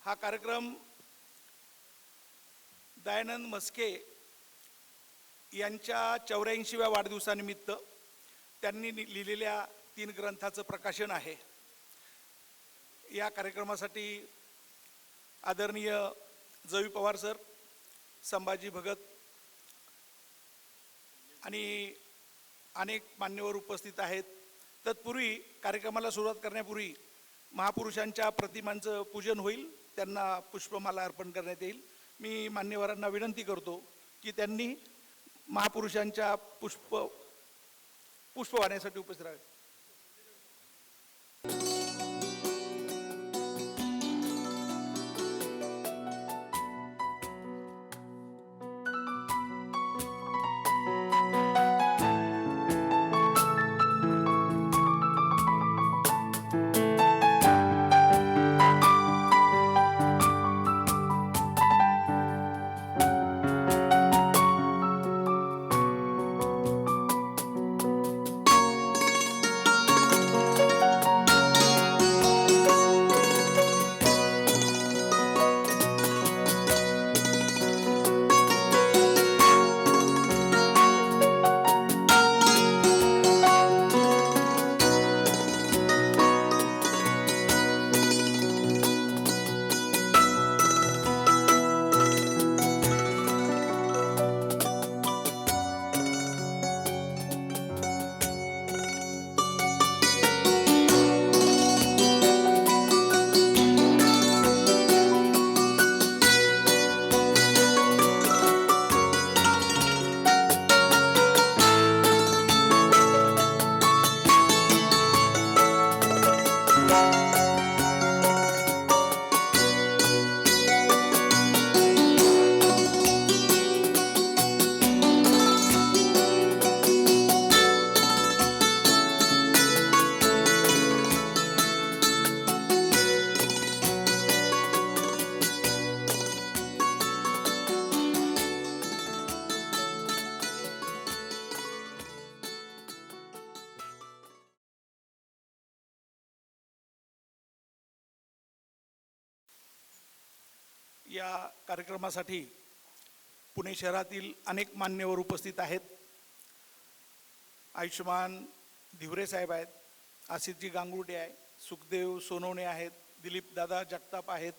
हा कार्यक्रम दयानंद म्हस्के यांच्या 84व्या वाढदिवसानिमित्त त्यांनी लिहिलेल्या 3 ग्रंथाचं प्रकाशन आहे। या कार्यक्रमासाठी आदरणीय जवी पवार सर, संभाजी भगत आणि अनेक मान्यवर उपस्थित आहेत। तत्पूर्वी कार्यक्रमाला सुरुवात करण्यापूर्वी महापुरुषांच्या प्रतिमांचं पूजन होईल, त्यांना पुष्पमाला अर्पण करण्यात येईल। मी मान्यवरांना विनंती करतो की त्यांनी महापुरुषांच्या पुष्प वाहण्यासाठी उपस्थित राहावे। या कार्यक्रमासाठी पुणे शहरातील अनेक मान्यवर उपस्थित आहेत। आयुष्मान धिवरे साहेब आहेत, आसिफजी गांगुर्डे आहे, सुखदेव सोनवणे आहेत, दिलीप दादा जगताप आहेत।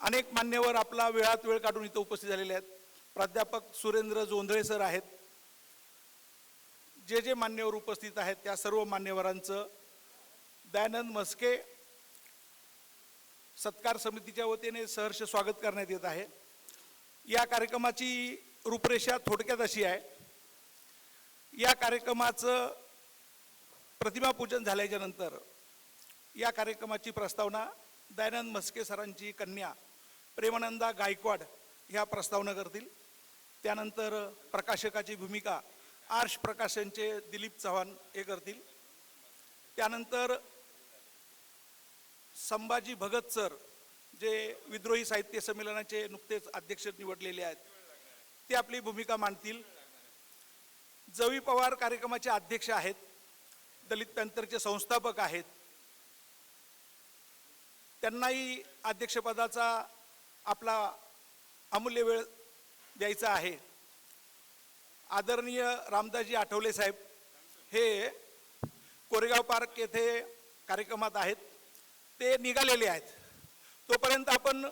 अनेक मान्यवर आपला वेळात वेळ काढून इथं उपस्थित झालेले आहेत। प्राध्यापक सुरेंद्र जोंधळे सर आहेत। जे मान्यवर उपस्थित आहेत त्या सर्व मान्यवरांचं दयानंद म्हस्के सत्कार समितीच्या वतीने सहर्ष स्वागत करण्यात येत आहे। या कार्यक्रमाची रूपरेषा थोडक्यात अशी आहे। या कार्यक्रमाचं प्रतिमा पूजन झाल्याच्या नंतर या कार्यक्रमाची प्रस्तावना दयानंद म्हस्के सरांची कन्या प्रेमानंदा गायकवाड ह्या प्रस्तावना करतील। त्यानंतर प्रकाशकाची भूमिका आर्ष प्रकाशनचे दिलीप चव्हाण हे करतील। त्यानंतर संभाजी भगत सर, जे विद्रोही साहित्य संमेलनाचे नुकतेच अध्यक्ष निवडलेले आहेत, ते आपली भूमिका मांडतील। जवी पवार कार्यक्रमाचे अध्यक्ष आहेत, दलित पॅंथरचे संस्थापक आहेत, त्यांनाही अध्यक्षपदाचा आपला अमूल्य वेळ द्यायचा आहे। आदरणीय रामदासजी आठवले साहेब हे कोरेगाव पार्क येथे कार्यक्रमात आहेत, ते निघालेले आहेत। तोपर्यंत आपण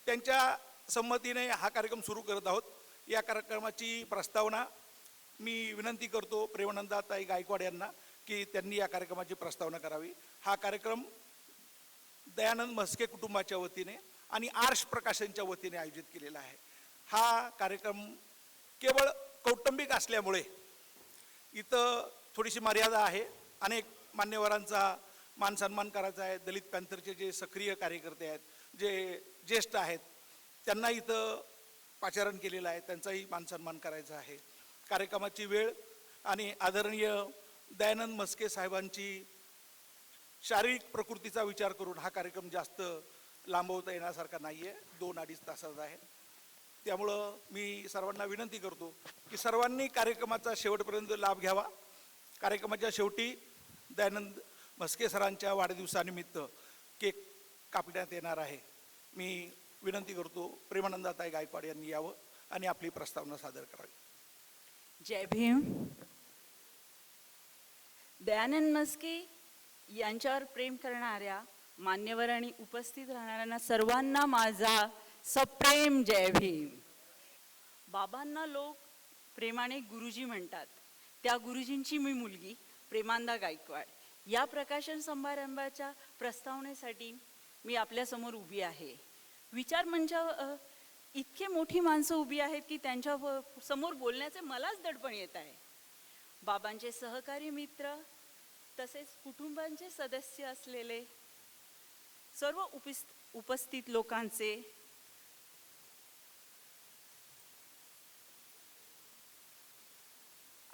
त्यांच्या संमतीने हा कार्यक्रम सुरू करत आहोत। या कार्यक्रमाची प्रस्तावना मी विनंती करतो प्रेमानंदाताई गायकवाड यांना की त्यांनी या कार्यक्रमाची प्रस्तावना करावी। हा कार्यक्रम दयानंद म्हस्के कुटुंबाच्या वतीने आणि आर्ष प्रकाशनच्या वतीने आयोजित केलेला आहे। हा कार्यक्रम केवळ कौटुंबिक असल्यामुळे इथं थोडीशी मर्यादा आहे। अनेक मान्यवरांचा मान सन्मान करायचा आहे। दलित पॅंथरचे जे सक्रिय कार्यकर्ते आहेत, जे ज्येष्ठ आहेत, त्यांना इथं पाचारण केलेलं आहे, त्यांचाही मान सन्मान करायचा आहे। कार्यक्रमाची वेळ आणि आदरणीय दयानंद म्हस्के साहेबांची शारीरिक प्रकृतीचा विचार करून हा कार्यक्रम जास्त लांबवता येण्यासारखा नाही आहे, 2-2.5 तासाचा आहे। त्यामुळं मी सर्वांना विनंती करतो की सर्वांनी कार्यक्रमाचा शेवटपर्यंत लाभ घ्यावा। कार्यक्रमाच्या शेवटी दयानंद म्हस्के सरांच्या वाढदिवसानिमित्त केक कापण्यात येणार आहे। मी विनंती करतो प्रेमानंदाताई गायकवाड यांनी यावं आणि आपली प्रस्तावना सादर करावी. जय भीम. दयानंद मस्के यांच्यावर प्रेम करणाऱ्या मान्यवर आणि उपस्थित राहणाऱ्यांना सर्वांना माझा सप्रेम जय भीम. बाबांना लोक प्रेमाने गुरुजी म्हणतात. त्या गुरुजींची मी मुलगी प्रेमानंदा गायकवाड. या प्रकाशन समारंभाच्या प्रस्तावनेसाठी मी आपल्यासमोर उभी आहे. विचार मंचावर इतके मोठी माणसं उभी आहेत की त्यांच्या समोर बोलण्याचे मलाच दडपण येत आहे. बाबांचे सहकारी मित्र तसेच कुटुंबांचे सदस्य असलेले सर्व उपस्थित लोकांचे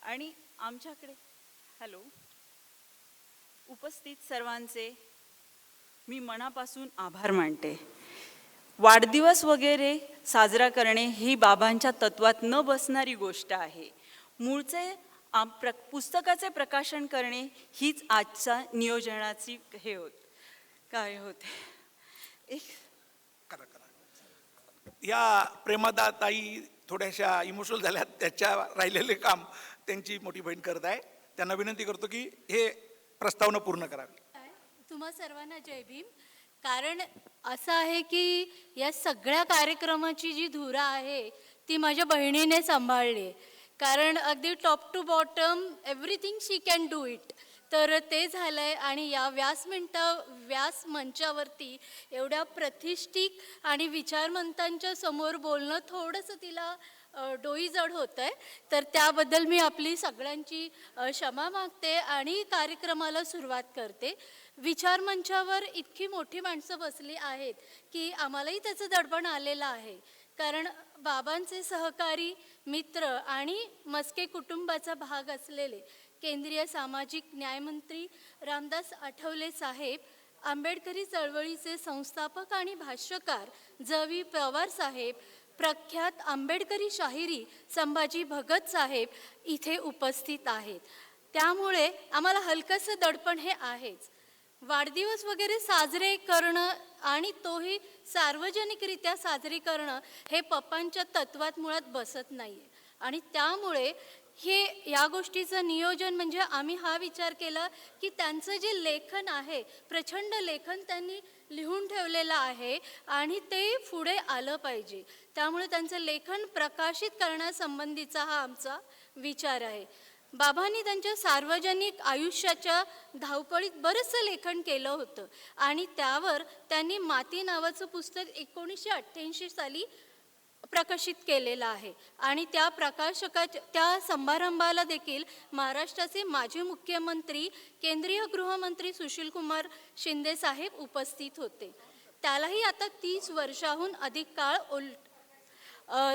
आणि आमच्याकडे उपस्थित सर्वांचे मी मनापासून आभार मानते. वाढदिवस वगैरे साजरा करणे ही बाबांच्या तत्वात न बसणारी गोष्ट आहे. मूळचे पुस्तकाचे प्रकाशन करणे हीच आजच्या नियोजनाची काय होते. या प्रेमादाताई थोड्याशा इमोशनल झाल्यात. त्याच्या राहिलेले काम त्यांची मोठी बहीण करत आहे. त्यांना विनंती करतो की हे प्रस्तावना पूर्ण करावी. तुम्हा सर्वांना जय भीम. कारण असं आहे की या सगळ्या कार्यक्रमाची जी धुरा आहे ती माझ्या बहिणीने सांभाळली. कारण अगदी top to bottom everything she can do it. तर ते झालं आहे. आणि या व्यास मंचावरती एवढ्या प्रतिष्ठित आणि विचारवंतांच्या समोर बोलणं थोडंसं तिला डोईजड होतं आहे. तर त्याबद्दल मी आपली सगळ्यांची क्षमा मागते आणि कार्यक्रमाला सुरुवात करते. विचारमंचावर इतकी मोठी माणसं बसली आहेत की आम्हालाही त्याचं दडपण आलेलं आहे. कारण बाबांचे सहकारी मित्र आणि मस्के कुटुंबाचा भाग असलेले केंद्रीय सामाजिक न्यायमंत्री रामदास आठवले साहेब, आंबेडकरी चळवळीचे संस्थापक आणि भाष्यकार ज.वी. पवार साहेब, प्रख्यात आंबेडकरी शाहिरी संभाजी भगत साहेब इथे उपस्थित आहेत. त्यामुळे आम्हाला हलकंसं दडपण हे आहेच. वाढदिवस वगैरे साजरे करणं आणि तोही सार्वजनिकरित्या साजरे करणं हे पप्पांच्या तत्वात मुळात बसत नाही आहे. आणि त्यामुळे या गोष्टीचं नियोजन म्हणजे आम्ही हा विचार केला की त्यांचं जे लेखन आहे, प्रचंड लेखन त्यांनी लिहून ठेवलेलं आहे आणि ते पुढे आलं पाहिजे. त्यामुळे त्यांचं लेखन प्रकाशित करण्यासंबंधीचा हा आमचा विचार आहे. बाबांनी त्यांच्या सार्वजनिक आयुष्याच्या धावपळीत बरंचसं लेखन केलं होतं आणि त्यावर त्यांनी माती नावाचं पुस्तक 1988 साली प्रकाशित केलेलं आहे. आणि त्या समारंभाला देखील महाराष्ट्राचे माजी मुख्यमंत्री केंद्रीय गृहमंत्री सुशीलकुमार शिंदे साहेब उपस्थित होते. त्यालाही आता 30 वर्षाहून अधिक काळ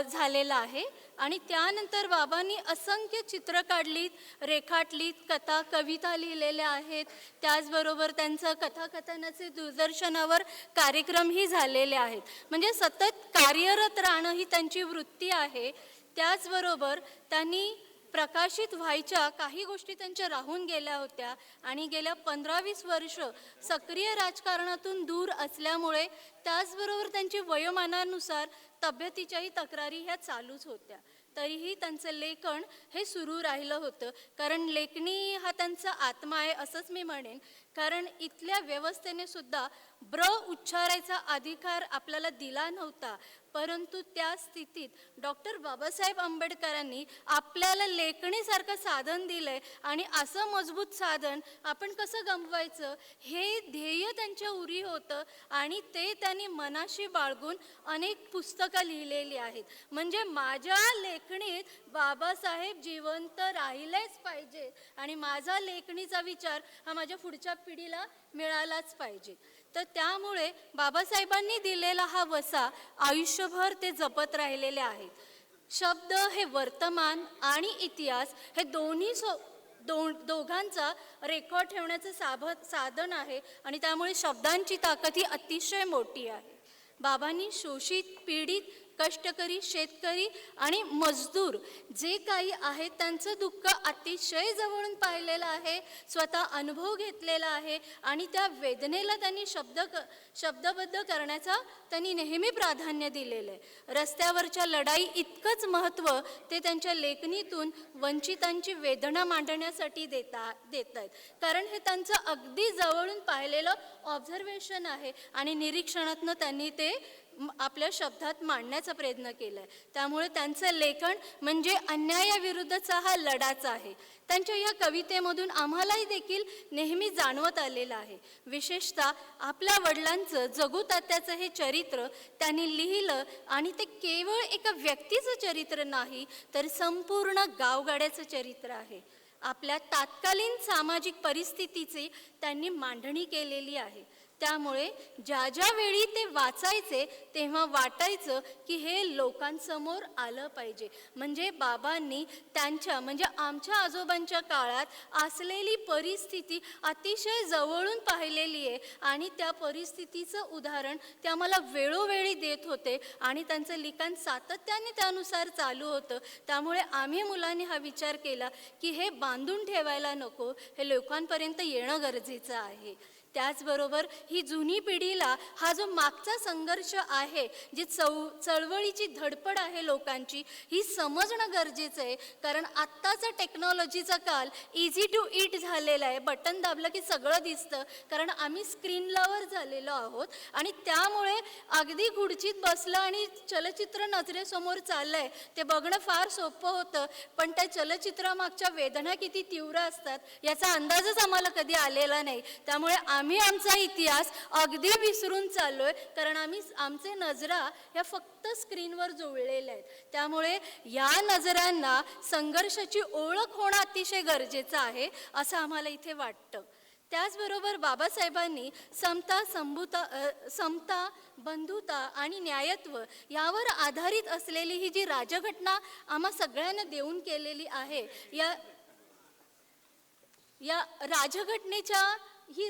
झालेला आहे. आणि त्यानंतर बाबांनी असंख्य चित्र काढलीत, रेखाटलीत, कथा कविता लिहिलेल्या आहेत. त्याचबरोबर त्यांचं कथाकथनाचे दूरदर्शनावर कार्यक्रमही झालेले आहेत. म्हणजे सतत कार्यरत राहणं ही त्यांची वृत्ती आहे. त्याचबरोबर त्यांनी प्रकाशित व्हायच्या काही गोष्टी त्यांच्या राहून गेल्या होत्या आणि गेल्या 15-20 वर्ष सक्रिय राजकारणातून दूर असल्यामुळे त्याचबरोबर त्यांची वयोमानानुसार तब्येतीच्याही तक्रारी ह्या चालूच होत्या. तरीही त्यांचं लेखन हे सुरू राहिलं होतं. कारण लेखणी हा त्यांचा आत्मा आहे असंच मी म्हणेन. कारण इथल्या व्यवस्थेने सुद्धा उच्चारायचा अधिकार आपल्याला दिला नव्हता. परंतु त्या स्थितीत डॉक्टर बाबासाहेब आंबेडकरांनी आपल्याला लेखणीसारखं साधन दिलंय आणि असं मजबूत साधन आपण कसं गमवायचं हे ध्येय त्यांच्या उरी होतं. आणि ते त्यांनी मनाशी बाळगून अनेक पुस्तकं लिहिलेली आहेत. म्हणजे माझ्या लेखणीत बाबासाहेब जिवंत राहिलेच पाहिजे आणि माझा लेखणीचा विचार हा माझ्या पुढच्या पिढीला मिळालाच पाहिजे. तर त्यामुळे बाबासाहेबांनी दिलेला हा वसा आयुष्यभर ते जपत राहिलेले आहेत. शब्द हे वर्तमान आणि इतिहास हे दोघांचा रेकॉर्ड ठेवण्याचं साधन आहे आणि त्यामुळे शब्दांची ताकद ही अतिशय मोठी आहे. बाबांनी शोषित, पीडित कष्टकरी शेतकरी आणि मजदूर जे काही आहेत त्यांचं दुःख अतिशय जवळून पाहिलेलं आहे, स्वतः अनुभव घेतलेला आहे आणि त्या वेदनेला त्यांनी शब्दबद्ध करण्याचा त्यांनी नेहमी प्राधान्य दिलेलं आहे. रस्त्यावरच्या लढाई इतकंच महत्त्व ते त्यांच्या लेखणीतून वंचितांची वेदना मांडण्यासाठी देत आहेत, कारण हे त्यांचं अगदी जवळून पाहिलेलं ऑब्झर्वेशन आहे आणि निरीक्षणातनं त्यांनी ते आपल्या शब्दात मांडण्याचा प्रयत्न केला आहे. त्यामुळे त्यांचं लेखन म्हणजे अन्यायाविरुद्धचा हा लढाच आहे. त्यांच्या या कवितेमधून आम्हालाही देखील नेहमी जाणवत आलेलं आहे. विशेषतः आपल्या वडिलांचं जगू तात्याचं हे चरित्र त्यांनी लिहिलं आणि ते केवळ एका व्यक्तीचं चरित्र नाही तर संपूर्ण गावगाड्याचं चरित्र आहे. आपल्या तात्कालीन सामाजिक परिस्थितीची त्यांनी मांडणी केलेली आहे. त्यामुळे ज्या ज्या वेळी ते वाचायचे तेव्हा वाटायचं की हे लोकांसमोर आलं पाहिजे. म्हणजे बाबांनी त्यांच्या म्हणजे आमच्या आजोबांच्या काळात असलेली परिस्थिती अतिशय जवळून पाहिलेली आहे आणि त्या परिस्थितीचं उदाहरण ते आम्हाला वेळोवेळी देत होते आणि त्यांचं लिखाण सातत्याने त्यानुसार चालू होतं. त्यामुळे आम्ही मुलांनी हा विचार केला की हे बांधून ठेवायला नको, हे लोकांपर्यंत येणं गरजेचं आहे. त्याचबरोबर ही जुनी पिढीला हा जो मागचा संघर्ष आहे, जी चळवळीची धडपड आहे लोकांची, ही समजणं गरजेचं आहे. कारण आत्ताचा टेक्नॉलॉजीचा काल इझी टू इट झालेला आहे. बटन दाबलं की सगळं दिसतं, कारण आम्ही स्क्रीन लवर झालेलो आहोत आणि त्यामुळे अगदी खुर्चीत बसलं आणि चलचित्र नजरेसमोर चाललंय ते बघणं फार सोपं होतं, पण त्या चलचित्रामागच्या वेदना किती तीव्र असतात याचा अंदाजच आम्हाला कधी आलेला नाही. त्यामुळे आम्ही आमचा इतिहास अगदी विसरून चाललोय, कारण आमचे नजरा ह्या फक्त स्क्रीनवर जुळलेल्या आहेत. त्यामुळे या नजरांना संघर्षाची ओळख होणं अतिशय गरजेचं आहे असं आम्हाला इथे वाटतं. त्याचबरोबर बाबासाहेबांनी समता, बंधुता आणि न्यायत्व यावर आधारित असलेली ही जी राजघटना आम्हा सगळ्यांना देऊन केलेली आहे, या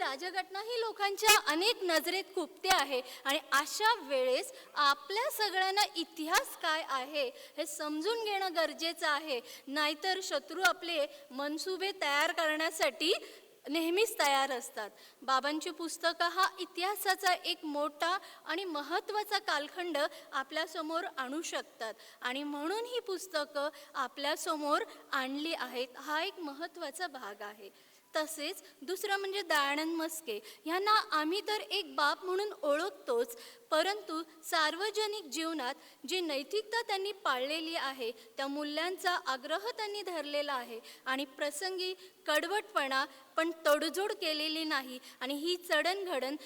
राजघटना ही लोकांच्या अनेक नजरेत खुपते आहे आणि अशा वेळेस आपल्या सगळ्यांना इतिहास काय आहे हे समजून घेणं गरजेचं आहे. नाहीतर शत्रू आपले मनसुबे तयार करण्यासाठी नेहमीच तयार असतात. बाबांची पुस्तकं हा इतिहासाचा एक मोठा आणि महत्त्वाचा कालखंड आपल्यासमोर आणू शकतात आणि म्हणून ही पुस्तकं आपल्यासमोर आणली आहेत. हा एक महत्त्वाचा भाग आहे. तसेच दुसरं म्हणजे दयानंद मस्के यांना आम्ही तर एक बाप म्हणून ओळखतोच, परंतु सार्वजनिक जीवनात जी नैतिकता त्यांनी पाळलेली आहे त्या मूल्यांचा आग्रह त्यांनी धरलेला आहे आणि प्रसंगी कडवटपणा पण तडजोड केलेली नाही. आणि ही जडणघडण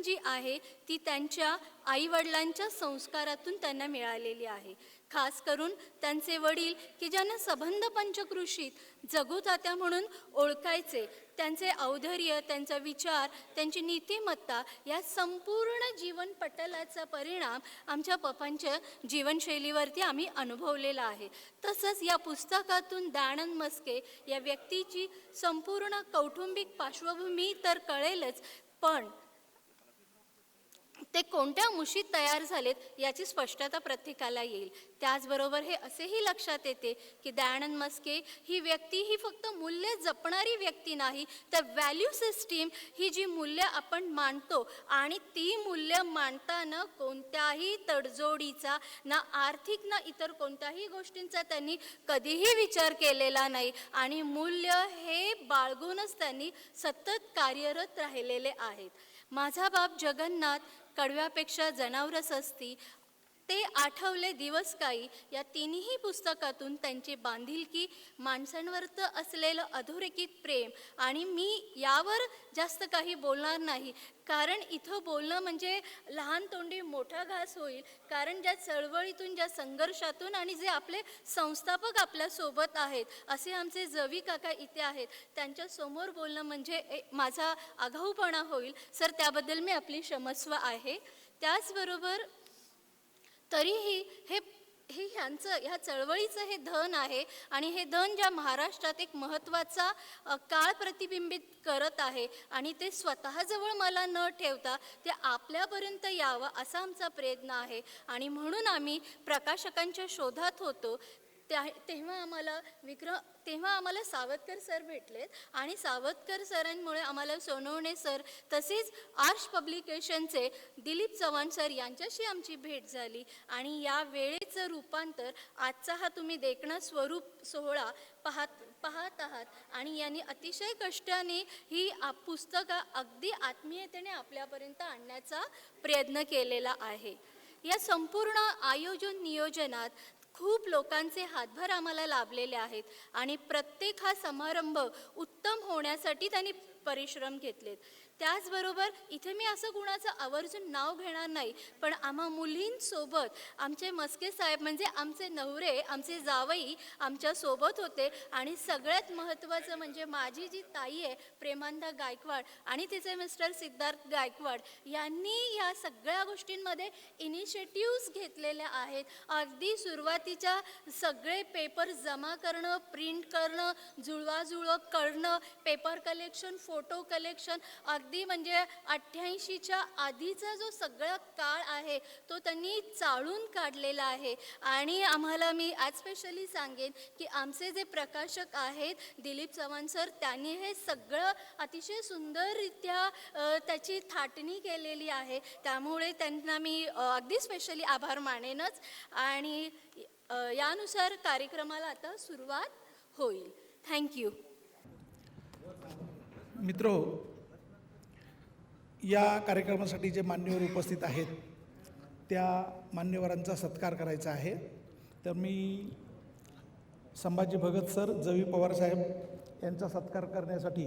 जी आहे ती त्यांच्या आईवडिलांच्या संस्कारातून त्यांना मिळालेली आहे. खास करून त्यांचे वडील की ज्यांना सबंध पंचकृषीत जगू तात्या म्हणून ओळखायचे, त्यांचे औदार्य, त्यांचा विचार, त्यांची नीतिमत्ता या संपूर्ण जीवनपटलाचा परिणाम आमच्या पप्पांच्या जीवनशैलीवरती आम्ही अनुभवलेला आहे. तसंच या पुस्तकातून दयानंद मस्के या व्यक्तीची संपूर्ण कौटुंबिक पार्श्वभूमी तर कळेलच, पण ते कोणत्या मुशीत तयार झालेत याची स्पष्टता प्रत्येकाला येईल. त्याचबरोबर हे असेही लक्षात येते की दयानंद मस्के ही व्यक्ती ही फक्त मूल्य जपणारी व्यक्ती नाही, तर व्हॅल्यू सिस्टीम ही जी मूल्य आपण मानतो आणि ती मूल्य मांडताना कोणत्याही तडजोडीचा ना आर्थिक ना इतर कोणत्याही गोष्टींचा त्यांनी कधीही विचार केलेला नाही आणि मूल्य हे बाळगूनच त्यांनी सतत कार्यरत राहिलेले आहेत. माझा बाप जगन्नाथ, कडव्यापेक्षा जनावरच असती, ते आठवले दिवस काही या तिन्ही पुस्तकातून त्यांची बांधिलकी, माणसांवरचं असलेलं अधोरेखित प्रेम, आणि मी यावर जास्त काही बोलणार नाही कारण इथं बोलणं म्हणजे लहान तोंडी मोठा घास होईल. कारण ज्या चळवळीतून, ज्या संघर्षातून आणि जे आपले संस्थापक आपल्यासोबत आहेत असे आमचे जवी काका इथे आहेत, त्यांच्यासमोर बोलणं म्हणजे माझा आगाऊपणा होईल. सर, त्याबद्दल मी आपली क्षमस्व आहे. त्याचबरोबर तरीही हे ह्या चळवळीचं हे धन आहे आणि हे धन ज्या महाराष्ट्रात एक महत्त्वाचा काळ प्रतिबिंबित करत आहे आणि ते स्वतःजवळ मला न ठेवता ते आपल्यापर्यंत यावं असा आमचा प्रयत्न आहे. आणि म्हणून आम्ही प्रकाशकांच्या शोधात होतो. तेव्हा आम्हाला सावतकर सर भेटलेत आणि सावतकर सरांमुळे आम्हाला सोनवणे सर तसेच आर्ष पब्लिकेशनचे दिलीप चव्हाण सर यांच्याशी आमची भेट झाली. आणि या वेळेचं रूपांतर आजचा हा तुम्ही देखणा स्वरूप सोहळा पाहत आहात. आणि यांनी अतिशय कष्टाने ही पुस्तकं अगदी आत्मीयतेने आपल्यापर्यंत आणण्याचा प्रयत्न केलेला आहे. या संपूर्ण आयोजन नियोजनात खूप लोकांचे हातभार आम्हाला लाभलेले आहेत आणि प्रत्येक हा समारंभ उत्तम होण्यासाठी त्यांनी परिश्रम घेतलेत. त्याचबरोबर इथे मी असं कुणाचं आवर्जून नाव घेणार नाही, पण आम्हा मुलींसोबत आमचे मस्के साहेब म्हणजे आमचे नवरे, आमचे जावई आमच्यासोबत होते. आणि सगळ्यात महत्त्वाचं म्हणजे माझी जी ताई आहे प्रेमानंदा गायकवाड आणि तिचे मिस्टर सिद्धार्थ गायकवाड यांनी या सगळ्या गोष्टींमध्ये इनिशिएटिव्स घेतलेल्या आहेत. अगदी सुरुवातीच्या सगळे पेपर जमा करणं, प्रिंट करणं, जुळवाजुळव करणं, पेपर कलेक्शन, फोटो कलेक्शन, अगदी म्हणजे 88च्या आधीचा जो सगळा काळ आहे तो त्यांनी चाळून काढलेला आहे. आणि आम्हाला मी आज स्पेशली सांगेन की आमचे जे प्रकाशक आहेत दिलीप चव्हाण सर, त्यांनी हे सगळं अतिशय सुंदररित्या त्याची थाटणी केलेली आहे. त्यामुळे त्यांना मी अगदी स्पेशली आभार मानेनच. आणि यानुसार कार्यक्रमाला आता सुरुवात होईल. थँक्यू. मित्रो, या कार्यक्रमासाठी जे मान्यवर उपस्थित आहेत त्या मान्यवरांचा सत्कार करायचा आहे. तर मी संभाजी भगत सर, जवी पवार साहेब यांचा सत्कार करण्यासाठी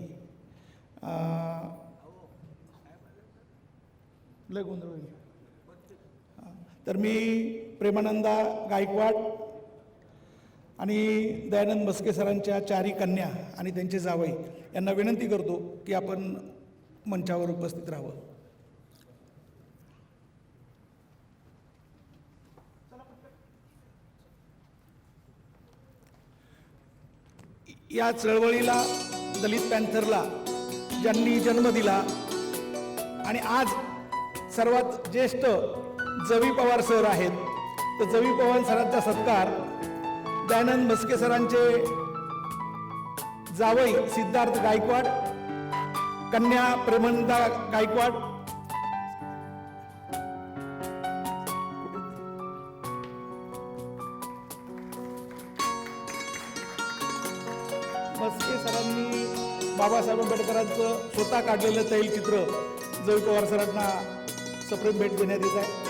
लय गोंधळ होईल. तर मी प्रेमानंदा गायकवाड आणि दयानंद मस्के सरांच्या चारी कन्या आणि त्यांचे जावई यांना विनंती करतो की आपण मंचावर उपस्थित राहावं. या चळवळीला, दलित पॅन्थरला ज्यांनी जन्म दिला आणि आज सर्वात ज्येष्ठ जवी पवार सर आहेत, तर जवी पवार सरांचा सत्कार दयानंद मस्के सरांचे जावई सिद्धार्थ गायकवाड, कन्या प्रेमानंदा गायकवाड, मस्के सरांनी बाबासाहेब आंबेडकरांचं स्वतः काढलेलं तैलचित्र जवी पवार सरांना सप्रेम भेट देण्यात येत आहे.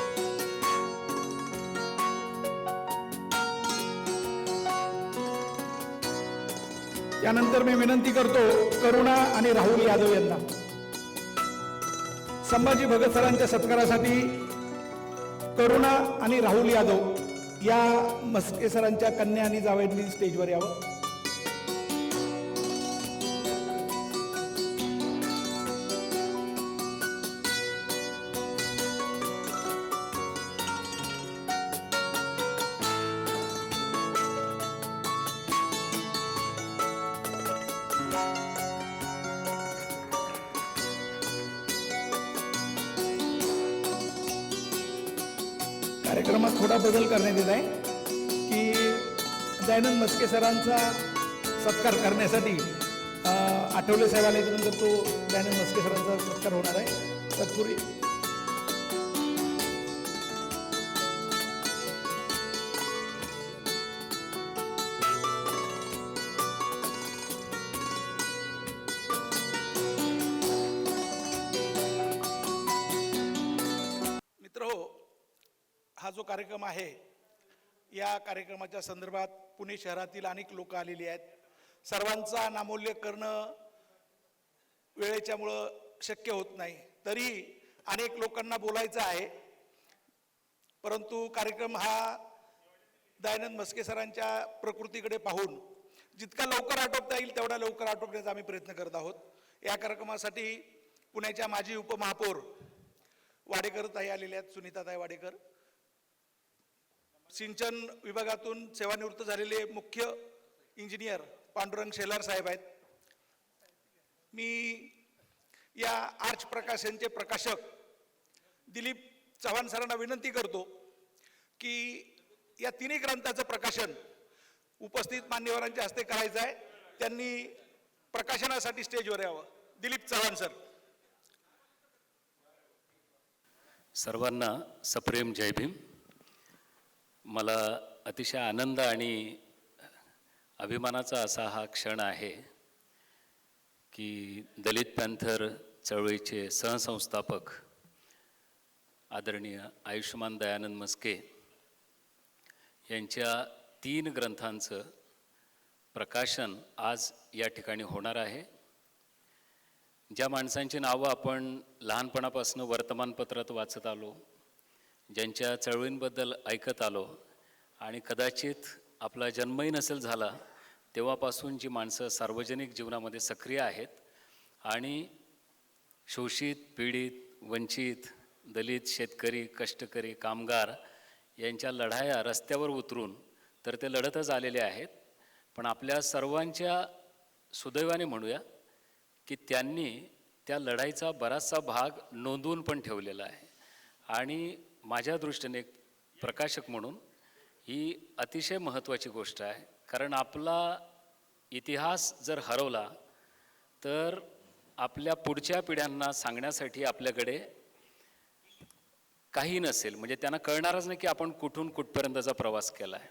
त्यानंतर मी विनंती करतो करुणा आणि राहुल यादव यांना संभाजी भगत सरांच्या सत्कारासाठी करुणा आणि राहुल यादव या मस्के सरांच्या कन्या आणि जावयांनी स्टेजवर यावं. कार्यक्रमात थोडा बदल करण्यात येत आहे की दयानंद मस्के सरांचा सत्कार करण्यासाठी आठवले साहेब आल्याच्यानंतर तो दयानंद मस्के सरांचा सत्कार होणार आहे. तत्पूर्वी हा जो कार्यक्रम आहे या कार्यक्रमाच्या संदर्भात पुणे शहरातील अनेक लोक आलेली आहेत. सर्वांचा नामोल्लेख करणं वेळेच्यामुळं शक्य होत नाही, तरी अनेक लोकांना बोलायचं आहे. परंतु कार्यक्रम हा दयानंद मस्के सरांच्या प्रकृतीकडे पाहून जितका लवकर आटोपता येईल तेवढा लवकर आटोपण्याचा आम्ही प्रयत्न करत आहोत. या कार्यक्रमासाठी पुण्याच्या माजी उपमहापौर वाडेकर ताई आलेल्या आहेत, सुनीताताई वाडेकर, सिंचन विभागातून सेवानिवृत्त झालेले मुख्य इंजिनियर पांडुरंग शेलार साहेब आहेत. मी या आर्च प्रकाशनचे प्रकाशक दिलीप चव्हाण सरांना विनंती करतो की या तिन्ही ग्रंथाचं प्रकाशन उपस्थित मान्यवरांच्या हस्ते करायचं आहे. त्यांनी प्रकाशनासाठी स्टेजवर यावं. दिलीप चव्हाण सर. सर्वांना सप्रेम जय भीम. मला अतिशय आनंद आणि अभिमानाचा असा हा क्षण आहे की दलित पॅन्थर चळवळीचे सहसंस्थापक आदरणीय आयुष्मान दयानंद मस्के यांच्या 3 ग्रंथांचं प्रकाशन आज या ठिकाणी होणार आहे. ज्या माणसांची नावं आपण लहानपणापासून वर्तमानपत्रात वाचत आलो, ज्यांच्या चळवळींबद्दल ऐकत आलो आणि कदाचित आपला जन्मही नसेल झाला तेव्हापासून जी माणसं सार्वजनिक जीवनामध्ये सक्रिय आहेत आणि शोषित, पीडित, वंचित, दलित, शेतकरी, कष्टकरी, कामगार यांच्या लढाया रस्त्यावर उतरून तर ते लढतच आलेले आहेत. पण आपल्या सर्वांच्या सुदैवाने म्हणूया की त्यांनी त्या लढाईचा बराचसा भाग नोंदवून पण ठेवलेला आहे. आणि माझ्या दृष्टीने एक प्रकाशक म्हणून ही अतिशय महत्त्वाची गोष्ट आहे. कारण आपला इतिहास जर हरवला तर आपल्या पुढच्या पिढ्यांना सांगण्यासाठी आपल्याकडे काही नसेल. म्हणजे त्यांना कळणारच नाही की आपण कुठून कुठपर्यंतचा प्रवास केला आहे.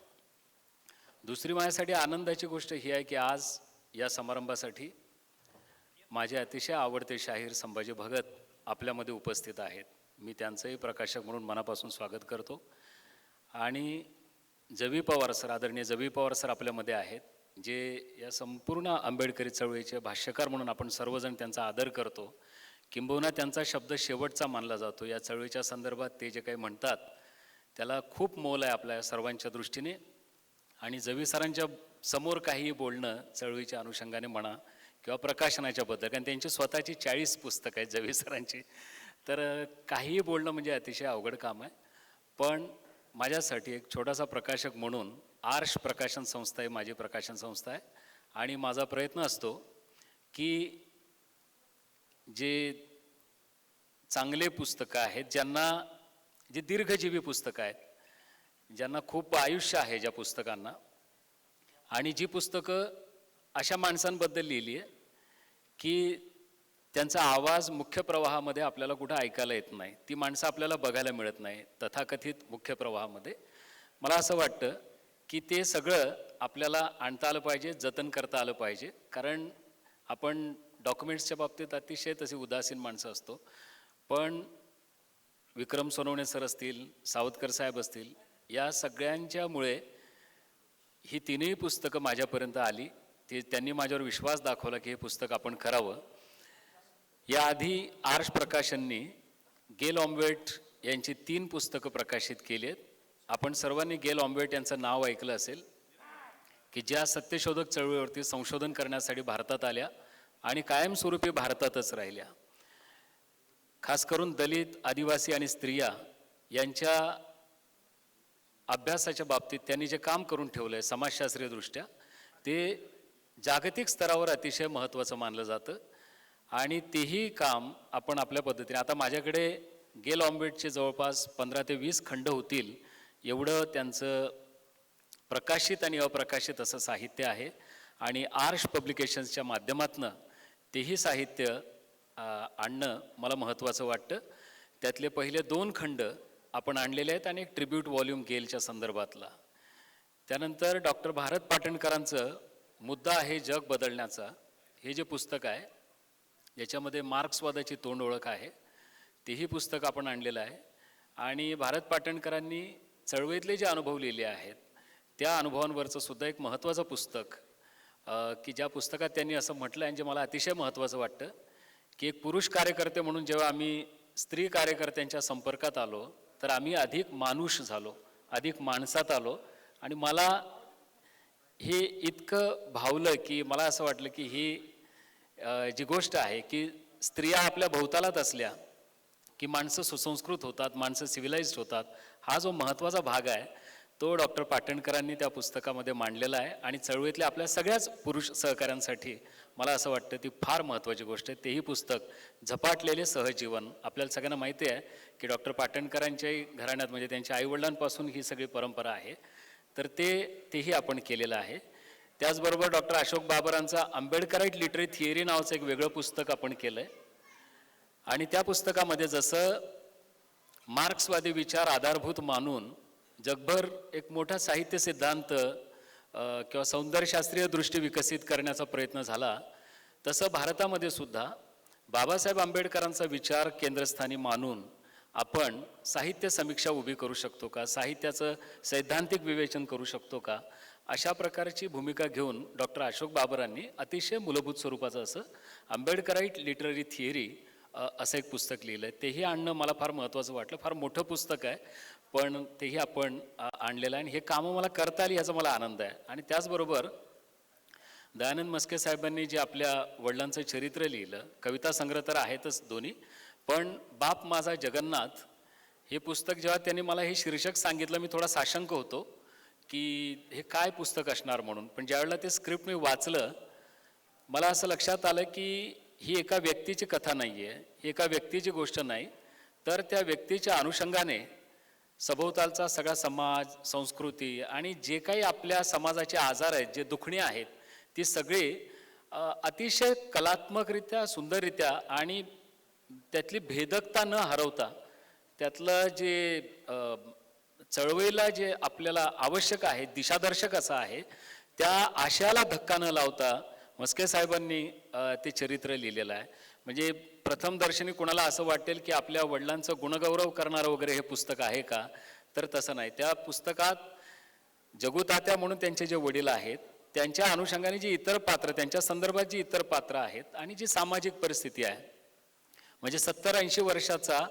दुसरी माझ्यासाठी आनंदाची गोष्ट ही आहे की आज या समारंभासाठी माझे अतिशय आवडते शाहीर संभाजी भगत आपल्यामध्ये उपस्थित आहेत. मी त्यांचंही प्रकाशक म्हणून मनापासून स्वागत करतो. आणि जवी पवार सर, आदरणीय जवी पवार सर आपल्यामध्ये आहेत, जे या संपूर्ण आंबेडकरी चळवळीचे भाष्यकार म्हणून आपण सर्वजण त्यांचा आदर करतो. किंबहुना त्यांचा शब्द शेवटचा मानला जातो. या चळवळीच्या संदर्भात ते जे काही म्हणतात त्याला खूप मोल आहे आपल्या सर्वांच्या दृष्टीने. आणि जवी सरांच्या समोर काहीही बोलणं चळवळीच्या अनुषंगाने म्हणा किंवा प्रकाशनाच्या बद्दल, कारण त्यांची स्वतःची 40 पुस्तकं आहेत जवी सरांची, तर काहीही बोलणं म्हणजे अतिशय अवघड काम आहे. पण माझ्यासाठी एक छोटासा प्रकाशक म्हणून आर्ष प्रकाशन संस्था ही माझी प्रकाशन संस्था आहे. आणि माझा प्रयत्न असतो की जे चांगले पुस्तकं आहेत, ज्यांना जे दीर्घजीवी पुस्तकं आहेत, ज्यांना खूप आयुष्य आहे ज्या पुस्तकांना, आणि जी पुस्तकं अशा माणसांबद्दल लिहिली आहे की त्यांचा आवाज मुख्य प्रवाहामध्ये आपल्याला कुठं ऐकायला येत नाही, ती माणसं आपल्याला बघायला मिळत नाही तथाकथित मुख्य प्रवाहामध्ये. मला असं वाटतं की ते सगळं आपल्याला आणता आलं पाहिजे, जतन करता आलं पाहिजे. कारण आपण डॉक्युमेंट्सच्या बाबतीत अतिशय तशी उदासीन माणसं असतो. पण विक्रम सोनवणे सर असतील, सावतकर साहेब असतील, या सगळ्यांच्यामुळे ही 3ही पुस्तकं माझ्यापर्यंत आली. त्यांनी माझ्यावर विश्वास दाखवला की हे पुस्तक आपण करावं. याआधी आर्ष प्रकाशननी गेल ऑम्वेट यांची 3 पुस्तकं प्रकाशित केली आहेत. आपण सर्वांनी गेल ऑम्वेट यांचं नाव ऐकलं असेल की ज्या सत्यशोधक चळवळीवरती संशोधन करण्यासाठी भारतात आल्या आणि कायमस्वरूपी भारतातच राहिल्या. खास करून दलित, आदिवासी आणि स्त्रिया यांच्या अभ्यासाच्या बाबतीत त्यांनी जे काम करून ठेवलं आहे समाजशास्त्रीयदृष्ट्या, ते जागतिक स्तरावर अतिशय महत्त्वाचं मानलं जातं. आणि तेही काम आपण आपल्या पद्धतीने, आता माझ्याकडे गेल ऑम्वेटचे जवळपास 15 ते 20 खंड होतील एवढं त्यांचं प्रकाशित आणि अप्रकाशित असं साहित्य आहे. आणि आर्ष पब्लिकेशन्सच्या माध्यमातून तेही साहित्य आणणं मला महत्त्वाचं वाटतं. त्यातले पहिले 2 खंड आपण आणलेले आहेत आणि एक ट्रिब्यूट व्हॉल्यूम गेलच्या संदर्भातला. त्यानंतर डॉक्टर भारत पाटणकरांचं मुद्दा आहे जग बदलण्याचा, हे जे पुस्तक आहे याच्यामध्ये मार्क्सवादाची तोंड ओळख आहे, तेही पुस्तक आपण आणलेलं आहे. आणि भारत पाटणकरांनी चळवळीतले जे अनुभव लिहिले आहेत त्या अनुभवांवरचं सुद्धा एक महत्त्वाचं पुस्तक, की ज्या पुस्तकात त्यांनी असं म्हटलं आहे जे मला अतिशय महत्त्वाचं वाटतं की एक पुरुष कार्यकर्ते म्हणून जेव्हा आम्ही स्त्री कार्यकर्त्यांच्या संपर्कात आलो तर आम्ही अधिक माणूस झालो, अधिक माणसात आलो. आणि मला हे इतकं भावलं की मला असं वाटलं की ही जी गोष्ट आहे की स्त्रिया आपल्या भोवतालात असल्या की माणसं सुसंस्कृत होतात, माणसं सिव्हिलाइज्ड होतात. हा जो महत्त्वाचा भाग आहे तो डॉक्टर पाटणकरांनी त्या पुस्तकामध्ये मांडलेला आहे आणि चळवळीतल्या आपल्या सगळ्याच पुरुष सहकाऱ्यांसाठी मला असं वाटतं ती फार महत्त्वाची गोष्ट आहे. तेही पुस्तक झपाटलेले सहजीवन. आपल्याला सगळ्यांना माहिती आहे की डॉक्टर पाटणकरांच्याही घराण्यात म्हणजे त्यांच्या आईवडिलांपासून ही सगळी परंपरा आहे, तर तेही आपण केलेलं आहे. त्याचबरोबर doctor Ashok बाबरांचा Ambedkarite literary theory नावाचं एक वेगळं पुस्तक आपण केलं आहे आणि त्या पुस्तकामध्ये जसं मार्क्सवादी विचार आधारभूत मानून जगभर एक मोठा साहित्य सिद्धांत किंवा सौंदर्यशास्त्रीय दृष्टी विकसित करण्याचा प्रयत्न झाला, तसं भारतामध्ये सुद्धा बाबासाहेब आंबेडकरांचा विचार केंद्रस्थानी मानून आपण साहित्य समीक्षा उभी करू शकतो का, साहित्याचं सैद्धांतिक विवेचन करू शकतो का, अशा प्रकारची भूमिका घेऊन डॉक्टर अशोक बाबरांनी अतिशय मूलभूत स्वरूपाचं असं आंबेडकराईट लिटररी थिअरी असं एक पुस्तक लिहिलं आहे. तेही आणणं मला फार महत्त्वाचं वाटलं. फार मोठं पुस्तक आहे, पण तेही आपण आणलेलं आहे आणि हे कामं मला करता आली याचा मला आनंद आहे. आणि त्याचबरोबर दयानंद मस्के साहेबांनी जे आपल्या वडिलांचं चरित्र लिहिलं, कविता संग्रह तर आहेतच दोन्ही, पण बाप माझा जगन्नाथ हे पुस्तक जेव्हा त्यांनी मला हे शीर्षक सांगितलं, मी थोडा साशंक होतो की हे काय पुस्तक असणार म्हणून. पण ज्यावेळेला ते स्क्रिप्ट मी वाचलं, मला असं लक्षात आलं की ही एका व्यक्तीची कथा नाही आहे, ही एका व्यक्तीची गोष्ट नाही, तर त्या व्यक्तीच्या अनुषंगाने सभोवतालचा सगळा समाज, संस्कृती आणि जे काही आपल्या समाजाचे आजार आहेत, जे दुखणी आहेत, ती सगळी अतिशय कलात्मकरित्या, सुंदररित्या आणि त्यातली भेदकता न हरवता त्यातलं जे चळवळीला जे आपल्याला आवश्यक आहे, दिशादर्शक असं आहे, त्या आशयाला धक्का न लावता मस्के साहेबांनी ते चरित्र लिहिलेलं आहे. म्हणजे प्रथम दर्शनी कुणाला असं वाटेल की आपल्या वडिलांचं गुणगौरव करणारं वगैरे हे पुस्तक आहे का, तर तसं नाही. त्या पुस्तकात जगुतात्या म्हणून त्यांचे जे वडील आहेत, त्यांच्या अनुषंगाने जी इतर पात्र, त्यांच्या संदर्भात जी इतर पात्र आहेत आणि जी सामाजिक परिस्थिती आहे, म्हणजे 70-80 वर्षाचा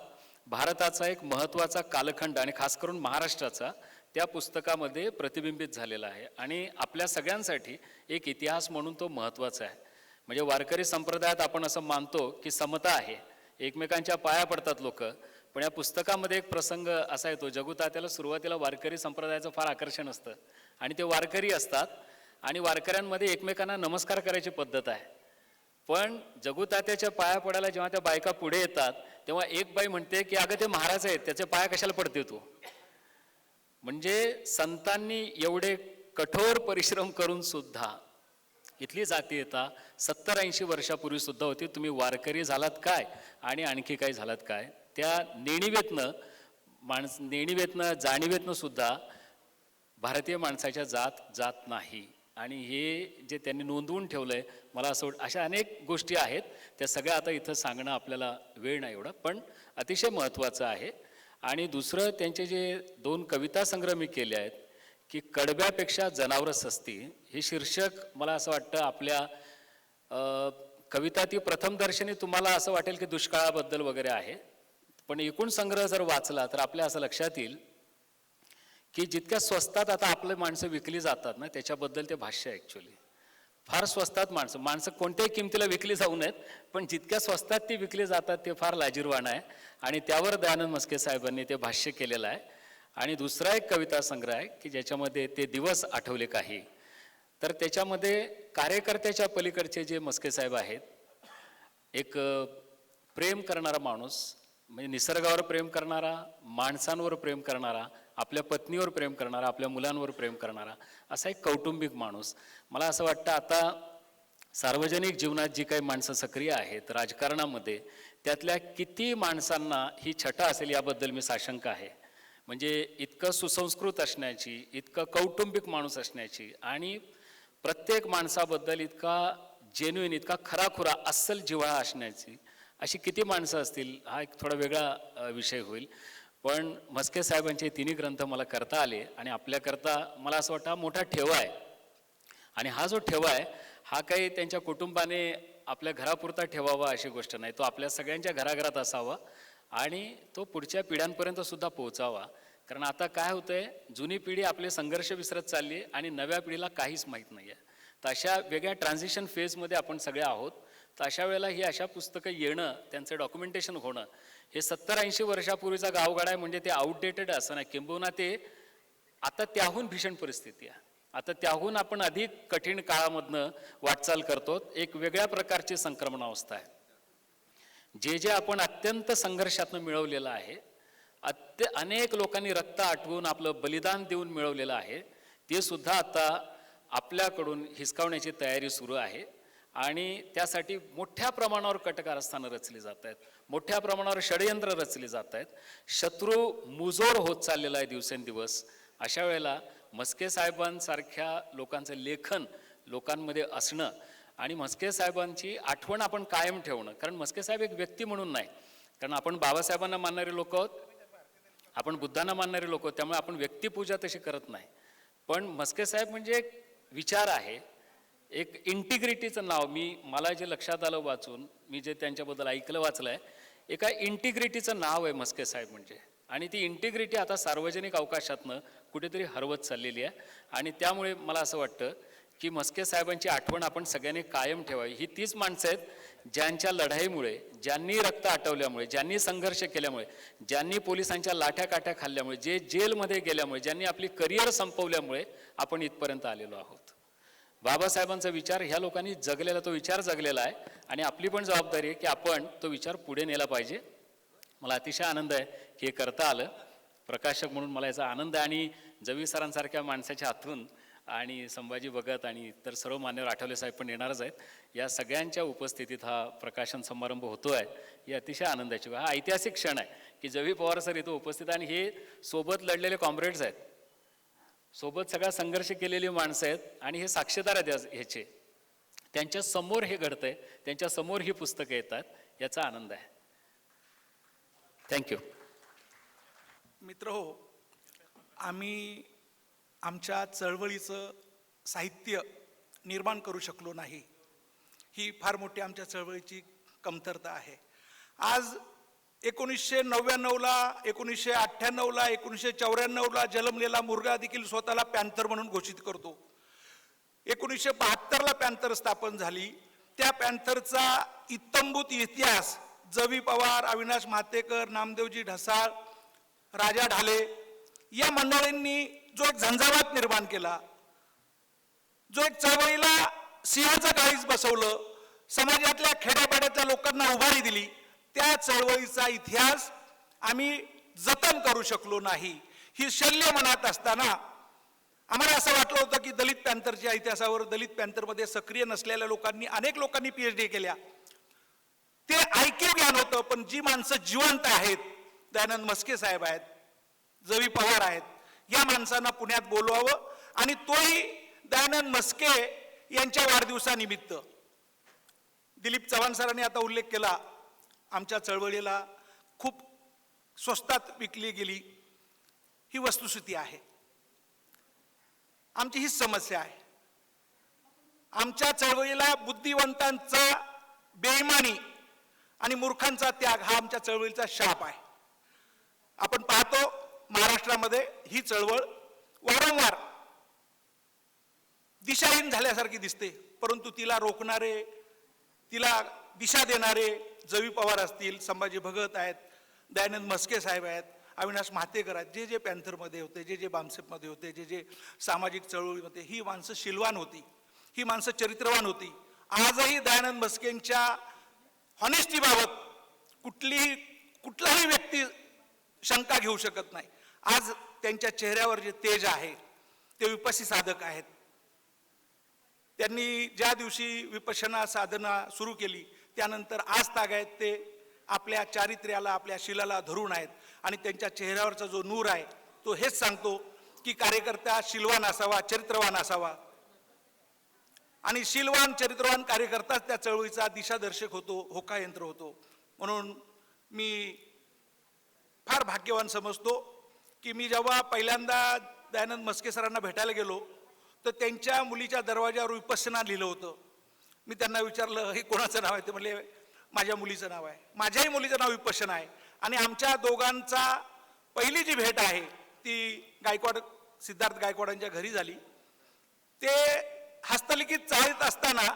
भारताचा एक महत्त्वाचा कालखंड आणि खास करून महाराष्ट्राचा त्या पुस्तकामध्ये प्रतिबिंबित झालेला आहे. आणि आपल्या सगळ्यांसाठी एक इतिहास म्हणून तो महत्त्वाचा आहे. म्हणजे वारकरी संप्रदायात आपण असं मानतो की समता आहे, एकमेकांच्या पाया पडतात लोक, पण या पुस्तकामध्ये एक प्रसंग असा येतो, जगुतात्याला सुरुवातीला वारकरी संप्रदायाचं फार आकर्षण असतं आणि ते वारकरी असतात आणि वारकऱ्यांमध्ये एकमेकांना नमस्कार करायची पद्धत आहे. पण जगुतात्याच्या पाया पडायला जेव्हा त्या बायका पुढे येतात, तेव्हा एक बाई म्हणते की अगं ते महाराज आहेत, त्याचे पाया कशाला पडते तू. म्हणजे संतांनी एवढे कठोर परिश्रम करून सुद्धा इथली जातीयता 70-80 वर्षापूर्वी सुद्धा होती. तुम्ही वारकरी झालात काय आणि आणखी काही झालात काय, त्या नेणिवेतनं जाणीवेतनं सुद्धा भारतीय माणसाच्या जात नाही. आणि हे जे त्यांनी नोंदवून ठेवलंय, मला असं वाटतं अशा अनेक गोष्टी आहेत, त्या सगळ्या आता इथं सांगणं आपल्याला वेळ नाही एवढा, पण अतिशय महत्त्वाचं आहे. आणि दुसरं त्यांचे जे 2 कविता संग्रह मी केले आहेत की कडब्यापेक्षा जनावरं सस्ती, हे शीर्षक मला असं वाटतं आपल्या कविता ती प्रथम दर्शनी तुम्हाला असं वाटेल की दुष्काळाबद्दल वगैरे आहे, पण एकूण संग्रह जर वाचला तर आपल्या असं लक्षात येईल की जितक्या स्वस्तात आता आपले माणसं विकली जातात ना, त्याच्याबद्दल ते भाष्य आहे. ॲक्च्युली फार स्वस्तात माणसं कोणत्याही किमतीला विकली जाऊ नयेत, पण जितक्या स्वस्तात ती विकली जातात ते फार लाजिरवाणं आहे. आणि त्यावर दयानंद मस्के साहेबांनी ते भाष्य केलेलं आहे. आणि दुसरा एक कविता संग्रह आहे की ज्याच्यामध्ये ते दिवस आठवले काही, तर त्याच्यामध्ये कार्यकर्त्याच्या पलीकडचे जे मस्के साहेब आहेत, एक प्रेम करणारा माणूस, म्हणजे निसर्गावर प्रेम करणारा, माणसांवर प्रेम करणारा, आपल्या पत्नीवर प्रेम करणारा, आपल्या मुलांवर प्रेम करणारा, असा एक कौटुंबिक माणूस. मला असं वाटतं आता सार्वजनिक जीवनात जी काही माणसं सक्रिय आहेत राजकारणामध्ये, त्यातल्या किती माणसांना ही छटा असेल याबद्दल मी साशंक आहे. म्हणजे इतकं सुसंस्कृत असण्याची, इतकं कौटुंबिक माणूस असण्याची आणि प्रत्येक माणसाबद्दल इतका जेन्युइन, इतका खराखुरा अस्सल जिव्हाळा असण्याची अशी किती माणसं असतील, हा एक थोडा वेगळा विषय होईल. पण मस्के साहेबांचे 3 ग्रंथ मला करता आले आणि आपल्याकरता मला असं वाटतं हा मोठा ठेवा आहे. आणि हा जो ठेवा आहे हा काही त्यांच्या कुटुंबाने आपल्या घरापुरता ठेवावा अशी गोष्ट नाही, तो आपल्या सगळ्यांच्या घराघरात असावा आणि तो पुढच्या पिढ्यांपर्यंत सुद्धा पोहोचावा. कारण आता काय होतंय, जुनी पिढी आपले संघर्ष विसरत चालली आहे आणि नव्या पिढीला काहीच माहीत नाही आहे. तर अशा वेगळ्या ट्रान्झिशन फेजमध्ये आपण सगळे आहोत. तर अशा वेळेला ही अशा पुस्तकं येणं, त्यांचं डॉक्युमेंटेशन होणं, हे 70-80 वर्षापूर्वीचा गावगाडा आहे म्हणजे ते आउटडेटेड असं नाही, किंबहुना ते आता त्याहून भीषण परिस्थिती आहे. आता त्याहून आपण अधिक कठीण काळामधनं वाटचाल करतो. एक वेगळ्या प्रकारची संक्रमण अवस्था आहे. जे आपण अत्यंत संघर्षातनं मिळवलेलं आहे, अनेक लोकांनी रक्त आटवून आपलं बलिदान देऊन मिळवलेलं आहे, ते सुद्धा आता आपल्याकडून हिसकावण्याची तयारी सुरू आहे. आणि त्यासाठी मोठ्या प्रमाणावर कटकारस्थानं रचली जात आहेत, मोठ्या प्रमाणावर षडयंत्र रचली जात आहेत. शत्रू मुजोड होत चाललेला आहे दिवसेंदिवस. अशा वेळेला म्हस्के साहेबांसारख्या लोकांचं लेखन लोकांमध्ये असणं आणि म्हस्के साहेबांची आठवण आपण कायम ठेवणं, कारण म्हस्के साहेब एक व्यक्ती म्हणून नाही, कारण आपण बाबासाहेबांना मानणारे लोक आहोत, आपण बुद्धांना मानणारे लोक आहोत, त्यामुळे आपण व्यक्तिपूजा तशी करत नाही. पण म्हस्के साहेब म्हणजे एक विचार आहे, एक इंटिग्रिटीचं नाव. मला जे लक्षात आलं वाचून, मी जे त्यांच्याबद्दल ऐकलं वाचलं आहे, एका इंटिग्रिटीचं नाव आहे म्हस्के साहेब म्हणजे. आणि ती इंटिग्रिटी आता सार्वजनिक अवकाशातनं कुठेतरी हरवत चाललेली आहे. आणि त्यामुळे मला असं वाटतं की म्हस्के साहेबांची आठवण आपण सगळ्यांनी कायम ठेवावी. ही तीच माणसं आहेत ज्यांच्या लढाईमुळे, ज्यांनी रक्त आटवल्यामुळे, ज्यांनी संघर्ष केल्यामुळे, ज्यांनी पोलिसांच्या लाठ्या काठ्या खाल्ल्यामुळे, जे जेलमध्ये गेल्यामुळे, ज्यांनी आपली करिअर संपवल्यामुळे आपण इथपर्यंत आलेलो आहोत. बाबासाहेबांचा विचार ह्या लोकांनी जगलेला, तो विचार जगलेला आहे आणि आपली पण जबाबदारी आहे की आपण तो विचार पुढे नेला पाहिजे. मला अतिशय आनंद आहे की हे करता आलं. प्रकाशक म्हणून मला याचा आनंद आहे. आणि जवी सरांसारख्या माणसाच्या हातून आणि संभाजी भगत आणि इतर सर्व मान्यवर, आठवले साहेब पण येणारच आहेत, या सगळ्यांच्या उपस्थितीत हा प्रकाशन समारंभ होतो आहे. ही अतिशय आनंदाची, हा ऐतिहासिक क्षण आहे की जवी पवार सर इथं उपस्थित आहे आणि हे सोबत लढलेले कॉम्रेड्स आहेत, सोबत सगळा संघर्ष केलेली माणसं आहेत आणि हे साक्षीदार आहेत ह्याचे. त्यांच्या समोर हे घडतंय, त्यांच्या समोर ही पुस्तकं येतात, याचा आनंद आहे. थँक्यू. मित्र हो, आम्ही आमच्या चळवळीचं साहित्य निर्माण करू शकलो नाही, ही फार मोठी आमच्या चळवळीची कमतरता आहे. आज 1999ला, 1998ला, 1994ला जन्मलेला मुलगा देखील स्वतःला पॅन्थर म्हणून घोषित करतो. 1972ला पॅन्थर स्थापन झाली. त्या पॅन्थरचा इत्तंभूत इतिहास जवी पवार, अविनाश महातेकर, नामदेवजी ढसाळ, राजा ढाले या मंडळींनी जो एक झंझावात निर्माण केला, जो एक चळवळीला सिंहाचं काळीज बसवलं, समाजातल्या खेड्यापाड्यातल्या लोकांना उभारी दिली, त्या चळवळीचा इतिहास आम्ही जतन करू शकलो नाही. ही शल्य मनात असताना आम्हाला असं वाटलं होतं की दलित पॅन्थरच्या इतिहासावर, दलित पॅन्थरमध्ये सक्रिय नसलेल्या लोकांनी, अनेक लोकांनी PhD केल्या, ते ऐकीव ज्ञान होतं. पण जी माणसं जिवंत आहेत, दयानंद म्हस्के साहेब आहेत, जवी पवार आहेत, या माणसांना पुण्यात बोलवावं. आणि तोही दयानंद म्हस्के यांच्या वाढदिवसानिमित्त. दिलीप चव्हाण सरांनी आता उल्लेख केला, आमच्या चळवळीला खूप स्वस्तात विकली गेली, ही वस्तुस्थिती आहे. आमची हीच समस्या आहे. आमच्या चळवळीला बुद्धिवंतांचा बेईमानी आणि मूर्खांचा त्याग हा आमच्या चळवळीचा शाप आहे. आपण पाहतो महाराष्ट्रामध्ये ही चळवळ वारंवार दिशाहीन झाल्यासारखी दिसते, परंतु तिला रोखणारे, तिला दिशा देणारे जवी पवार असतील, संभाजी भगत आहेत, दयानंद म्हस्के साहेब आहेत, अविनाश महातेकर आहेत, जे जे पॅन्थरमध्ये होते, जे जे बामसेपमध्ये होते, जे जे सामाजिक चळवळीमध्ये, ही माणसं शीलवान होती, ही माणसं चरित्रवान होती. आजही दयानंद म्हस्केंच्या हॉनेस्टीबाबत कुठलाही व्यक्ती शंका घेऊ शकत नाही. आज त्यांच्या चेहऱ्यावर जे तेज आहे ते विपस्सी साधक आहेत. त्यांनी ज्या दिवशी विपश्यना साधना सुरू केली त्यानंतर आज तागायत ते आपल्या चारित्र्याला, आपल्या शिलाला धरून आहेत. आणि त्यांच्या चेहऱ्यावरचा जो नूर आहे तो हेच सांगतो की कार्यकर्ता शीलवान असावा, चरित्रवान असावा. आणि शीलवान, चरित्रवान कार्यकर्ताच त्या चळवळीचा दिशादर्शक होतो, होकायंत्र होतो. म्हणून मी फार भाग्यवान समजतो की मी जेव्हा पहिल्यांदा दयानंद म्हस्के सरांना भेटायला गेलो तर त्यांच्या मुलीच्या दरवाजावर विपश्यना लिहिलं होतं. मी त्यांना विचारलं, हे कोणाचं नाव आहे? ते म्हणले, माझ्या मुलीचं नाव आहे. माझ्याही मुलीचं नाव विपश्यना आहे. आणि आमच्या दोघांचा पहिली जी भेट आहे ती गायकवाड, सिद्धार्थ गायकवाडांच्या घरी झाली. ते हस्तलिखित चाळीत असताना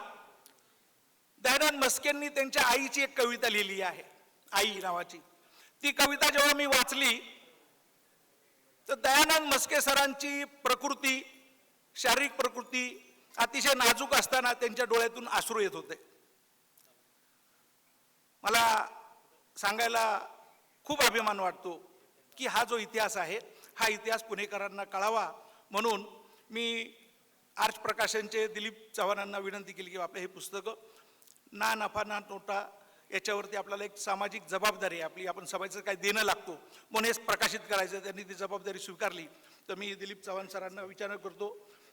दयानंद म्हस्केंनी त्यांच्या आईची एक कविता लिहिली आहे, आई नावाची. ती कविता जेव्हा मी वाचली तर दयानंद म्हस्के सरांची प्रकृती, शारीरिक प्रकृती अतिशय नाजूक असताना त्यांच्या डोळ्यातून अश्रू येत होते. मला सांगायला खूप अभिमान वाटतो की हा जो इतिहास आहे हा इतिहास पुणेकरांना कळावा, म्हणून मी आर्च प्रकाशनचे दिलीप चव्हाणांना विनंती केली की आपलं हे पुस्तकं ना नफा ना तोटा याच्यावरती आपल्याला एक सामाजिक जबाबदारी आहे आपली, आपण समाजाचं काय देणं लागतो म्हणून हे प्रकाशित करायचं. त्यांनी ती जबाबदारी स्वीकारली. तर मी दिलीप चव्हाण सरांना विचार करतो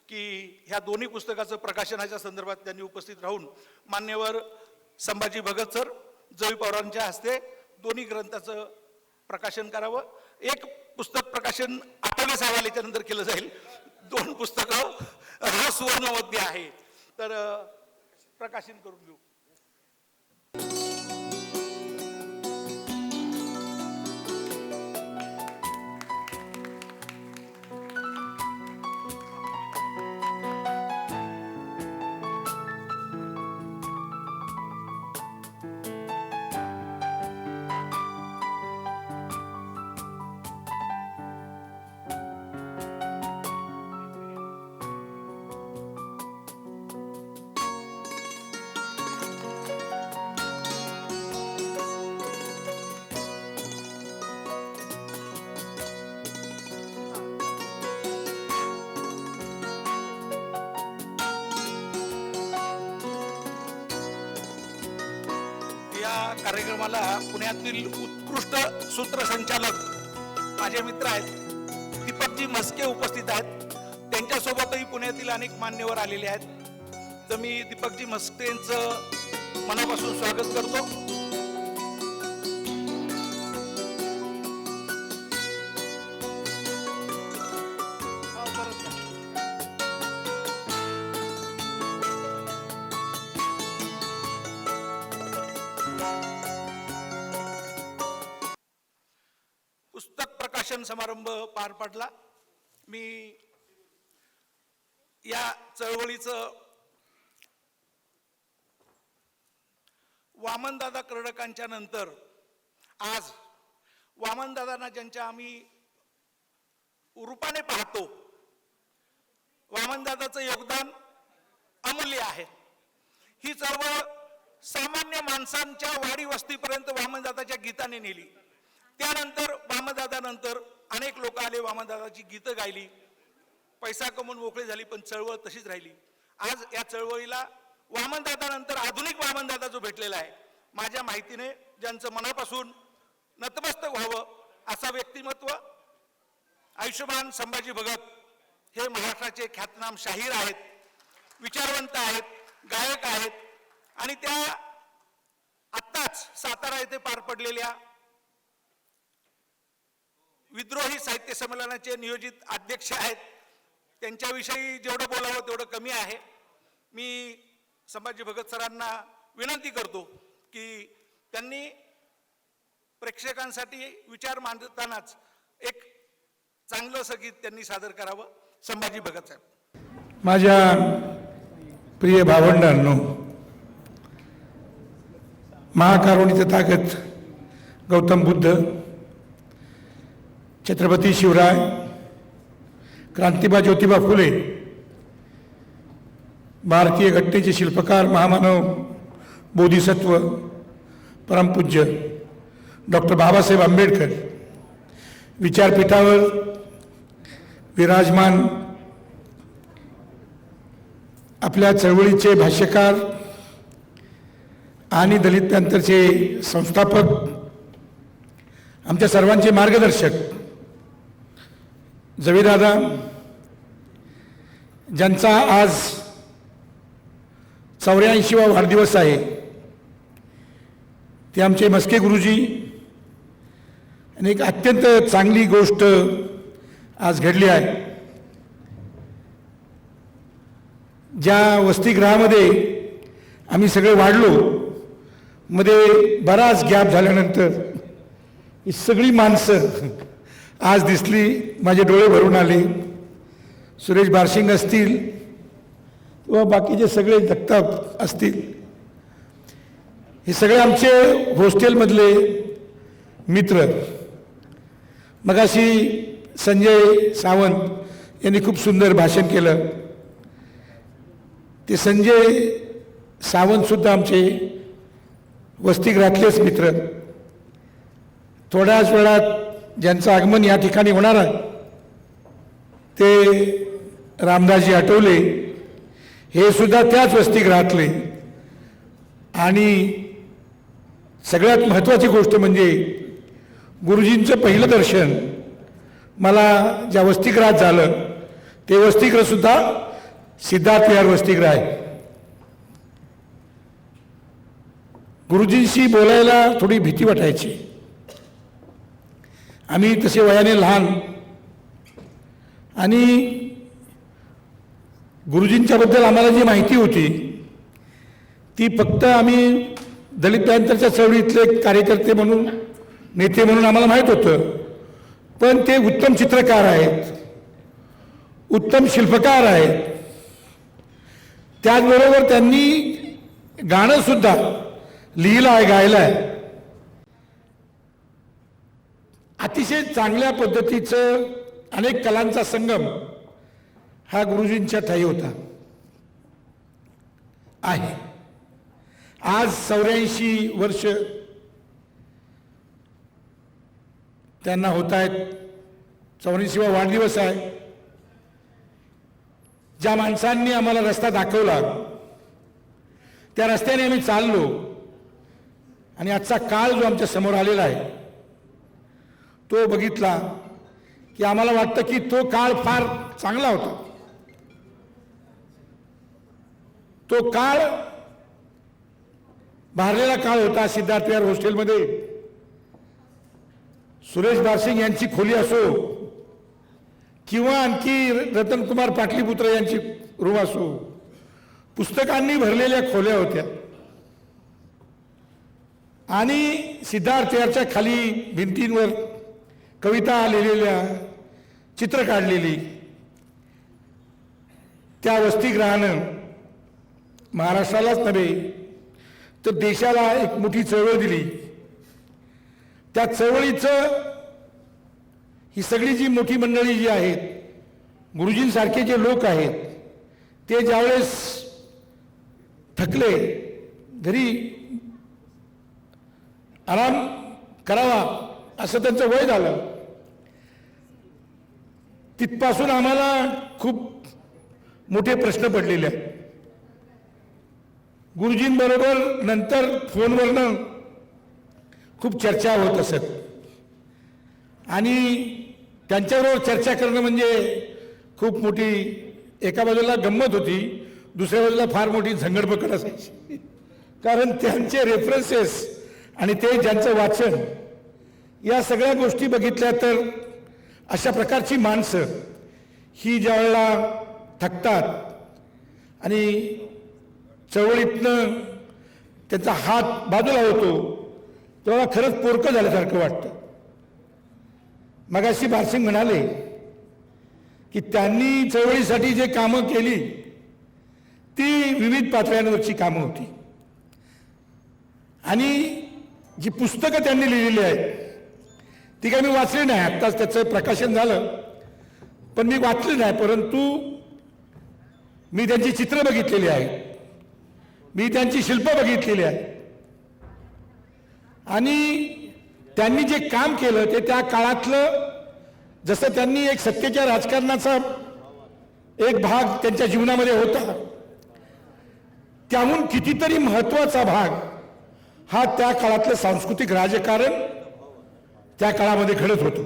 की ह्या दोन्ही पुस्तकाचं प्रकाशनाच्या संदर्भात त्यांनी उपस्थित राहून मान्यवर संभाजी भगत सर, जवी पवारांच्या हस्ते दोन्ही ग्रंथाचं प्रकाशन करावं. एक पुस्तक प्रकाशन 28 हवाल्याच्या नंतर केलं जाईल. 2 पुस्तकं हा सुवर्णमध्य आहे, तर प्रकाशन करून घेऊ. या कार्यक्रमाला पुण्यातील उत्कृष्ट सूत्रसंचालक माझे मित्र आहेत दीपकजी म्हस्के उपस्थित आहेत. त्यांच्यासोबतही पुण्यातील अनेक मान्यवर आलेले आहेत. तर मी दीपकजी म्हस्केंचं मनापासून स्वागत करतो. पुस्तक प्रकाशन समारंभ पार पडला. मी या चळवळीचं वामनदादा कर्डकांच्या नंतर आज वामनदादांना ज्यांच्या आम्ही रूपाने पाहतो, वामनदादाचं योगदान अमूल्य आहे. ही चळवळ सामान्य माणसांच्या वाडी वस्तीपर्यंत वामनदादाच्या गीताने नेली. त्यानंतर वामनदादानंतर अनेक लोक आले, वामनदादाची गीतं गायली, पैसा कमवून मोकळी झाली, पण चळवळ तशीच राहिली. आज या चळवळीला वामनदादानंतर आधुनिक वामनदादा जो भेटलेला आहे, माझ्या माहितीने ज्यांचं मनापासून नतमस्तक व्हावं असा व्यक्तिमत्व आयुष्यमान संभाजी भगत हे महाराष्ट्राचे ख्यातनाम शाहीर आहेत, विचारवंत आहेत, गायक आहेत. आणि त्या आत्ताच सातारा येथे पार पडलेल्या विद्रोही साहित्य संमेलनाचे नियोजित अध्यक्ष आहेत. त्यांच्याविषयी जेवढं बोलावं तेवढं कमी आहे. मी संभाजी भगत सरांना विनंती करतो की त्यांनी प्रेक्षकांसाठी विचार मांडतानाच एक चांगलं संगीत त्यांनी सादर करावं. संभाजी भगत साहेब. माझ्या प्रिय भावंडांनो, महाकारुणीचं ताकद गौतम बुद्ध, छत्रपती शिवराय, क्रांतिबा ज्योतिबा फुले, भारतीय घटनेचे शिल्पकार महामानव बोधिसत्व परमपूज्य डॉक्टर बाबासाहेब आंबेडकर विचारपीठावर विराजमान आपल्या चळवळीचे भाष्यकार आणि दलित पॅंथरचे संस्थापक, आमच्या सर्वांचे मार्गदर्शक जवीदादा, ज्यांचा आज 84वा वाढदिवस आहे, ते आमचे म्हस्के गुरुजी. आणि एक अत्यंत चांगली गोष्ट आज घडली आहे. ज्या वसतिगृहामध्ये आम्ही सगळे वाढलो, मध्ये बराच गॅप झाल्यानंतर ही सगळी माणसं आज दिसली, माझे डोळे भरून आले. सुरेश बारशिंग असतील किंवा बाकीचे सगळे जगताप असतील, हे सगळे आमचे हॉस्टेलमधले मित्र. मगाशी संजय सावंत यांनी खूप सुंदर भाषण केलं. ते संजय सावंतसुद्धा आमचे वसतिगृहातलेच मित्र. थोड्याच वेळात ज्यांचं आगमन या ठिकाणी होणार आहे ते रामदासजी आठवले, हे सुद्धा त्याच वसतिगृहातले. आणि सगळ्यात महत्त्वाची गोष्ट म्हणजे गुरुजींचं पहिलं दर्शन मला ज्या वसतिगृहात झालं ते वसतिगृहसुद्धा सिद्धार्थ विहार वसतिगृह आहे. गुरुजींशी बोलायला थोडी भीती वाटायची. आम्ही तसे वयाने लहान आणि गुरुजींच्याबद्दल आम्हाला जी माहिती होती ती फक्त आम्ही दलित पॅंथरच्या चळवळीतले कार्यकर्ते म्हणून, नेते म्हणून आम्हाला माहीत होतं. पण ते उत्तम चित्रकार आहेत, उत्तम शिल्पकार आहेत. त्याचबरोबर त्यांनी गाणंसुद्धा लिहिलं आहे, गायलं आहे. अतिशय चांगल्या पद्धतीचं अनेक कलांचा संगम हा गुरुजींच्या ठायी होता, आहे. आज 84 वर्ष त्यांना होत आहेत. 84वा वाढदिवस आहे. ज्या माणसांनी आम्हाला रस्ता दाखवला त्या रस्त्याने आम्ही चाललो आणि आजचा काळ जो आमच्या समोर आलेला आहे तो बघितला की आम्हाला वाटतं की तो काळ फार चांगला होता. तो काळ भारलेला काळ होता. सिद्धार्थ विहार हॉस्टेलमध्ये सुरेश बारसिंग यांची खोली असो किंवा आणखी रतनकुमार पाटलीपुत्र यांची रूम असो, पुस्तकांनी भरलेल्या खोल्या होत्या. आणि सिद्धार्थ विहारच्या खाली भिंतींवर कविता लिहिलेल्या, चित्र काढलेली. त्या वसतिगृहानं महाराष्ट्रालाच नव्हे तर देशाला एक मोठी चळवळ दिली. त्या चळवळीचं ही सगळी जी मोठी मंडळी जी आहेत, गुरुजींसारखे जे लोक आहेत, ते ज्यावेळेस थकले, घरी आराम करावा असं त्यांचं वय झालं, तिथपासून आम्हाला खूप मोठे प्रश्न पडलेले आहेत. गुरुजींबरोबर नंतर फोनवरनं खूप चर्चा होत असत आणि त्यांच्याबरोबर चर्चा करणं म्हणजे खूप मोठी, एका बाजूला गंमत होती, दुसऱ्या बाजूला फार मोठी झंगडपकड असायची. कारण त्यांचे रेफरन्सेस आणि ते ज्यांचं वाचन, या सगळ्या गोष्टी बघितल्या तर अशा प्रकारची माणसं ही ज्या वेळेला थकतात आणि चळवळीतनं त्यांचा हात बाजूला होतो तेव्हा खरंच पोरकं झाल्यासारखं वाटतं. मगाशी बारसिंग म्हणाले की त्यांनी चळवळीसाठी जे कामं केली ती विविध पातळ्यांवरची कामं होती. आणि जी पुस्तकं त्यांनी लिहिलेली आहेत ती काही मी वाचली नाही. आत्ताच त्याचं प्रकाशन झालं पण मी वाचली नाही. परंतु मी त्यांची चित्र बघितलेली आहेत, मी त्यांची शिल्प बघितलेली आहे. आणि त्यांनी जे काम केलं ते त्या काळातलं, जसं त्यांनी एक सत्तेच्या राजकारणाचा एक भाग त्यांच्या जीवनामध्ये होता, त्याहून कितीतरी महत्त्वाचा भाग हा त्या काळातलं सांस्कृतिक राजकारण त्या काळामध्ये घडत होतं.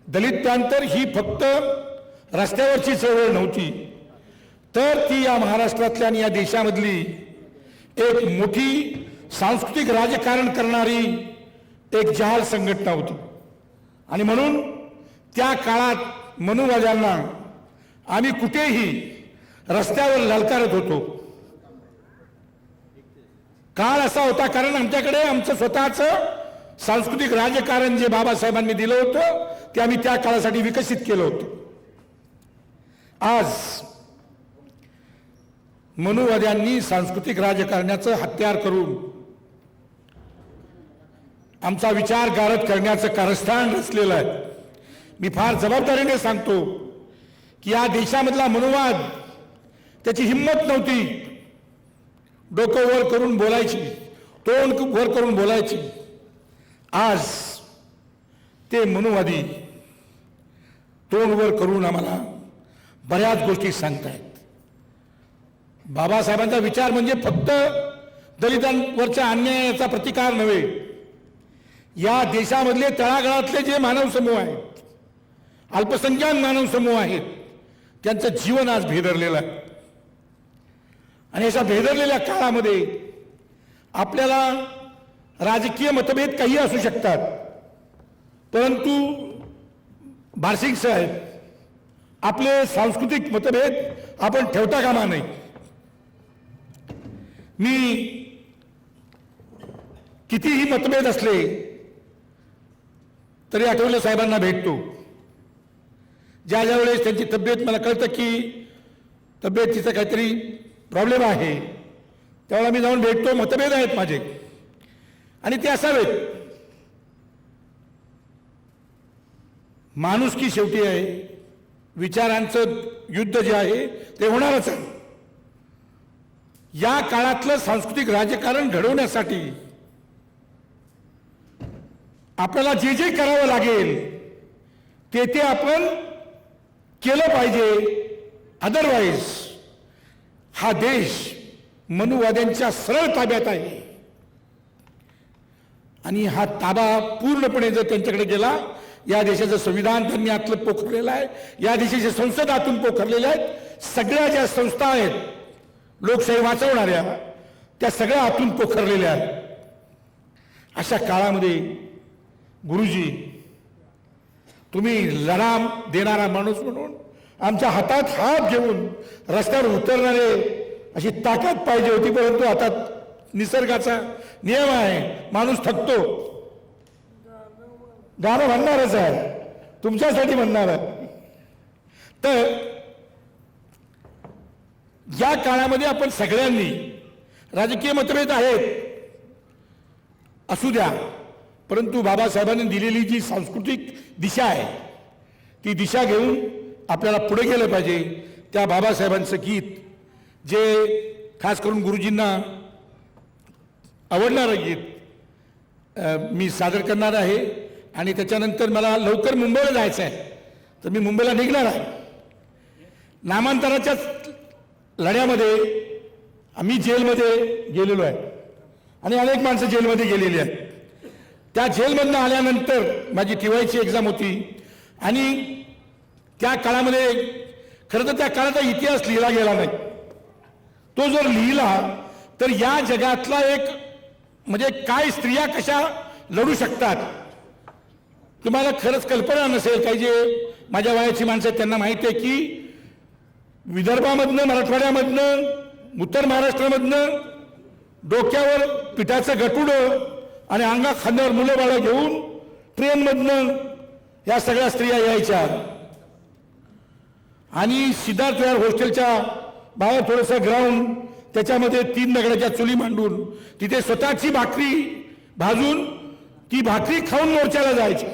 दलित पॅंथर ही फक्त रस्त्यावरची चळवळ नव्हती, तर ती या महाराष्ट्रातल्या आणि या देशामधली एक मोठी सांस्कृतिक राजकारण करणारी एक जहाल संघटना होती. आणि म्हणून त्या काळात मनुवाद्यांना आम्ही कुठेही रस्त्यावर ललकारत होतो. काळ असा होता कारण आमच्याकडे आमचं स्वतःचं सांस्कृतिक राजकारण जे बाबासाहेबांनी दिलं होतं ते आम्ही त्या काळासाठी विकसित केलं होतं. आज मनुवाद्यांनी सांस्कृतिक राजकारणाचं हत्यार करून आमचा विचार गारद करण्याचं कारस्थान रचलेलं आहे. मी फार जबाबदारीने सांगतो की या देशामधला मनोवाद, त्याची हिंमत नव्हती डोकं वर करून बोलायची, तोंड वर करून बोलायची. आज ते मनोवादी तोंड वर करून आम्हाला बऱ्याच गोष्टी सांगतायत. बाबासाहेबांचा विचार म्हणजे फक्त दलितांवरच्या अन्यायाचा प्रतिकार नव्हे, या देशामधले तळागाळातले जे मानव समूह आहेत, अल्पसंख्याक मानव समूह आहेत, त्यांचं जीवन आज भेदरलेलं आहे. आणि अशा भेदरलेल्या काळामध्ये आपल्याला राजकीय मतभेद काही असू शकतात, परंतु बारसिंग साहेब, आपले सांस्कृतिक मतभेद आपण ठेवता कामा नये. मी कितीही मतभेद असले तरी आठवले साहेबांना भेटतो. ज्या ज्या वेळेस त्यांची तब्येत, मला कळतं की तब्येतीचा काहीतरी प्रॉब्लेम आहे, त्यावेळेला मी जाऊन भेटतो. मतभेद आहेत माझे आणि ते असावेत. माणुसकी शेवटी आहे, विचारांचं युद्ध जे आहे ते होणारच आहे. या काळातलं सांस्कृतिक राजकारण घडवण्यासाठी आपल्याला जे जे करावं लागेल ते आपण केलं पाहिजे. अदरवाईज हा देश मनुवाद्यांच्या सरळ ताब्यात आहे आणि हा ताबा पूर्णपणे जर त्यांच्याकडे गेला, या देशाचं संविधान त्यांनी आतलं पोखरलेलं आहे, या देशाची संसद आतून पोखरलेल्या आहेत, सगळ्या ज्या संस्था आहेत लोकशाही वाचवणाऱ्या, त्या सगळ्या आतून पोखरलेल्या आहेत. अशा काळामध्ये गुरुजी, तुम्ही लढा देणारा माणूस म्हणून आमच्या हातात हात घेऊन रस्त्यावर उतरणारे अशी ताकद पाहिजे होती, परंतु आता निसर्गाचा नियम आहे, माणूस थकतो. गाणं म्हणणारच आहे, तुमच्यासाठी म्हणणार आहे. तर या काळामध्ये आपण सगळ्यांनी, राजकीय मतभेद आहेत असू द्या, परंतु बाबासाहेबांनी दिलेली जी सांस्कृतिक दिशा आहे ती दिशा घेऊन आपल्याला पुढे गेलं पाहिजे. त्या बाबासाहेबांचं गीत, जे खास करून गुरुजींना आवडणारं गीत मी सादर करणार आहे. आणि त्याच्यानंतर मला लवकर मुंबईला जायचं आहे, तर मी मुंबईला निघणार आहे. नामांतराच्याच लढ्यामध्ये आम्ही जेलमध्ये गेलेलो आहे आणि अनेक माणसं जेलमध्ये गेलेली आहेत. त्या जेलमधनं आल्यानंतर माझी टीवायची एक्झाम होती आणि त्या काळामध्ये खरं तर त्या काळाचा इतिहास लिहिला गेला नाही. तो जर लिहिला तर या जगातला एक म्हणजे काय स्त्रिया कशा लढू शकतात तुम्हाला खरंच कल्पना नसेल. काही जे माझ्या वयाची माणसं आहेत त्यांना माहिती आहे की विदर्भामधनं, मराठवाड्यामधनं, उत्तर महाराष्ट्रामधनं डोक्यावर पिठाचं गटुडं आणि अंगा खांद्यावर मुलं बाळं घेऊन ट्रेनमधनं या सगळ्या स्त्रिया यायच्या आणि सिद्धार्थ विहार हॉस्टेलच्या बाहेर थोडंसं ग्राउंड, त्याच्यामध्ये 3 दगडाच्या चुली मांडून तिथे स्वतःची भाकरी भाजून ती भाकरी खाऊन मोर्चाला जायची.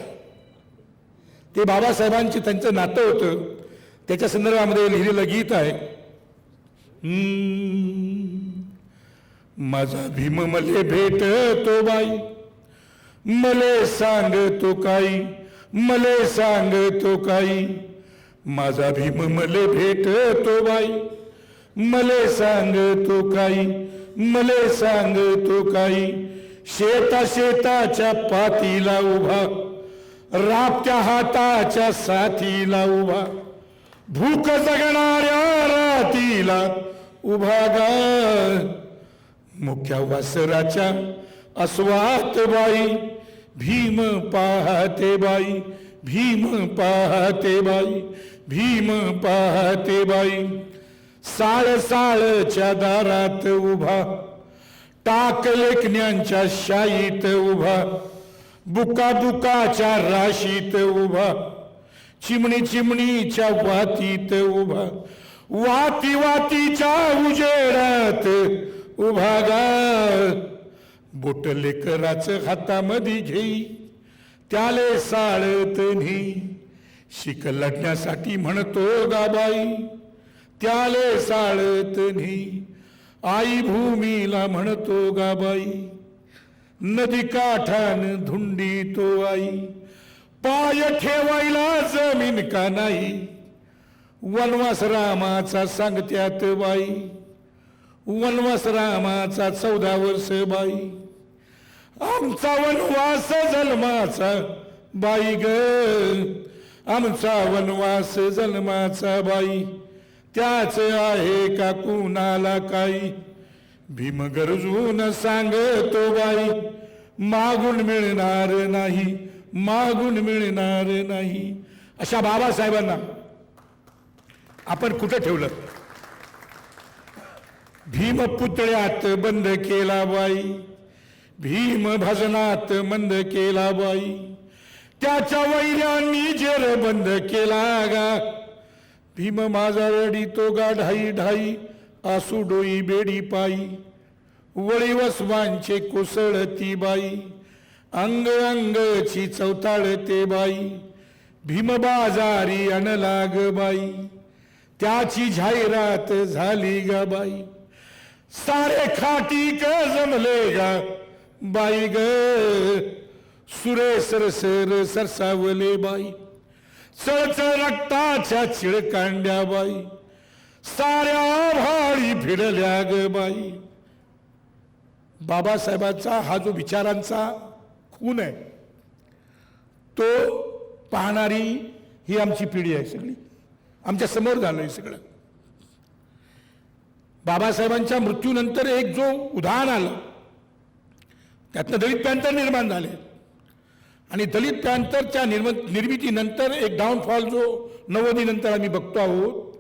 ते बाबासाहेबांची त्यांचं नातं होतं. त्याच्या संदर्भामध्ये लिहिलेलं गीत आहे. माझा भीम मले भेटतो बाई, मले सांगतो काही, मले सांगतो काही. माझा भीम मले भेटतो बाई, मले सांगतो काही, मले सांगतो काही. शेताच्या पातीला उभा, राबत्या हाताच्या साथीला उभा, भूक जगणाऱ्या रातीला उभा गा. मुख्या वासराच्या अस्वात बाई, भीम पाहते बाई, भीम पाहते बाई, भीम पाहते बाई. साळच्या दारात उभा, टाक लेखण्यांच्या शाईत उभा, बुकाच्या राशीत उभा, चिमणीच्या वातीत उभा, वातीच्या उजेडात उभा गा. बोट लेकराचं हातामध्ये घेई, त्याले साळत नाही, शिक लढण्यासाठी म्हणतो गाबाई, त्याले साळत नाही आई भूमीला म्हणतो गाबाई. नदी काठान धुंडी तो आई, पाय ठेवायला जमीन का नाही. वनवास रामाचा सांगत्यात बाई, वनवास रामाचा 14 वर्ष बाई. आमचा वनवास जन्माचा बाई ग, आमचा वनवास जन्माचा बाई. त्याच आहे का कुणाला काही. भीम गरजून सांगतो बाई, मागून मिळणार नाही, मागून मिळणार नाही. अशा बाबासाहेबांना आपण कुठं ठेवलं. भीम पुतळ्यात बंद केला बाई, भीम भजनात मंद केला बाई. त्याच्या वैऱ्यांनी जेर बंद केला गा. भीम माझा रडितो गा ढाई ढाई, आसू डोई बेडी पायी. वळी वसवांचे कोसळती बाई, अंग अंगची चवताळते बाई. भीम बाजारी अनलाग बाई, त्याची जाहिरात झाली गा बाई. सारे खाटी क जमले गा बाई ग, सुरे सरसर सरसावले बाई. चळचळ रक्ताच्या चिळकांड्या बाई, साऱ्या भाळी भिडल्या ग बाई. बाबासाहेबांचा हा जो विचारांचा खून आहे, तो पाहणारी ही आमची पिढी आहे सगळी. आमच्या समोर झालंय सगळं. बाबासाहेबांच्या मृत्यूनंतर एक जो उदाहरण आलं, त्यातनं दलित पॅंथर निर्माण झाले. आणि दलित पॅंथरच्या निर्मितीनंतर एक डाऊनफॉल जो 90नंतर आम्ही बघतो आहोत,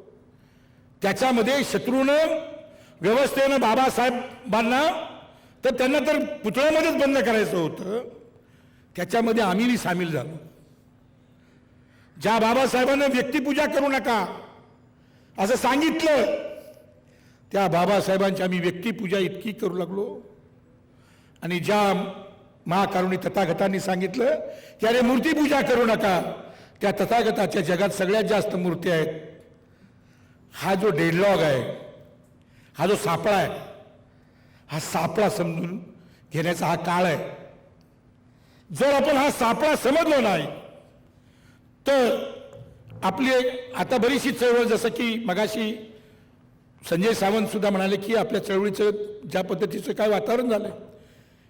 त्याच्यामध्ये शत्रूनं व्यवस्थेनं बाबासाहेबांना तर त्यांना तर पुतळ्यामध्येच बंद करायचं होतं, त्याच्यामध्ये आम्हीही सामील झालो. ज्या बाबासाहेबांना व्यक्तिपूजा करू नका असं सांगितलं, त्या बाबासाहेबांची आम्ही व्यक्तिपूजा इतकी करू लागलो. आणि ज्या महाकारुणी तथागतांनी सांगितलं की अरे मूर्तीपूजा करू नका, त्या तथागताच्या जगात सगळ्यात जास्त मूर्ती आहेत. हा जो डेडलॉग आहे, हा जो सापळा आहे, हा सापळा समजून घेण्याचा हा काळ आहे. जर आपण हा सापळा समजलो नाही तर आपली आता बरीचशी चळवळ, जसं की मगाशी संजय सावंत सुद्धा म्हणाले की आपल्या चळवळीचं ज्या पद्धतीचं काय वातावरण झालंय,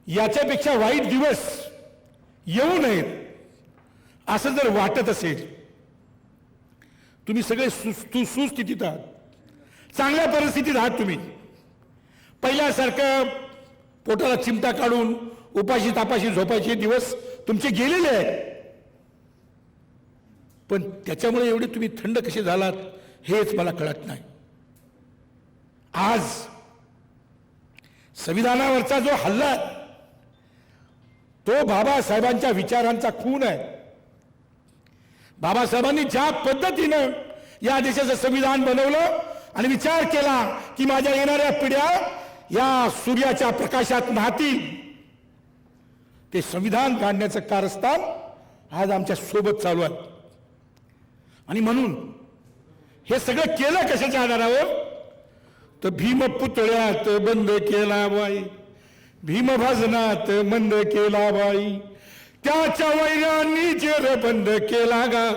याच्यापेक्षा वाईट दिवस येऊ नयेत असं जर वाटत असेल, तुम्ही सगळे सुस्थितीत आहात, चांगल्या परिस्थितीत आहात. तुम्ही पहिल्यासारखं पोटाला चिमटा काढून उपाशी तापाशी झोपायचे दिवस तुमचे गेलेले आहेत. पण त्याच्यामुळे एवढे तुम्ही थंड कसे झालात हेच मला कळत नाही. आज संविधानावरचा जो हल्ला आहे, तो बाबासाहेबांच्या विचारांचा खून आहे. बाबासाहेबांनी ज्या पद्धतीनं या देशाचं संविधान बनवलं आणि विचार केला की माझ्या येणाऱ्या पिढ्या या सूर्याच्या प्रकाशात नाहतील, ते संविधान काढण्याचं कारस्थान आज आमच्या सोबत चालू आहे. आणि म्हणून हे सगळं केलं कशाच्या आधारावर, तर भीमपुतळ्यात बंद केला बाई, भीमभजनात मंद केला बाई. त्याच्या वैऱ्यांनी जेर बंद केला गा.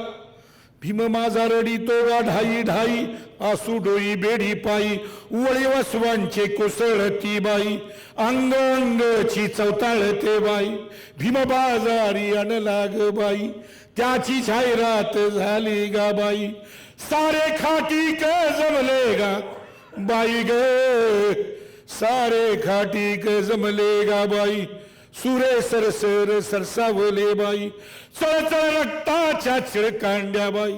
भीम माझा रडितो गा ढाई ढाई, आसू डोई बेडी पायी. वळी वसवांचे कोसळती बाई, अंग अंगची चवताळते बाई. भीम बाजारी अनलाग बाई, त्याची जाहिरात झाली गा बाई. सारे खाटी क जमले गा बाई ग, सारे खाटी क जमले गा बाई. सुरे सरसर सरसावले बाई, चळचळ रक्ताच्या चिळकांड्या बाई.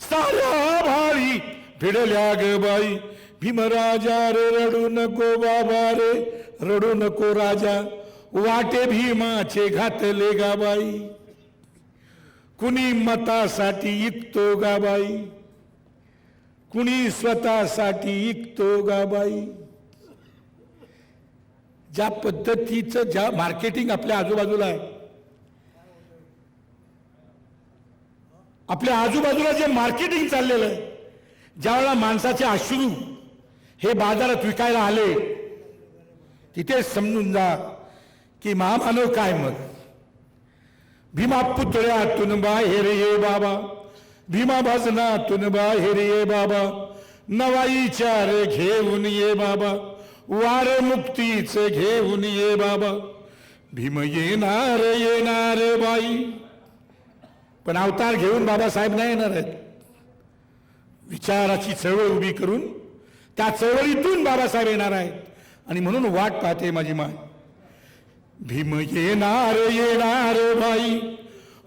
साऱ्या भाळी भिडल्या ग बाई. भीमराजा रे रडू नको बाबा रे, रडू नको राजा. वाटे भीमाचे घातले गा बाई. कुणी मतासाठी इकतो गा बाई, कुणी स्वतःसाठी इकतो गा बाई. ज्या पद्धतीचं ज्या मार्केटिंग आपल्या आजूबाजूला आहे, आपल्या आजूबाजूला जे मार्केटिंग चाललेलं आहे, ज्यावेळेला माणसाचे अश्रू हे बाजारात विकायला आले, तिथे समजून जा की महामानव काय मग. भीमा पुतळ्यातून बाहेर ये बाबा, भीमा भजनातून बाहेर ये बाबा, नवाईच्या रे घेऊन ये बाबा, वार मुक्तीच घेऊन ये बाबा, भीम येणार बाई. पण अवतार घेऊन बाबासाहेब नाही येणार आहेत. विचाराची चळवळ उभी करून त्या चळवळीतून बाबासाहेब येणार आहेत. आणि म्हणून वाट पाहते माझी माय. भीम येणार बाई,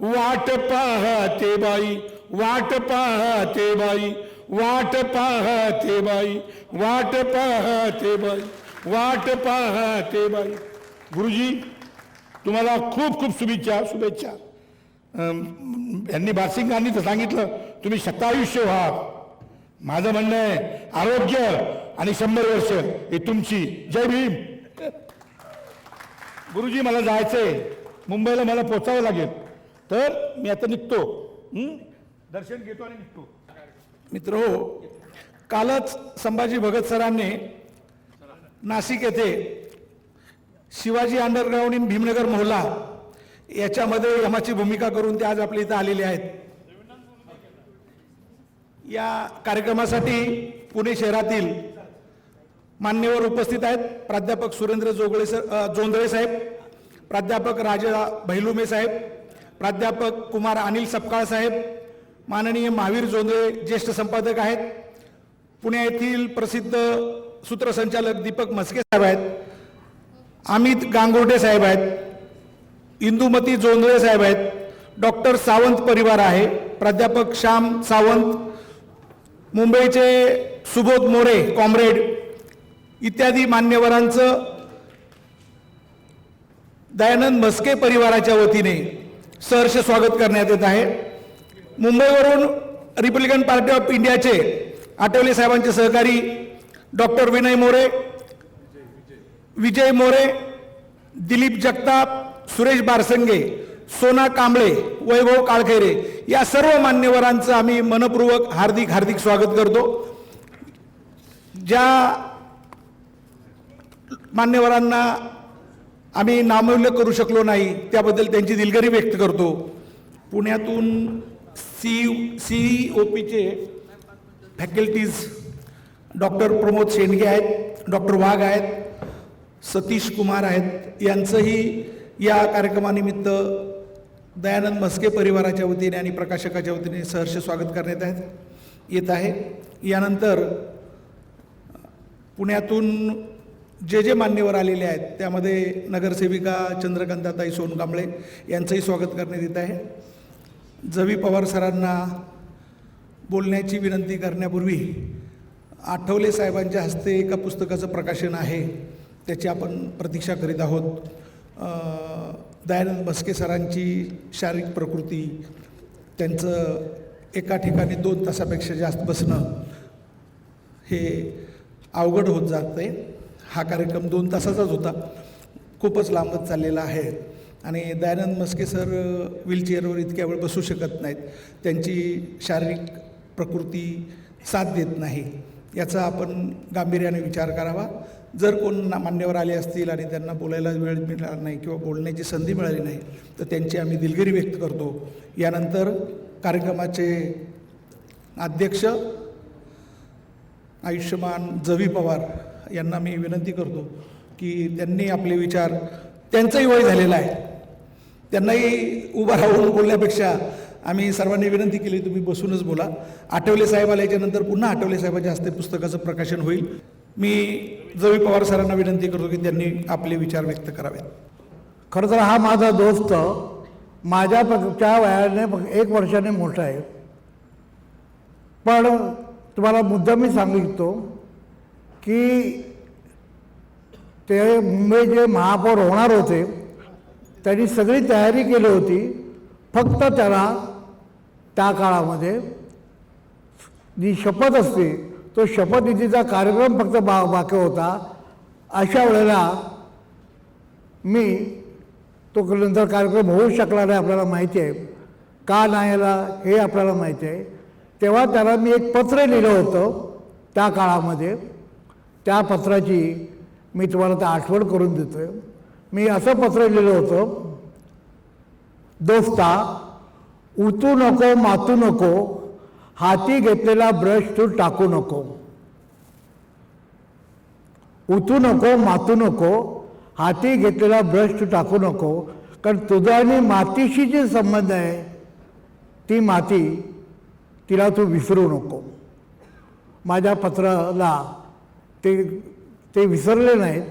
वाट पाहते बाई, वाट पाहते बाई, वाट पाहते बाई, वाट पाहते बाई, वाट पाहते बाई. गुरुजी, तुम्हाला खूप खूप शुभेच्छा. यांनी बासिंगांनी तर सांगितलं तुम्ही शतायुष्य व्हा. माझं म्हणणं आहे आरोग्य आणि 100 वर्ष ही तुमची. जय भीम. गुरुजी, मला जायचंय मुंबईला, मला पोचावं लागेल, तर मी आता निघतो. दर्शन घेतो आणि निघतो. मित्र, कालच संभाजी भगत सरांनी नाशिक येथे शिवाजी अंडरग्राऊंड इन भीमनगर मोहल्ला याच्यामध्ये यमाची भूमिका करून ते आज आपल्या इथं आलेले आहेत. या कार्यक्रमासाठी पुणे शहरातील मान्यवर उपस्थित आहेत. प्राध्यापक सुरेंद्र जोंधळे साहेब, प्राध्यापक राजा भैलुमे साहेब, प्राध्यापक कुमार अनिल सपकाळ साहेब, माननीय महावीर जोंधळे ज्येष्ठ संपादक आहेत, पुणे येथील प्रसिद्ध सूत्रसंचालक दीपक म्हस्के साहेब आहेत, अमित गांगोटे साहेब आहेत, इंदुमती जोंधळे साहेब आहेत, डॉक्टर सावंत परिवार आहे, प्राध्यापक श्याम सावंत, मुंबईचे सुबोध मोरे कॉम्रेड इत्यादी मान्यवरांचं दयानंद म्हस्के परिवाराच्या वतीने सहर्ष स्वागत करण्यात येत आहे. मुंबईवरून रिपब्लिकन पार्टी ऑफ इंडियाचे आठवले साहेबांचे सहकारी डॉक्टर विनय मोरे, विजय मोरे, दिलीप जगताप, सुरेश बारसंगे, सोना कांबळे, वैभव काळखेरे या सर्व मान्यवरांचं आम्ही मनपूर्वक हार्दिक स्वागत करतो. ज्या मान्यवरांना आम्ही नामोल्लेख करू शकलो नाही त्याबद्दल त्यांची दिलगिरी व्यक्त करतो. पुण्यातून COPचे फॅकल्टीज डॉक्टर प्रमोद शेंडगे आहेत, डॉक्टर वाघ आहेत, सतीश कुमार आहेत, यांचंही या कार्यक्रमानिमित्त दयानंद म्हस्के परिवाराच्या वतीने आणि प्रकाशकाच्या वतीने सहर्ष स्वागत करण्यात येत आहे. यानंतर पुण्यातून जे मान्यवर आलेले आहेत त्यामध्ये नगरसेविका चंद्रकांताताई सोनकांबळे यांचंही स्वागत करण्यात येत आहे. जवी पवार सरांना बोलण्याची विनंती करण्यापूर्वी आठवले साहेबांच्या हस्ते एका पुस्तकाचं प्रकाशन आहे, त्याची आपण प्रतीक्षा करीत आहोत. दयानंद म्हस्के सरांची शारीरिक प्रकृती, त्यांचं एका ठिकाणी 2 तासापेक्षा जास्त बसणं हे अवघड होत जातं आहे. हा कार्यक्रम 2 तासाचाच होता, खूपच लांबत चाललेला आहे आणि दयानंद म्हस्के सर व्हीलचेअरवर इतक्या वेळ बसू शकत नाहीत, त्यांची शारीरिक प्रकृती साथ देत नाही. याचा आपण गांभीर्याने विचार करावा. जर कोण मान्यवर आले असतील आणि त्यांना बोलायला वेळ मिळाला नाही किंवा बोलण्याची संधी मिळाली नाही तर त्यांची आम्ही दिलगिरी व्यक्त करतो. यानंतर कार्यक्रमाचे अध्यक्ष आयुष्यमान जवी पवार यांना मी विनंती करतो की त्यांनी आपले विचार, त्यांचंही वय झालेलं आहे, त्यांनाही उभं राहून बोलण्यापेक्षा आम्ही सर्वांनी विनंती केली तुम्ही बसूनच बोला. आठवले साहेब आल्याच्यानंतर पुन्हा आठवले साहेबांच्या हस्ते पुस्तकाचं प्रकाशन होईल. मी जवी पवार सरांना विनंती करतो की त्यांनी आपले विचार व्यक्त करावेत. खरं तर हा माझा दोस्त माझ्यापेक्षा वयाने 1 वर्षाने मोठा आहे, पण तुम्हाला मुद्दा मी सांगिततो की ते मुंबईचे महापौर होणार होते, त्यांनी सगळी तयारी केली होती, फक्त त्याला त्या काळामध्ये जी शपथ असते तो शपथविधीचा कार्यक्रम फक्त बाकी होता. अशा वेळेला मी तो नंतर कार्यक्रम होऊ शकला नाही, आपल्याला माहिती आहे, का नाही आला हे आपल्याला माहिती आहे. तेव्हा त्याला मी एक पत्र लिहिलं होतं त्या काळामध्ये. त्या पत्राची मी तुम्हाला तर आठवण करून देतो आहे. मी असं पत्र लिहिलं होतं, दोस्ता उतू नको मातू नको, हाती घेतलेला ब्रश तू टाकू नको. उतू नको मातू नको, हाती घेतलेला ब्रश तू टाकू नको. कारण तुझा आणि मातीशी जे संबंध आहे ती माती तिला तू विसरू नको. माझ्या पत्राला ते विसरले नाहीत.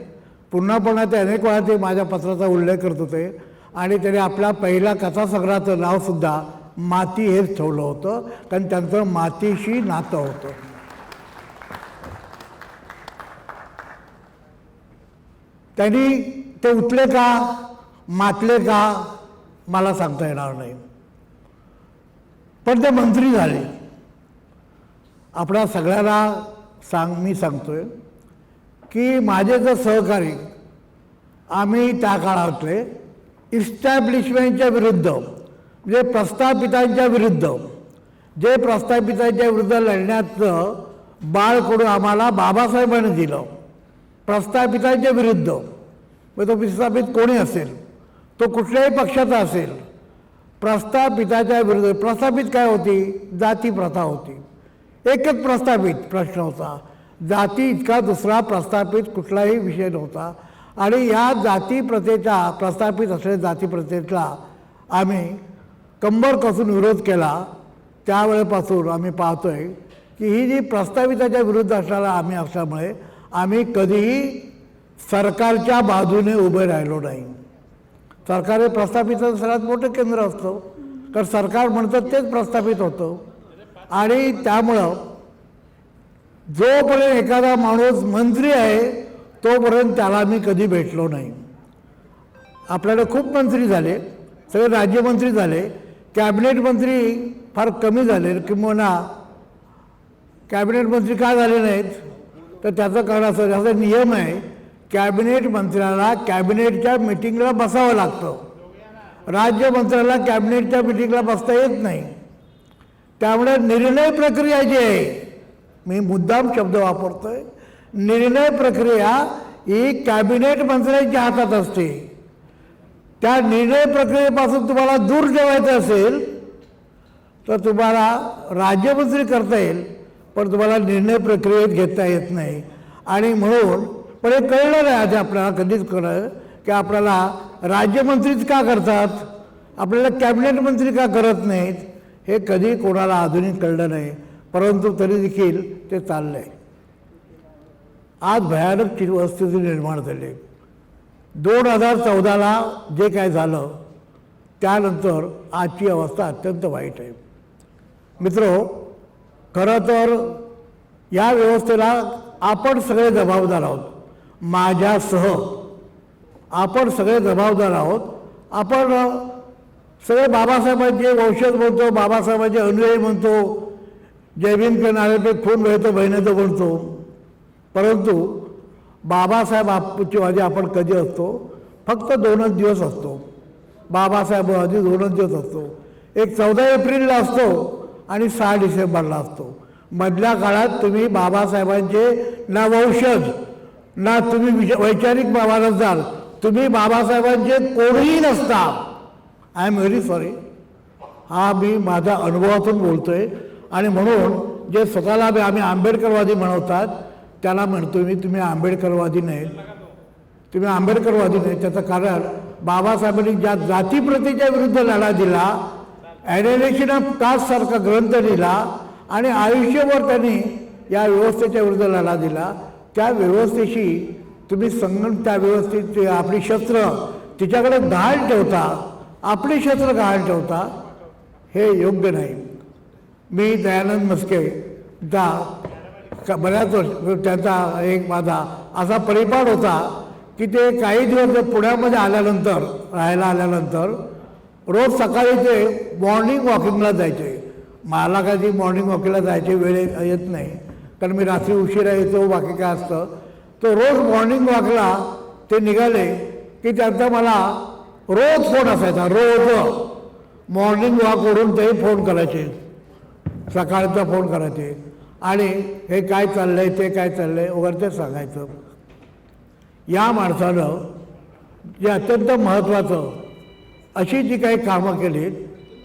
पुन्हा ते अनेक वेळा ते माझ्या पत्राचा उल्लेख करत होते आणि त्याने आपल्या पहिल्या कथासंग्रहाचं नावसुद्धा माती हेच ठेवलं होतं, कारण त्यांचं मातीशी नातं होतं. त्यांनी ते उठले का मातले का मला सांगता येणार नाही, पण ते मंत्री झाले. आपल्या सगळ्यांना मी सांगतोय की माझे जे सहकारी आम्ही त्या काळातले इस्टॅब्लिशमेंटच्या विरुद्ध म्हणजे प्रस्थापितांच्या विरुद्ध जे प्रस्थापितांच्या विरुद्ध लढण्याचं बाळ करून आम्हाला बाबासाहेबांनी दिलं. प्रस्थापितांच्या विरुद्ध मग तो विस्थापित कोणी असेल, तो कुठल्याही पक्षाचा असेल, प्रस्थापिताच्या विरुद्ध. प्रस्थापित काय होती? जाती प्रथा होती. एकच प्रस्थापित प्रश्न होता. जाती इतका दुसरा प्रस्थापित कुठलाही विषय नव्हता. आणि या जाती प्रथेच्या प्रस्थापित असलेल्या जाती प्रथेला आम्ही कंबर कसून विरोध केला. त्यावेळेपासून आम्ही पाहतोय की ही जी प्रस्थापिताच्या विरुद्ध असणारा आम्ही असल्यामुळे आम्ही कधीही सरकारच्या बाजूने उभे राहिलो नाही. सरकार हे प्रस्थापिताचं सर्वात मोठं केंद्र असतं, कारण सरकार म्हणतं तेच प्रस्थापित होतं. आणि त्यामुळं जोपर्यंत एखादा माणूस मंत्री आहे तोपर्यंत त्याला मी कधी भेटलो नाही. आपल्याला खूप मंत्री झाले, सगळे राज्यमंत्री झाले, कॅबिनेट मंत्री फार कमी झाले. किंवा कॅबिनेट मंत्री का झाले नाहीत तर त्याचं कारण असं, असा नियम आहे कॅबिनेट मंत्र्याला कॅबिनेटच्या मिटिंगला बसावं लागतं. राज्यमंत्र्याला कॅबिनेटच्या मिटिंगला बसता येत नाही. त्यामुळे निर्णय प्रक्रिया जी आहे, मी मुद्दाम शब्द वापरतोय, निर्णय प्रक्रिया ही कॅबिनेट मंत्र्यांच्या हातात असते. त्या निर्णय प्रक्रियेपासून तुम्हाला दूर ठेवायचं असेल तर तुम्हाला राज्यमंत्री करता येईल, पण तुम्हाला निर्णय प्रक्रियेत घेता येत नाही. आणि म्हणून पण हे कळलं नाही आज आपल्याला, कधीच कळलं की आपल्याला राज्यमंत्रीच का करतात, आपल्याला कॅबिनेट मंत्री का करत नाहीत, हे कधी कोणाला आधुनिक कळलं नाही. परंतु तरी देखील ते चाललं आहे. आज भयानक परिस्थिती निर्माण झाली. 2014ला जे काय झालं त्यानंतर आजची अवस्था अत्यंत वाईट आहे. मित्रो, खरं तर या व्यवस्थेला आपण सगळे जबाबदार आहोत. माझ्यासह आपण सगळे जबाबदार आहोत. आपण सगळे बाबासाहेबांचे वंशज म्हणतो, बाबासाहेबांचे अनुयायी म्हणतो, जय भीम के नारे पे खून बहे तो बहने तो म्हणतो. परंतु बाबासाहेब आपुच्चीवादी आपण कधी असतो? फक्त 2च दिवस असतो. बाबासाहेबवादी 2च दिवस असतो. एक 14 एप्रिलला असतो आणि 6 डिसेंबरला असतो. मधल्या काळात तुम्ही बाबासाहेबांचे ना वंशज ना तुम्ही वैचारिक मानत जाल, तुम्ही बाबासाहेबांचे कोणीही नसता. I am very sorry. हा मी माझ्या अनुभवातून बोलतोय. आणि म्हणून जे स्वतःला आम्ही आंबेडकरवादी म्हणवतात त्याला म्हणतो मी, तुम्ही आंबेडकरवादी नाहीत. तुम्ही आंबेडकरवादी नाही. त्याचं कारण बाबासाहेबांनी ज्या जातीप्रथेच्या विरुद्ध लढा दिला, ॲनालिसिस ऑफ कास्टसारखा ग्रंथ लिहिला आणि आयुष्यभर त्यांनी या व्यवस्थेच्या विरुद्ध लढा दिला, त्या व्यवस्थेशी तुम्ही त्या व्यवस्थेची आपली शस्त्र तिच्याकडे गहाण ठेवता, आपली शस्त्र गहाण ठेवता, हे योग्य नाही. मी दयानंद म्हस्के बऱ्याच वर्ष त्याचा एक माझा असा परिपाठ होता की ते काही दिवस पुण्यामध्ये आल्यानंतर राहायला आल्यानंतर रोज सकाळी ते मॉर्निंग वॉकिंगला जायचे. मला कधी मॉर्निंग वॉकिंगला जायचे वेळ येत नाही, कारण मी रात्री उशिरा येतो, बाकी काय असतं. तो रोज मॉर्निंग वॉकला ते निघाले की त्यांचा मला रोज फोन असायचा. रोज मॉर्निंग वॉकवरून ते फोन करायचे, सकाळचा फोन करायचे आणि हे काय चाललंय ते काय चाललंय वगैरे ते सांगायचं. या माणसानं जे अत्यंत महत्त्वाचं अशी जी काही कामं केली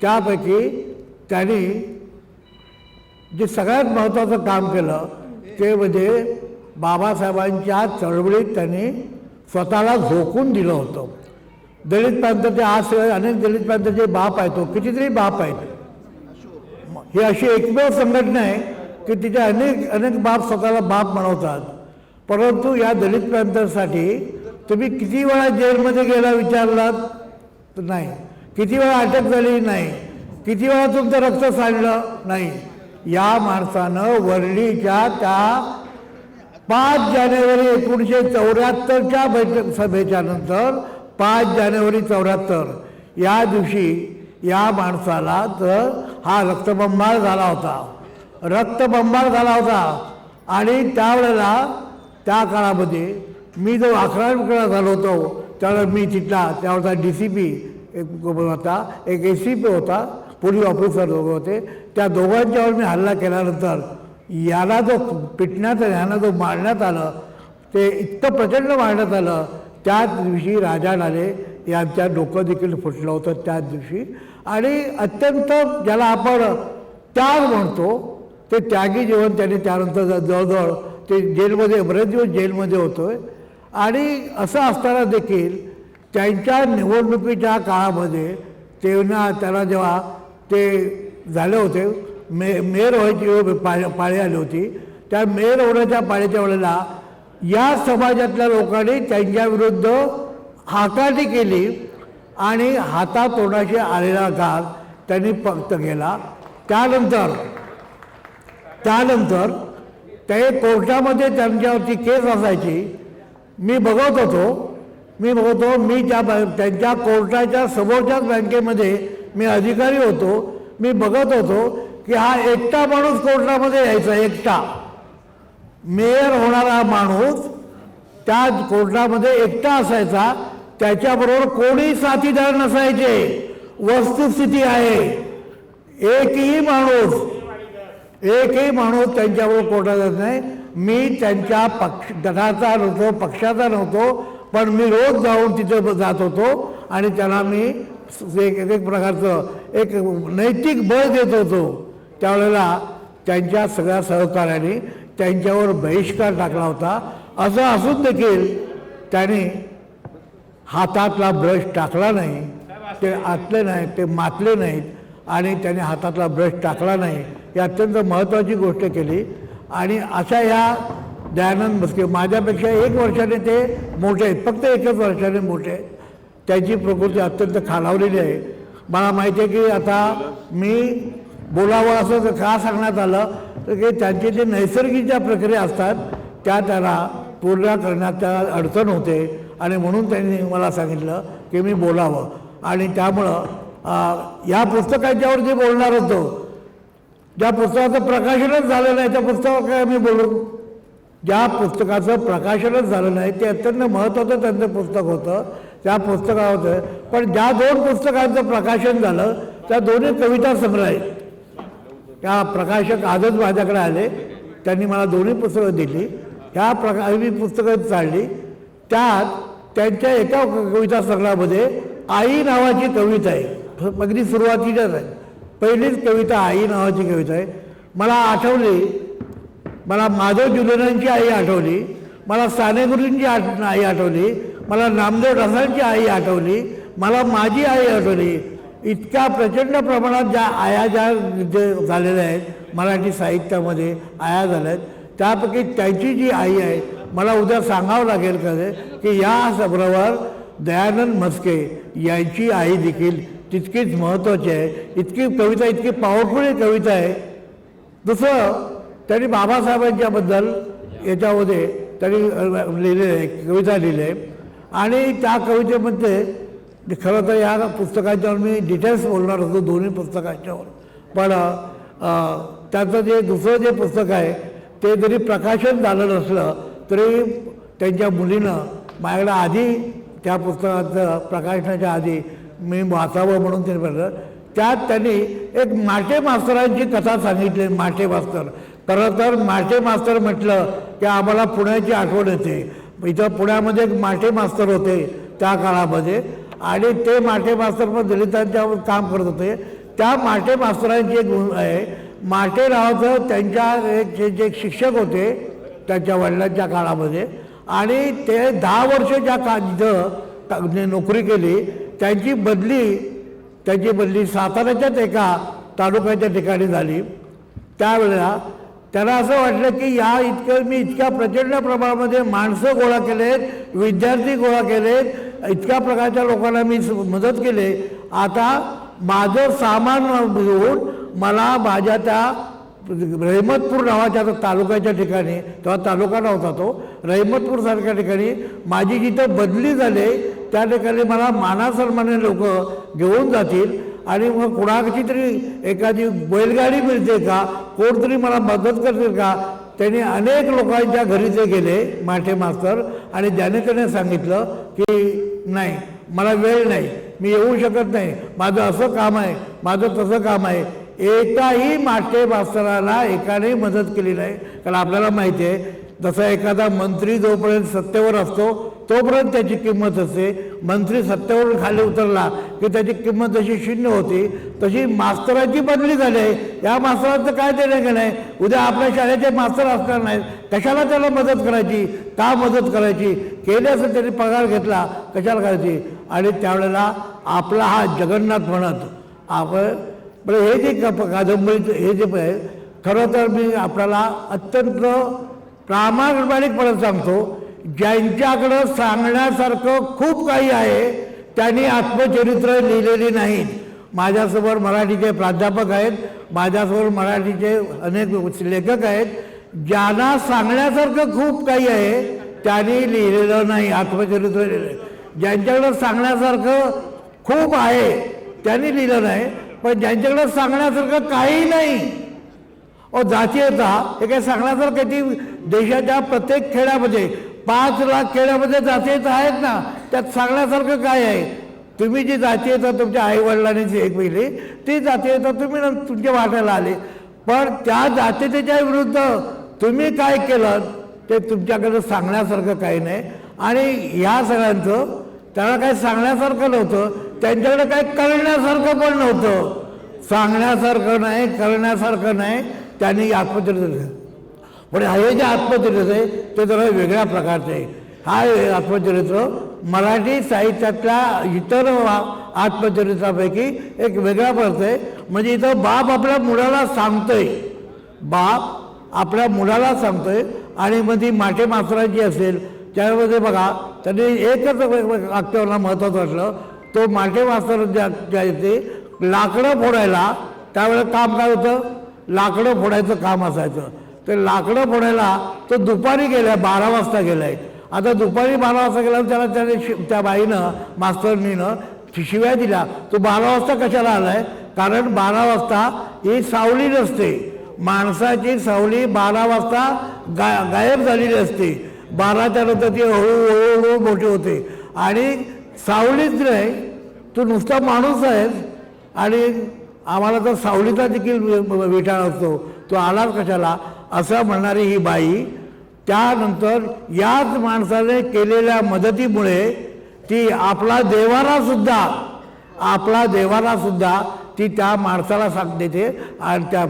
त्यापैकी त्यांनी जे सगळ्यात महत्त्वाचं काम केलं ते म्हणजे बाबासाहेबांच्या चळवळीत त्यांनी स्वतःला झोकून दिलं होतं. दलित प्रांताचे आज अनेक दलित प्रांताचे बाप आहेत, तो कितीतरी बाप आहेत. ही अशी एकमेव संघटना आहे की तिचे अनेक अनेक बाप स्वतःला बाप म्हणवतात. परंतु या दलित प्रांतासाठी तुम्ही किती वेळा जेलमध्ये गेला विचारलात तर नाही, किती वेळा अटक झाली नाही, किती वेळा तुमचं रक्त सांडलं नाही. या माणसानं वर्लीच्या त्या 5 जानेवारी 1974च्या सभेच्या नंतर 5 जानेवारी 74 या दिवशी या माणसाला तर हा रक्तबंबाळ झाला होता, रक्तबंबाळ झाला होता. आणि त्यावेळेला त्या काळामध्ये मी जो 11 झालो होतो त्यावेळेला मी तिथला त्यावेळेचा DCP एक होता, एक ACP होता, पोलीस ऑफिसर दोघं होते. त्या दोघांच्यावर मी हल्ला केल्यानंतर याला जो पिटण्यात यानं जो मारण्यात आलं ते इतकं प्रचंड मारण्यात आलं. त्याच दिवशी राजा लाले यांच्या डोकं देखील फुटलं होतं त्याच दिवशी. आणि अत्यंत ज्याला आपण त्याग म्हणतो ते त्यागी जीवन त्यांनी त्यानंतर जवळजवळ ते जेलमध्ये बरेच दिवस जेलमध्ये होतो आहे. आणि असं असताना देखील त्यांच्या निवडणुकीच्या काळामध्ये त्याला जेव्हा ते झाले होते मेयर व्हायची पाळी आली होती, त्या मेयर होण्याच्या पाळीच्या वेळेला या समाजातल्या लोकांनी त्यांच्याविरुद्ध हाकाटी केली आणि हातातोंडाशी आलेला घात त्यांनी फक्त केला. त्यानंतर ते कोर्टामध्ये त्यांच्यावरची केस असायची. मी बघत होतो मी त्यांच्या कोर्टाच्या समोरच्याच बँकेमध्ये मी अधिकारी होतो. मी बघत होतो की हा एकटा माणूस कोर्टामध्ये यायचा, एकटा मेयर होणारा माणूस त्या कोर्टामध्ये एकटा असायचा. त्याच्याबरोबर कोणी साथीदार नसायचे. वस्तुस्थिती आहे एकही माणूस त्यांच्याबरोबर कोर्टात जात नाही. मी त्यांच्या गटाचा नव्हतो, पक्षाचा नव्हतो, पण मी रोज जाऊन तिथे जात होतो आणि त्यांना मी एक प्रकारचं एक नैतिक बळ देत होतो. त्यावेळेला त्यांच्या सगळ्या सहकार्याने त्यांच्यावर बहिष्कार टाकला होता. असं असून देखील त्यांनी हातातला ब्रश टाकला नाही, ते आतले नाहीत, ते मातले नाहीत आणि त्याने हातातला ब्रश टाकला नाही. ही अत्यंत महत्त्वाची गोष्ट केली. आणि अशा ह्या दयानंद म्हस्के माझ्यापेक्षा 1 वर्षाने ते मोठे आहेत, फक्त 1च वर्षाने मोठे आहेत. त्याची प्रकृती अत्यंत खालावलेली आहे. मला माहिती आहे की आता मी बोलावं असं का सांगण्यात आलं तर की त्यांचे जे नैसर्गिक ज्या प्रक्रिया असतात त्या त्याला पूर्ण करण्यात त्या अडचण होते आणि म्हणून त्यांनी मला सांगितलं की मी बोलावं. आणि त्यामुळं या पुस्तकाच्यावर जे बोलणार होतो, ज्या पुस्तकाचं प्रकाशनच झालं नाही त्या पुस्तकावर काय मी बोलू. ज्या पुस्तकाचं प्रकाशनच झालं नाही ते अत्यंत महत्त्वाचं त्यांचं पुस्तक होतं. त्या पुस्तकावर पण ज्या 2 पुस्तकांचं प्रकाशन झालं त्या दोन्ही कविता संग्रह आहेत. त्या प्रकाशक आजच माझ्याकडे आले, त्यांनी मला दोन्ही पुस्तकं दिली. ह्या मी पुस्तकं चालली. त्यात त्यांच्या एका कविता संग्रहामध्ये आई नावाची कविता आहे. अगदी सुरुवातीच्याच आहे, पहिलीच कविता आई नावाची कविता आहे. मला आठवली, मला माधव जुलेनांची आई आठवली, मला साने गुरुजींची आई आठवली, मला नामदेव ढसांची आई आठवली, मला माझी आई आठवली. इतक्या प्रचंड प्रमाणात ज्या आया जे झालेल्या आहेत मराठी साहित्यामध्ये आया झाल्या आहेत, त्यापैकी त्यांची जी आई आहे मला उद्या सांगावं लागेल की या सभेवर दयानंद म्हस्के यांची आई देखील तितकीच महत्त्वाची आहे. इतकी कविता इतकी पॉवरफुल कविता आहे. दुसरं त्यांनी बाबासाहेबांच्याबद्दल याच्यामध्ये त्यांनी लिहिलेलं आहे, कविता लिहिली आहे. आणि त्या कवितेमध्ये खरं तर या पुस्तकांच्यावर मी डिटेल्स बोलणार होतो दोन्ही पुस्तकांच्यावर, पण त्याचं जे दुसरं जे पुस्तक आहे ते जरी प्रकाशन झालं नसलं तरी त्यांच्या मुलीनं माझ्याकडे आधी त्या पुस्तकाचं प्रकाशनाच्या आधी मी वाचावं म्हणून ते म्हटलं. त्यात त्यांनी एक माटे मास्तरांची कथा सांगितली. माटे मास्तर, खरं तर माटे मास्तर म्हटलं की आम्हाला पुण्याची आठवण येते. इथं पुण्यामध्ये एक माटे मास्तर होते त्या काळामध्ये, आणि ते माटे मास्तर पण दलितांच्यावर काम करत होते. त्या माटे मास्तरांची एक आहे, माटे नावाचं त्यांच्या जे शिक्षक होते त्यांच्या वडिलांच्या काळामध्ये, आणि ते 10 वर्ष ज्या जिथं नोकरी केली त्यांची बदली साताऱ्याच्याच एका तालुक्याच्या ठिकाणी झाली. त्यावेळेला त्याला असं वाटलं की मी इतक्या प्रचंड प्रमाणामध्ये माणसं गोळा केलेत, विद्यार्थी गोळा केलेत, इतक्या प्रकारच्या लोकांना मी मदत केली, आता माझं सामान घेऊन मला माझ्या त्या रहिमतपूर नावाच्या तालुक्याच्या ठिकाणी, तेव्हा तालुका नव्हता तो, रहिमतपूरसारख्या ठिकाणी माझी जिथं बदली झाली त्या ठिकाणी मला मानासन्माने लोक घेऊन जातील, आणि मग कुणाची तरी एखादी बैलगाडी मिळते का, कोणतरी मला मदत करतील का. त्यांनी अनेक लोकांच्या घरी ते गेले माटे मास्तर, आणि ज्याने त्याने सांगितलं की नाही, मला वेळ नाही, मी येऊ शकत नाही, माझं असं काम आहे, माझं तसं काम आहे. एकाही माटे मास्तराला एकाने मदत केली नाही. कारण आपल्याला माहिती आहे, जसा एखादा मंत्री जोपर्यंत सत्तेवर असतो तोपर्यंत त्याची किंमत असते. मंत्री सत्तेवरून खाली उतरला की त्याची किंमत जशी शून्य होती, तशी मास्तराची बदली झाली आहे. या मास्तराचं काय देणं घेणं आहे? उद्या आपल्या शाळेचे मास्तर असणार नाहीत, कशाला त्याला मदत करायची, का मदत करायची? केले असं त्यांनी पगार घेतला, कशाला करायची? आणि त्यावेळेला आपला हा जगन्नाथ म्हणत आपण बरं, हे जे कादंबरीचं हे जे आहे, खरं तर मी आपल्याला अत्यंत प्रामाणिकपणे सांगतो, ज्यांच्याकडं सांगण्यासारखं खूप काही आहे त्यांनी आत्मचरित्र लिहिलेली नाहीत. माझ्यासमोर मराठीचे प्राध्यापक आहेत, माझ्यासमोर मराठीचे अनेक लेखक आहेत, ज्यांना सांगण्यासारखं खूप काही आहे त्यांनी लिहिलेलं नाही आत्मचरित्र लिहिलं. ज्यांच्याकडं सांगण्यासारखं खूप आहे त्यांनी लिहिलं नाही, पण ज्यांच्याकडं सांगण्यासारखं काही नाही, जातीयता हे काय सांगण्यासारखं, ती देशाच्या प्रत्येक खेड्यामध्ये 5 लाख खेड्यामध्ये जातीयता आहेत ना, त्यात सांगण्यासारखं काय आहे? तुम्ही जी जातीयता तुमच्या आईवडिलांनी एक पहिली, ती जातीयता तुम्ही तुमच्या वाट्याला आली, पण त्या जातीयतेच्या विरुद्ध तुम्ही काय केलं ते तुमच्याकडे सांगण्यासारखं काही नाही. आणि ह्या सगळ्यांचं त्याला काही सांगण्यासारखं नव्हतं, त्यांच्याकडे काही करण्यासारखं पण नव्हतं. सांगण्यासारखं नाही, करण्यासारखं नाही, त्यांनी आत्मचरित्र. पण हे जे आत्मचरित्र आहे ते जरा वेगळ्या प्रकारचं आहे. हा आत्मचरित्र मराठी साहित्यातल्या इतर आत्मचरित्रापैकी एक वेगळा प्रकार आहे. म्हणजे इथं बाप आपल्या मुलाला सांगतोय, बाप आपल्या मुलाला सांगतोय. आणि मग ती माटे मास्तरांची असेल त्यामध्ये बघा, त्यांनी एकच वाक्य मला महत्त्वाचं वाटलं, तो माटे मास्तर ज्या येते लाकडं फोडायला, त्यावेळेला काम काय होतं, लाकडं फोडायचं काम असायचं. ते लाकडं फोडायला तो दुपारी गेला, 12 वाजता गेला आहे. आता दुपारी 12 वाजता गेल्यावर त्याने त्या बाईनं मास्तरनीनं शिव्या दिल्या, तो 12 वाजता कशाला आला आहे? कारण 12 वाजता ही सावली नसते, माणसाची सावली 12 वाजता गायब झालेली असते. 12च्या नंतर ती हळूहळू मोठी होते, आणि सावलीच नाही, तू नुसता माणूस आहेस, आणि आम्हाला तर सावलीचा देखील विटाळ असतो, तो आलाच कशाला, असं म्हणणारी ही बाई. त्यानंतर याच माणसाने केलेल्या मदतीमुळे ती आपला देवारा सुद्धा ती त्या माणसाला सांग देते, आणि त्या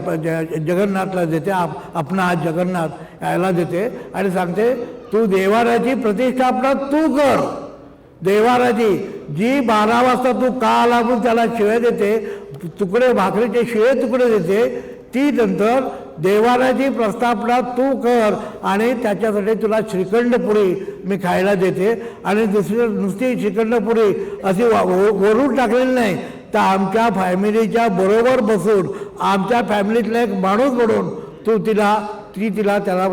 जगन्नाथला देते, आपणा जगन्नाथ याला देते, आणि सांगते तू देवाऱ्याची प्रतिष्ठापना तू कर. देवाऱ्याची जी 12 वाजता तू का आला म्हणून त्याला शिळे देते, तुकडे भाकरीचे शिळे तुकडे देते, ती नंतर देवाऱ्याची प्रस्थापना तू कर, आणि त्याच्यासाठी तुला श्रीखंडपुरी मी खायला देते. आणि नुसती श्रीखंडपुरी अशी वरून टाकलेली नाही, तर आमच्या फॅमिलीच्या बरोबर बसून आमच्या फॅमिलीतला एक माणूस म्हणून तू तिला त्याला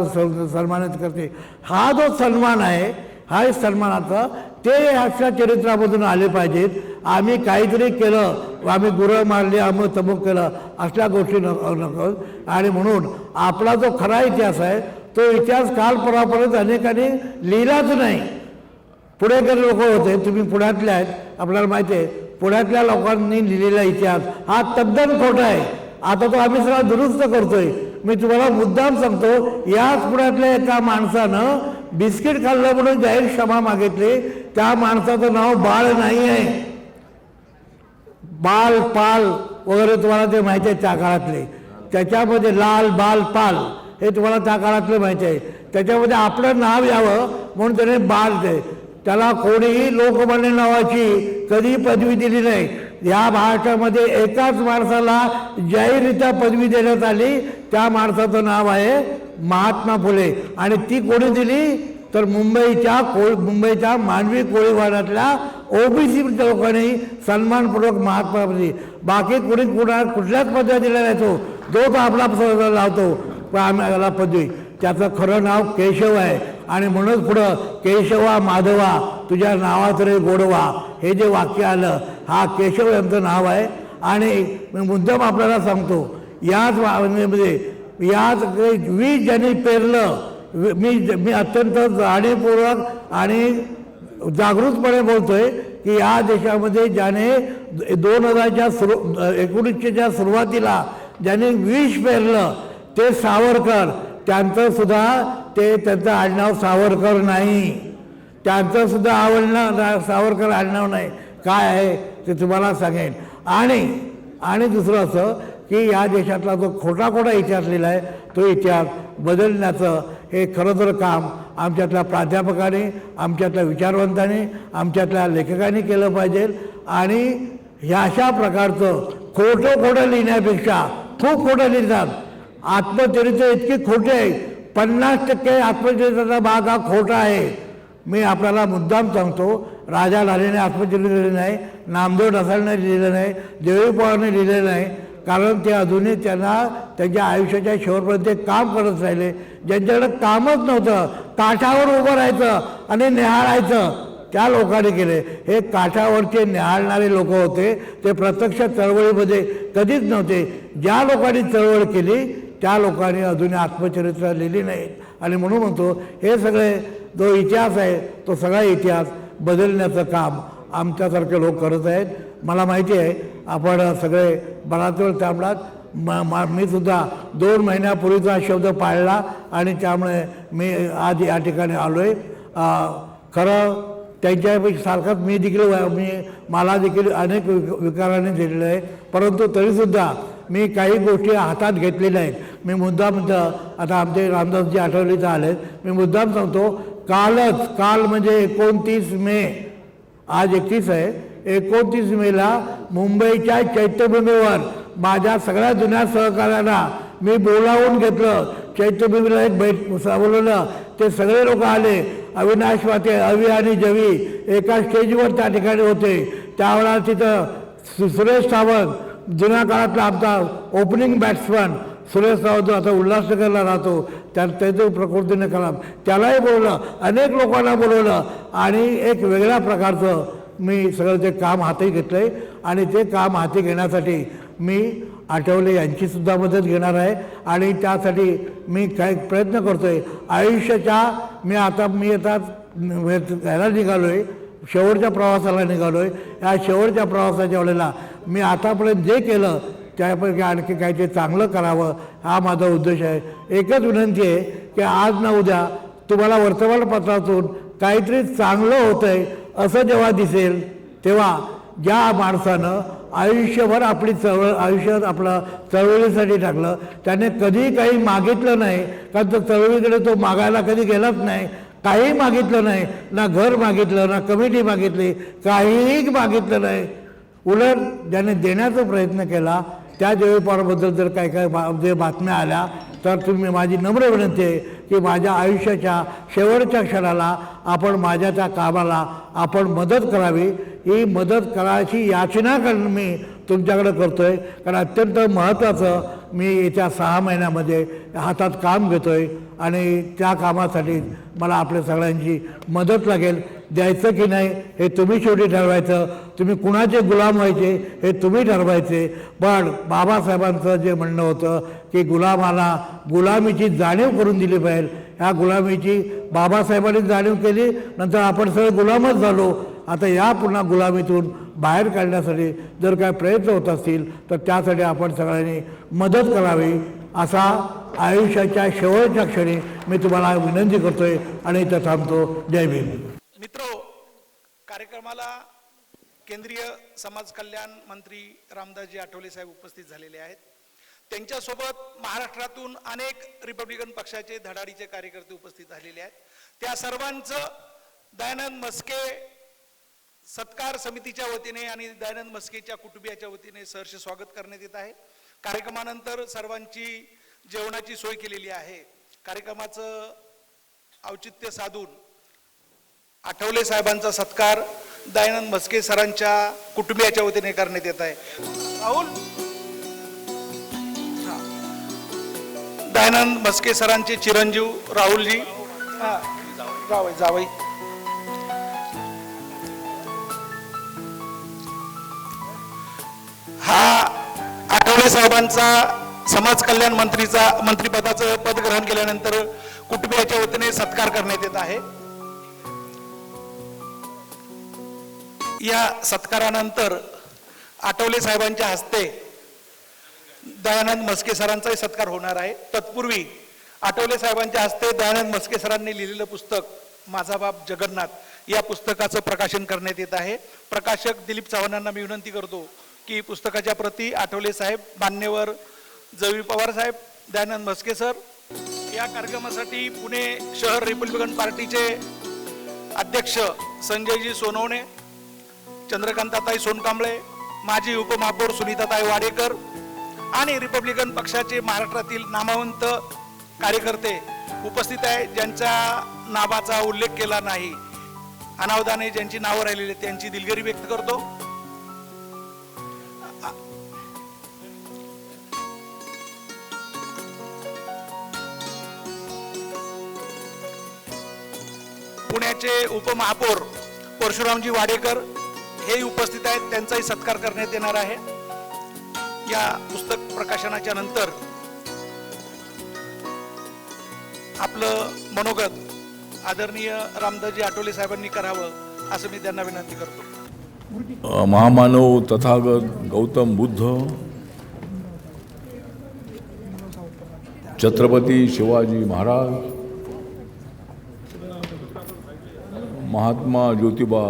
सन्मानित करते. हा जो सन्मान आहे, हा सन्मानाचा ते अशा चरित्रामधून आले पाहिजेत. आम्ही काहीतरी केलं, आम्ही गुरं मारली, आम्ही तमुक केलं, अशा गोष्टी नको. आणि म्हणून आपला जो खरा इतिहास आहे तो इतिहास कालपर्यंत अनेकांनी लिहिलाच नाही. पुणेकर लोक होते, तुम्ही पुण्यातले आहेत, आपल्याला माहिती आहे, पुण्यातल्या लोकांनी लिहिलेला इतिहास हा तद्दन खोटा आहे. आता तो आम्ही सगळा दुरुस्त करतोय. मी तुम्हाला मुद्दाम सांगतो, याच पुण्यातल्या एका माणसानं बिस्किट खाल्लं म्हणून जाहीर क्षमा मागितली. त्या माणसाचं नाव बाळ नाही आहे. बाल पाल वगैरे तुम्हाला ते माहिती आहे त्या काळातले. त्याच्यामध्ये लाल बाल पाल हे तुम्हाला त्या काळातले माहिती आहे. त्याच्यामध्ये आपलं नाव यावं म्हणून त्याने बाल ते, त्याला कोणीही लोकमान्य नावाची कधी पदवी दिली नाही. या महाराष्ट्रामध्ये एकाच माणसाला जाहीररित्या पदवी देण्यात आली. त्या माणसाचं नाव आहे महात्मा फुले. आणि ती कोणी दिली तर मुंबईच्या मानवी कोळीवाड्यातल्या ओबीसी लोकांनी सन्मानपूर्वक महात्मा फुले. बाकी कोणी कुठल्याच पदव्या दिल्या नाही. तो आपला लावतो आम्हाला पदवी. त्याचं खरं नाव केशव आहे. आणि म्हणून पुढं केशवा माधवा तुझ्या नावात रे गोडवा हे जे वाक्य आलं, हा केशव यांचं नाव आहे. आणि मी मुद्दाम आपल्याला सांगतो, याच याच 20 ज्यांनी पेरलं, मी अत्यंत जाणीवपूर्वक आणि जागृतपणे बोलतोय की या देशामध्ये ज्याने 1900च्या सुरुवातीला ज्याने विष पेरलं ते सावरकर. त्यांचं सुद्धा त्यांचं आडनाव सावरकर नाही. त्यांचं सुद्धा सावरकर आडनाव नाही. काय आहे ते तुम्हाला सांगेन. आणि दुसरं असं की या देशातला जो खोटा इतिहास लिहिला आहे तो इतिहास बदलण्याचं हे खरं तर काम आमच्यातल्या प्राध्यापकांनी, आमच्यातल्या विचारवंतांनी, आमच्यातल्या लेखकांनी केलं पाहिजे. आणि ह्या अशा प्रकारचं खोटं लिहिण्यापेक्षा खूप खोटं लिहितात. आत्मचरित्र इतकी खोटे आहे, 50% आत्मचरित्राचा भाग हा खोटा आहे. मी आपल्याला मुद्दाम सांगतो, राजा लालेने आत्मचरित्र लिहिलं नाही, नामदेव ढसाळने लिहिलं नाही, देवी पवारने लिहिलेलं नाही. कारण ते अजूनही त्यांना त्यांच्या आयुष्याच्या शेवटपर्यंत काम करत राहिले. ज्यांच्याकडे कामच नव्हतं, काठावर उभं राहायचं आणि निहाळायचं, त्या लोकांनी केले. हे काठावरचे निहाळणारे लोक होते, ते प्रत्यक्ष चळवळीमध्ये कधीच नव्हते. ज्या लोकांनी चळवळ केली त्या लोकांनी अजूनही आत्मचरित्र लिहिली नाहीत. आणि म्हणून म्हणतो, हे सगळे जो इतिहास आहे तो सगळा इतिहास बदलण्याचं काम आमच्यासारखे लोक करत आहेत. मला माहिती आहे आपण सगळे बराच वेळ थांबलात. मी सुद्धा 2 महिन्यापूर्वीचा शब्द पाळला आणि त्यामुळे मी आज या ठिकाणी आलो आहे. खरं त्यांच्यापैकी सारखाच मला देखील अनेक विकारांनी दिलेलं आहे. परंतु तरीसुद्धा मी काही गोष्टी हातात घेतलेल्या आहेत. मी मुद्दाम आता आमचे रामदासजी आठवलेच आले. मी मुद्दाम सांगतो, काल म्हणजे 29 मे, आज 31 आहे. 29 मेला मुंबईच्या चैत्यभूमीवर माझ्या सगळ्या जुन्या सहकाऱ्यांना मी बोलावून घेतलं. चैत्यभूमीला एक बोलवलं. ते सगळे लोक आले. अविनाश वाटे, अवी आणि जवी एका स्टेजवर त्या ठिकाणी होते. त्यावेळेला तिथं सुरेश सावंत, जुन्या काळातला आमचा ओपनिंग बॅट्समन सुरेश सावंत आता उल्हासनगरला राहतो, त्याचं प्रकृतीने खराब, त्यालाही बोलवलं. अनेक लोकांना बोलवलं आणि एक वेगळ्या प्रकारचं मी सगळं ते काम हाती घेतलं आहे. आणि ते काम हाती घेण्यासाठी मी आठवले यांचीसुद्धा मदत घेणार आहे. आणि त्यासाठी मी काही प्रयत्न करतो आहे. आयुष्याच्या मी आता ह्याला निघालो आहे, शेवटच्या प्रवासाला निघालो आहे. या शेवटच्या प्रवासाच्या वेळेला मी आतापर्यंत जे केलं त्यापैकी आणखी काहीतरी चांगलं करावं हा माझा उद्देश आहे. एकच विनंती आहे की आज ना उद्या तुम्हाला वर्तमानपत्रातून काहीतरी चांगलं होतं आहे असं जेव्हा दिसेल, तेव्हा ज्या माणसानं आयुष्यभर आयुष्यात आपलं चळवळीसाठी टाकलं, त्याने कधी काही मागितलं नाही. कारण तो चळवळीकडे तो मागायला कधी गेलाच नाही, काही मागितलं नाही. ना घर मागितलं, ना कमिटी मागितली, काहीही मागितलं नाही. उलट ज्याने देण्याचा प्रयत्न केला त्या देवीपाराबद्दल जर काही बातम्या आल्या तर तुम्ही, माझी नम्र विनंती आहे की माझ्या आयुष्याच्या शेवटच्या क्षणाला आपण माझ्या त्या कामाला आपण मदत करावी. ही मदत करायची याचना मी तुमच्याकडे करतो आहे. कारण अत्यंत महत्त्वाचं मी येत्या 6 महिन्यामध्ये हातात काम घेतो आहे आणि त्या कामासाठी मला आपल्या सगळ्यांची मदत लागेल. द्यायचं की नाही हे तुम्ही शेवटी ठरवायचं. तुम्ही कुणाचे गुलाम व्हायचे हे तुम्ही ठरवायचे. पण बाबासाहेबांचं जे म्हणणं होतं की गुलामाला गुलामीची जाणीव करून दिली पाहिजे, ह्या गुलामीची बाबासाहेबांनी जाणीव केली. नंतर आपण सगळे गुलामच झालो. आता या पुन्हा गुलामीतून बाहेर काढण्यासाठी जर काय प्रयत्न होत असतील तर त्यासाठी आपण सगळ्यांनी मदत करावी असा आयुष्याच्या शेवटच्या क्षणी मी तुम्हाला विनंती करतोय आणि इथं थांबतो. जय भीम. मित्रो, कार्यक्रमाला केंद्रीय समाज कल्याण मंत्री रामदासजी आठवले साहेब उपस्थित झालेले आहेत. त्यांच्यासोबत महाराष्ट्रातून अनेक रिपब्लिकन पक्षाचे धडाडीचे कार्यकर्ते उपस्थित झालेले आहेत. त्या सर्वांचं दयानंद म्हस्के सत्कार समितीच्या वतीने आणि दयानंद म्हस्केच्या कुटुंबियाच्या वतीने सहर्ष स्वागत करण्यात येत आहे. कार्यक्रमानंतर सर्वांची जेवणाची सोय केलेली आहे. कार्यक्रमाचं औचित्य साधून आठवले साहेबांचा सत्कार दयानंद म्हस्के सरांच्या कुटुंबियाच्या वतीने करण्यात येत आहे. राहुल, दयानंद म्हस्के सरांचे चिरंजीव राहुलजी, जावई हा आठवले साहेबांचा समाज कल्याण मंत्रिपदाचं पद ग्रहण केल्यानंतर कुटुंबियाच्या वतीने सत्कार करण्यात येत आहे. या सत्कारानंतर आठवले साहेबांच्या हस्ते दयानंद म्हस्के सरांचाही सत्कार होणार आहे. तत्पूर्वी आठवले साहेबांच्या हस्ते दयानंद म्हस्के सरांनी लिहिलेलं पुस्तक माझा बाप जगन्नाथ या पुस्तकाचं प्रकाशन करण्यात येत आहे. प्रकाशक दिलीप चव्हाणांना मी विनंती करतो की पुस्तकाच्या प्रती आठवले साहेब, मान्यवर जवी पवार साहेब, दयानंद म्हस्के सर. या कार्यक्रमासाठी पुणे शहर रिपब्लिकन पार्टीचे अध्यक्ष संजयजी सोनवणे, चंद्रकांताताई सोनकांबळे, माजी उपमहापौर सुनीताताई वाडेकर आणि रिपब्लिकन पक्षाचे महाराष्ट्रातील नामवंत कार्यकर्ते उपस्थित आहे. ज्यांच्या नावाचा उल्लेख केला नाही, अनावधाने ज्यांची नावं राहिलेली त्यांची दिलगिरी व्यक्त करतो. पुण्याचे उपमहापौर परशुरामजी वाडेकर हे उपस्थित आहेत. त्यांचाही सत्कार करण्यात येणार आहे. या पुस्तक प्रकाशनाच्या नंतर आपलं मनोगत आदरणीय रामदासजी आठवले साहेबांनी करावं असं मी त्यांना विनंती करतो. महामानव तथागत गौतम बुद्ध, छत्रपती शिवाजी महाराज, महात्मा ज्योतिबा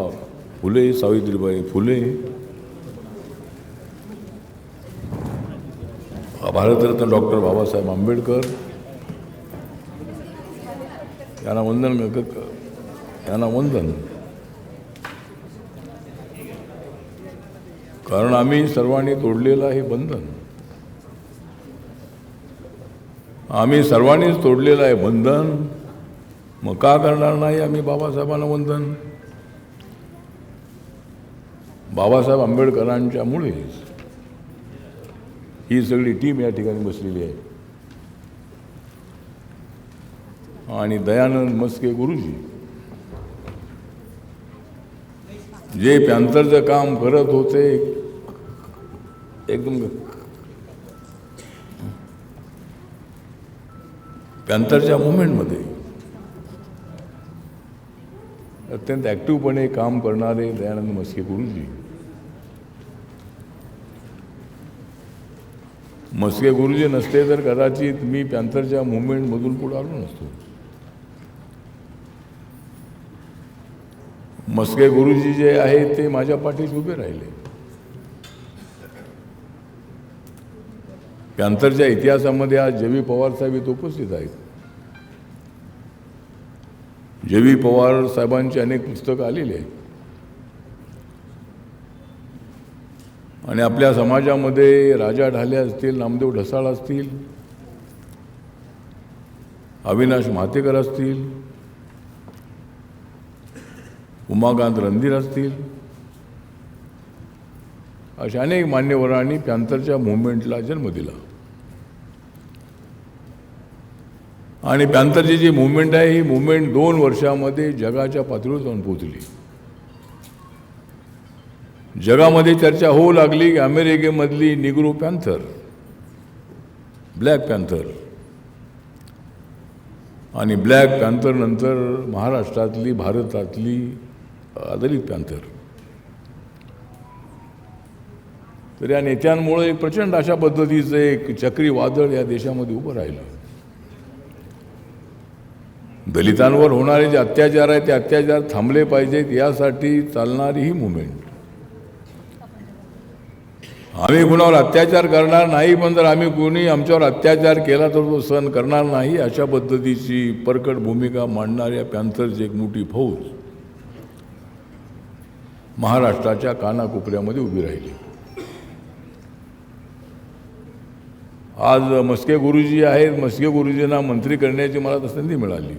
फुले, सावित्रीबाई फुले, भारतरत्न डॉक्टर बाबासाहेब आंबेडकर यांना वंदन. कारण आम्ही सर्वांनी तोडलेलं आहे बंधन. आम्ही सर्वांनीच तोडलेलं आहे बंधन. मग का करणार नाही आम्ही बाबासाहेबांना वंदन? बाबासाहेब आंबेडकरांच्यामुळेच ही सगळी टीम या ठिकाणी बसलेली आहे. आणि दयानंद म्हस्के गुरुजी जे पॅन्थरचं काम करत होते एकदम पॅन्थरच्या मुवमेंटमध्ये अत्यंत ॲक्टिव्हपणे काम करणारे दयानंद म्हस्के गुरुजी. म्हस्के गुरुजी नसते तर कदाचित मी पॅन्थरच्या मुवमेंटमधून पुढे आलो नसतो. म्हस्के गुरुजी जे आहेत ते माझ्या पाठीशी उभे राहिले. पॅन्थरच्या इतिहासामध्ये आज जेवी पवार साहेब इथे उपस्थित आहेत. जेवी पवार साहेबांची अनेक पुस्तकं आलेली आहेत. आणि आपल्या समाजामध्ये राजा ढाले असतील, नामदेव ढसाळ असतील, अविनाश म्हातेकर असतील, उमाकांत रणधीर असतील, अशा अनेक मान्यवरांनी पॅन्थरच्या मुवमेंटला जन्म दिला. आणि पॅन्थरची जी मुवमेंट आहे ही मुवमेंट 2 वर्षामध्ये जगाच्या पातळीवर जाऊन पोहोचली. जगामध्ये चर्चा होऊ लागली की अमेरिकेमधली निग्रो पॅन्थर, ब्लॅक पॅन्थर, आणि ब्लॅक पॅन्थर नंतर महाराष्ट्रातली, भारतातली दलित पॅन्थर. तर या नेत्यांमुळे एक प्रचंड अशा पद्धतीचं एक चक्रीवादळ या देशामध्ये उभं राहिलं. दलितांवर होणारे जे अत्याचार आहेत ते अत्याचार थांबले पाहिजेत यासाठी चालणारी ही मुवमेंट. आम्ही कुणावर अत्याचार करणार नाही, पण जर आम्ही कोणी आमच्यावर अत्याचार केला तर तो सहन करणार नाही, अशा पद्धतीची परकट भूमिका मांडणाऱ्या पॅन्थरची एक मोठी फौज महाराष्ट्राच्या कानाकोपऱ्यामध्ये उभी राहिली. आज मस्के गुरुजी आहेत, मस्के गुरुजींना मंत्री करण्याची मला संधी मिळाली.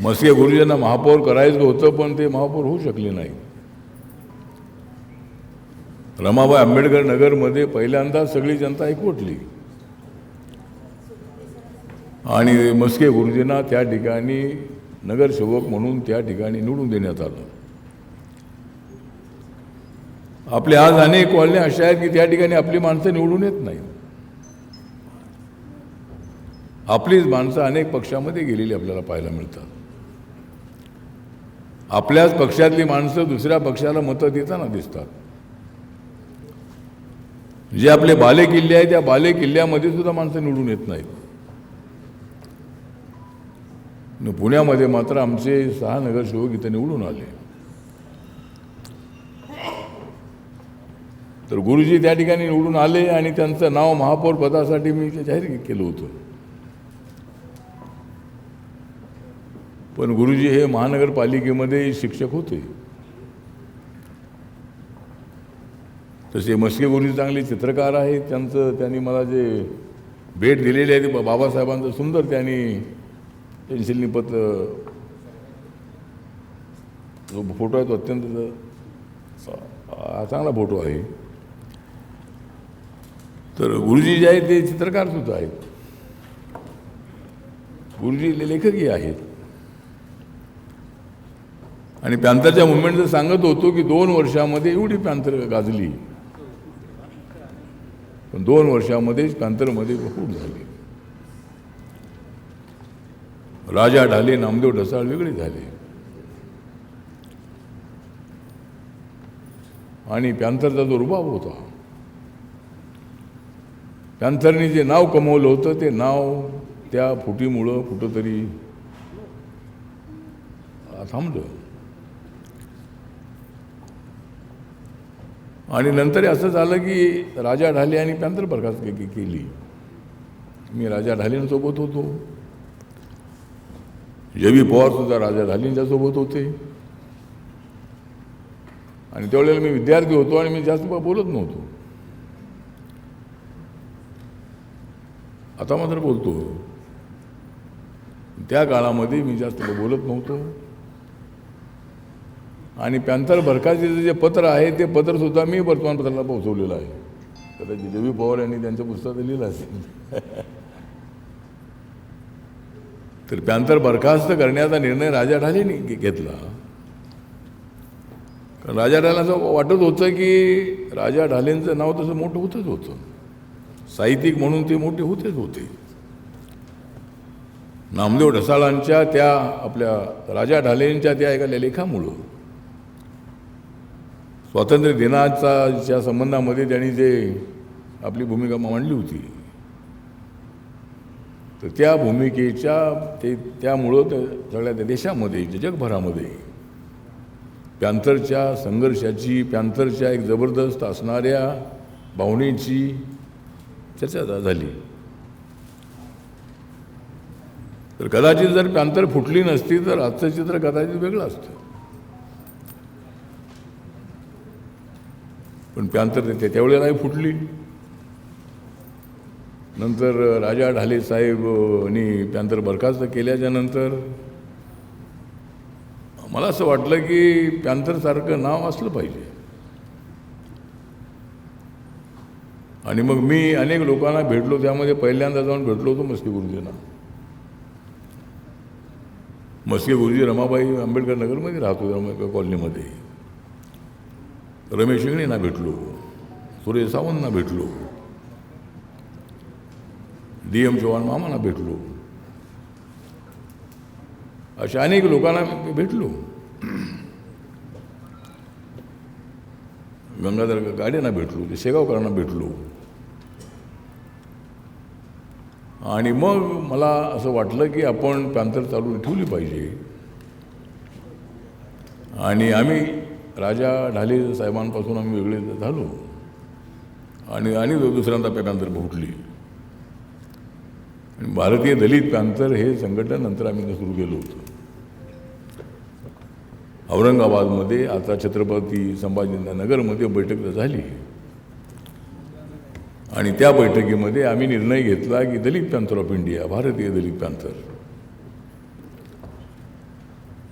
मस्के गुरुजींना महापौर करायचं होतं, पण ते महापौर होऊ शकले नाही. रमाबाई आंबेडकर नगरमध्ये पहिल्यांदा सगळी जनता एकवटली आणि मस्के गुरुजींना त्या ठिकाणी नगरसेवक म्हणून त्या ठिकाणी निवडून देण्यात आलं. आपले आज अनेक कॉलन्या अशा आहेत की त्या ठिकाणी आपली माणसं निवडून येत नाही. आपलीच माणसं अनेक पक्षामध्ये गेलेली आपल्याला पाहायला मिळतात. आपल्याच पक्षातली माणसं दुसऱ्या पक्षाला मतं देताना दिसतात. जे आपले बाले किल्ले आहेत त्या बाले किल्ल्यामध्ये सुद्धा माणसं निवडून येत नाहीत. पुण्यामध्ये मात्र आमचे 6 नगरसेवक इथे निवडून आले. तर गुरुजी त्या ठिकाणी निवडून आले आणि त्यांचं नाव महापौर पदासाठी मी जाहीर केलं होतं. पण गुरुजी हे महानगरपालिकेमध्ये शिक्षक होते. तसे मस्के गुरुजी चांगले चित्रकार आहेत. त्यांनी मला जे भेट दिलेली आहे ते बाबासाहेबांचं सुंदर त्यांनी पेन्सिलनी पत्र, जो फोटो आहे तो अत्यंत चांगला फोटो आहे. तर गुरुजी जे आहेत ते चित्रकार सुद्धा आहेत, गुरुजी लेखकही आहेत. आणि पॅन्थरच्या मुवमेंटचं सांगत होतो की 2 वर्षामध्ये एवढी पॅन्थर गाजली, पण 2 वर्षामध्येच पॅन्थरमध्ये फूट झाली. राजा ढाले, नामदेव ढसाळ वेगळे झाले आणि पॅन्थरचा जो रुबाब होता, पॅन्थरने जे नाव कमवलं होतं ते नाव त्या फुटीमुळं कुठंतरी थांबलं. आणि नंतर असं झालं की राजा ढाले आणि पॅन्थर बरखास्त केली. मी राजा ढालेंसोबत होतो, जबी पवारसुद्धा राजा ढालेंच्या सोबत होते. आणि त्यावेळेला मी विद्यार्थी होतो आणि मी जास्त बोलत नव्हतो. आता मात्र बोलतो. त्या काळामध्ये मी जास्त बोलत नव्हतो. आणि पॅन्थर बरखास्तीचं जे पत्र आहे ते पत्रसुद्धा मी वर्तमानपत्राला पोहोचवलेलं आहे. कदाचित जबी पवार यांनी त्यांच्या पुस्तकात लिहिलं असेल. तर पॅन्थर बरखास्त करण्याचा निर्णय राजा ढालेंनी घेतला. कारण राजा ढालेंना असं वाटत होतं की राजा ढालेंचं नाव तसं मोठं होतच होतं, साहित्यिक म्हणून ते मोठे होतेच होते. नामदेव ढसाळांच्या त्या आपल्या राजा ढालेंच्या त्या एका लेखामुळं स्वातंत्र्य दिनाच्या संबंधामध्ये त्यांनी जे आपली भूमिका मांडली होती, तर त्या भूमिकेच्या त्यामुळं सगळ्या देशामध्ये, जगभरामध्ये पॅन्थरच्या संघर्षाची, पॅन्थरच्या एक जबरदस्त असणाऱ्या भावनेची चर्चा झाली. तर कदाचित जर पॅन्थर फुटली नसती तर आजचं चित्र कदाचित वेगळं असतं. पण पॅन्थर त्यावेळेला नाही फुटली. नंतर राजा ढाले साहेबांनी पॅन्थर बरखास्त केल्याच्या नंतर मला असं वाटलं की पॅन्थरसारखं नाव असलं पाहिजे. आणि मग मी अनेक लोकांना भेटलो. त्यामध्ये पहिल्यांदा जाऊन भेटलो होतो मस्के गुरुजींना. मस्के गुरुजी रमाबाई आंबेडकर नगरमध्ये राहतो, रमाबाई कॉलनीमध्ये. रमेश इंगळेंना भेटलो, सुरेश सावंतना भेटलो, DM चव्हाण मामांना भेटलो. अशा अनेक लोकांना मी भेटलो. गंगाधर गाडेंना भेटलो, ते शेगावकरांना भेटलो. आणि मग मला असं वाटलं की आपण पॅन्थर चालू ठेवली पाहिजे. आणि आम्ही राजा ढाले साहेबांपासून आम्ही वेगळे झालो आणि दुसऱ्यांदा पॅन्थर फुटली. आणि भारतीय दलित पॅन्थर हे संघटन नंतर आम्ही सुरू केलं होतं औरंगाबादमध्ये. आता छत्रपती संभाजीनगरमध्ये बैठक झाली आणि त्या बैठकीमध्ये आम्ही निर्णय घेतला की दलित पॅन्थर ऑफ इंडिया, भारतीय दलित पॅन्थर.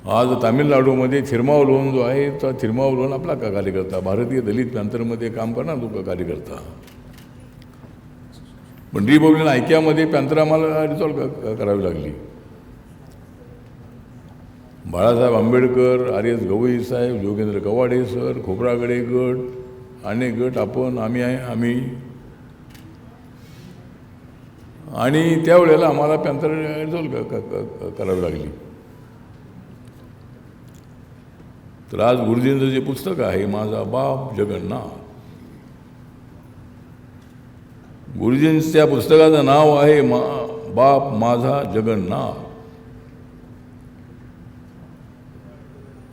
आज तामिळनाडूमध्ये थिरमावलोन जो आहे तो थिरमावलोन आपला का कार्यकर्ता, भारतीय दलित पॅन्थरमध्ये काम करणार तो का कार्यकर्ता. पण रिपब्लिकन ऐक्यामध्ये पॅन्थर आम्हाला रिसॉल्व करावी लागली. बाळासाहेब आंबेडकर, आर.एस. गवई साहेब, योगेंद्र कवाडे सर, खोब्रागडे गट, अनेक गट, आम्ही आणि त्यावेळेला आम्हाला पॅन्थर रिसॉल्व करावी लागली. तर आज गुरुजींचं जे पुस्तक आहे माझा बाप जगन्नाथ, गुरुजींच्या पुस्तकाचं नाव आहे बाप माझा जगन्नाथ.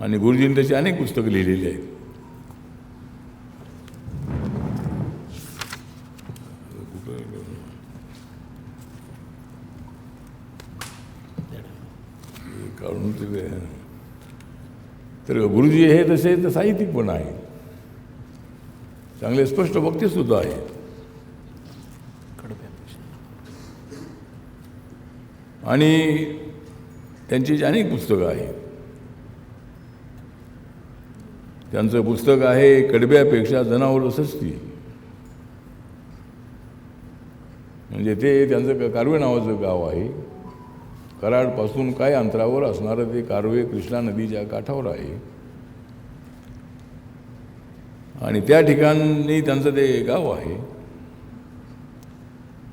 आणि गुरुजींनी त्याची अनेक पुस्तकं लिहिलेली आहेत. काढून तर गुरुजी हे तसे तर साहित्यिक पण आहे, चांगले स्पष्ट वक्ते सुद्धा आहेत. आणि त्यांची जी अनेक पुस्तकं आहेत. त्यांचं पुस्तक आहे कडब्यापेक्षा जनावरं सस्ती. म्हणजे ते त्यांचं कारवे नावाचं गाव आहे. कराडपासून काय अंतरावर असणारं ते कारवे कृष्णा नदीच्या काठावर आहे. आणि त्या ठिकाणी त्यांचं ते गाव आहे.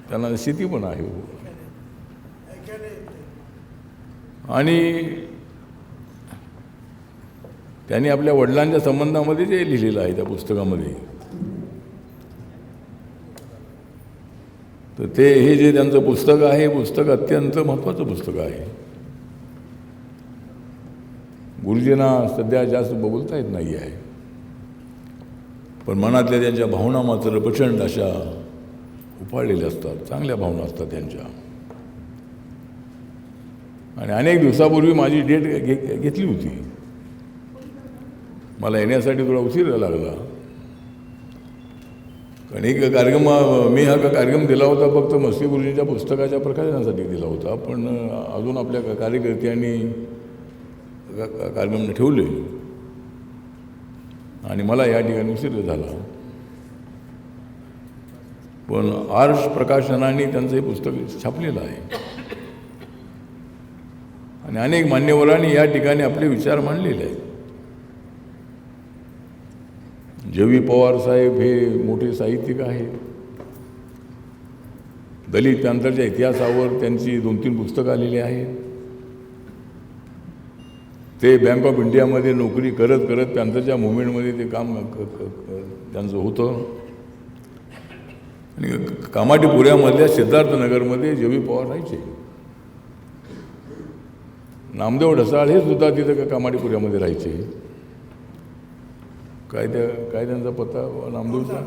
त्यांना शेती पण आहे. आणि त्यांनी आपल्या वडिलांच्या संबंधामध्ये जे लिहिलेलं आहे त्या पुस्तकामध्ये, तर ते हे जे त्यांचं पुस्तक आहे, पुस्तक अत्यंत महत्त्वाचं पुस्तक आहे. गुरुजींना सध्या जास्त बोलता येत नाही आहे, पण मनातल्या त्यांच्या भावना मात्र प्रचंड अशा उफाळलेल्या असतात, चांगल्या भावना असतात त्यांच्या. आणि अनेक दिवसापूर्वी माझी डेट घेतली होती. मला येण्यासाठी थोडा उशीर लागला, कारण एक कार्यक्रम मी हा कार्यक्रम दिला होता फक्त मस्ती गुरुजींच्या पुस्तकाच्या प्रकाशनासाठी दिला होता. पण अजून आपल्या कार्यकर्त्यांनी कार्यक्रम ठेवले आणि मला या ठिकाणी उशीर झाला. पण आर्ष प्रकाशनाने त्यांचं हे पुस्तक छापलेलं आहे आणि अनेक मान्यवरांनी या ठिकाणी आपले विचार मांडलेले आहेत. जवी पवार साहेब हे मोठे साहित्यिक आहेत. दलित पॅन्थरच्या इतिहासावर त्यांची 2-3 पुस्तकं आलेली आहेत. ते बँक ऑफ इंडियामध्ये नोकरी करत करत पॅन्थरच्या मुवमेंटमध्ये ते काम त्यांचं होतं. आणि कामाठीपुऱ्यामधल्या सिद्धार्थनगरमध्ये जवी पवार राहायचे. नामदेव ढसाळ हे सुद्धा तिथं कामाठीपुऱ्यामध्ये राहायचे. काय त्यांचा पत्ता नामदेवचा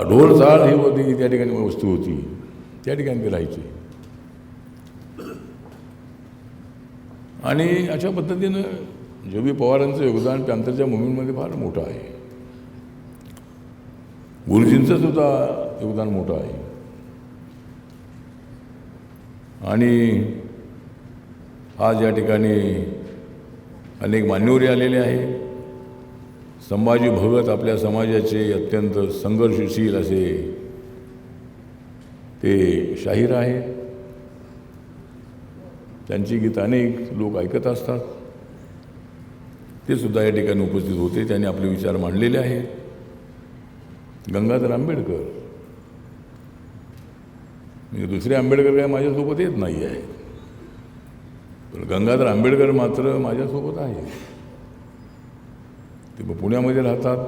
ढोरचाळ ही होती, त्या ठिकाणी वस्तू होती, त्या ठिकाणी ते राहायचे. आणि अशा पद्धतीनं जवी पवारांचं योगदान पॅन्थरच्या मुवमेंटमध्ये फार मोठं आहे. गुरुजींचं सुद्धा योगदान मोठं आहे. आणि आज या ठिकाणी अनेक मान्यवरी आलेले आहे. संभाजी भगत आपल्या समाजाचे अत्यंत संघर्षशील असे ते शाहीर आहेत. त्यांची गीत अनेक लोक ऐकत असतात. ते सुद्धा या ठिकाणी उपस्थित होते. त्यांनी आपले विचार मांडलेले आहेत. गंगाधर आंबेडकर, म्हणजे दुसरे आंबेडकर काय माझ्यासोबत येत नाही आहे. पण गंगाधर आंबेडकर मात्र माझ्यासोबत आहे. ते पुण्यामध्ये राहतात,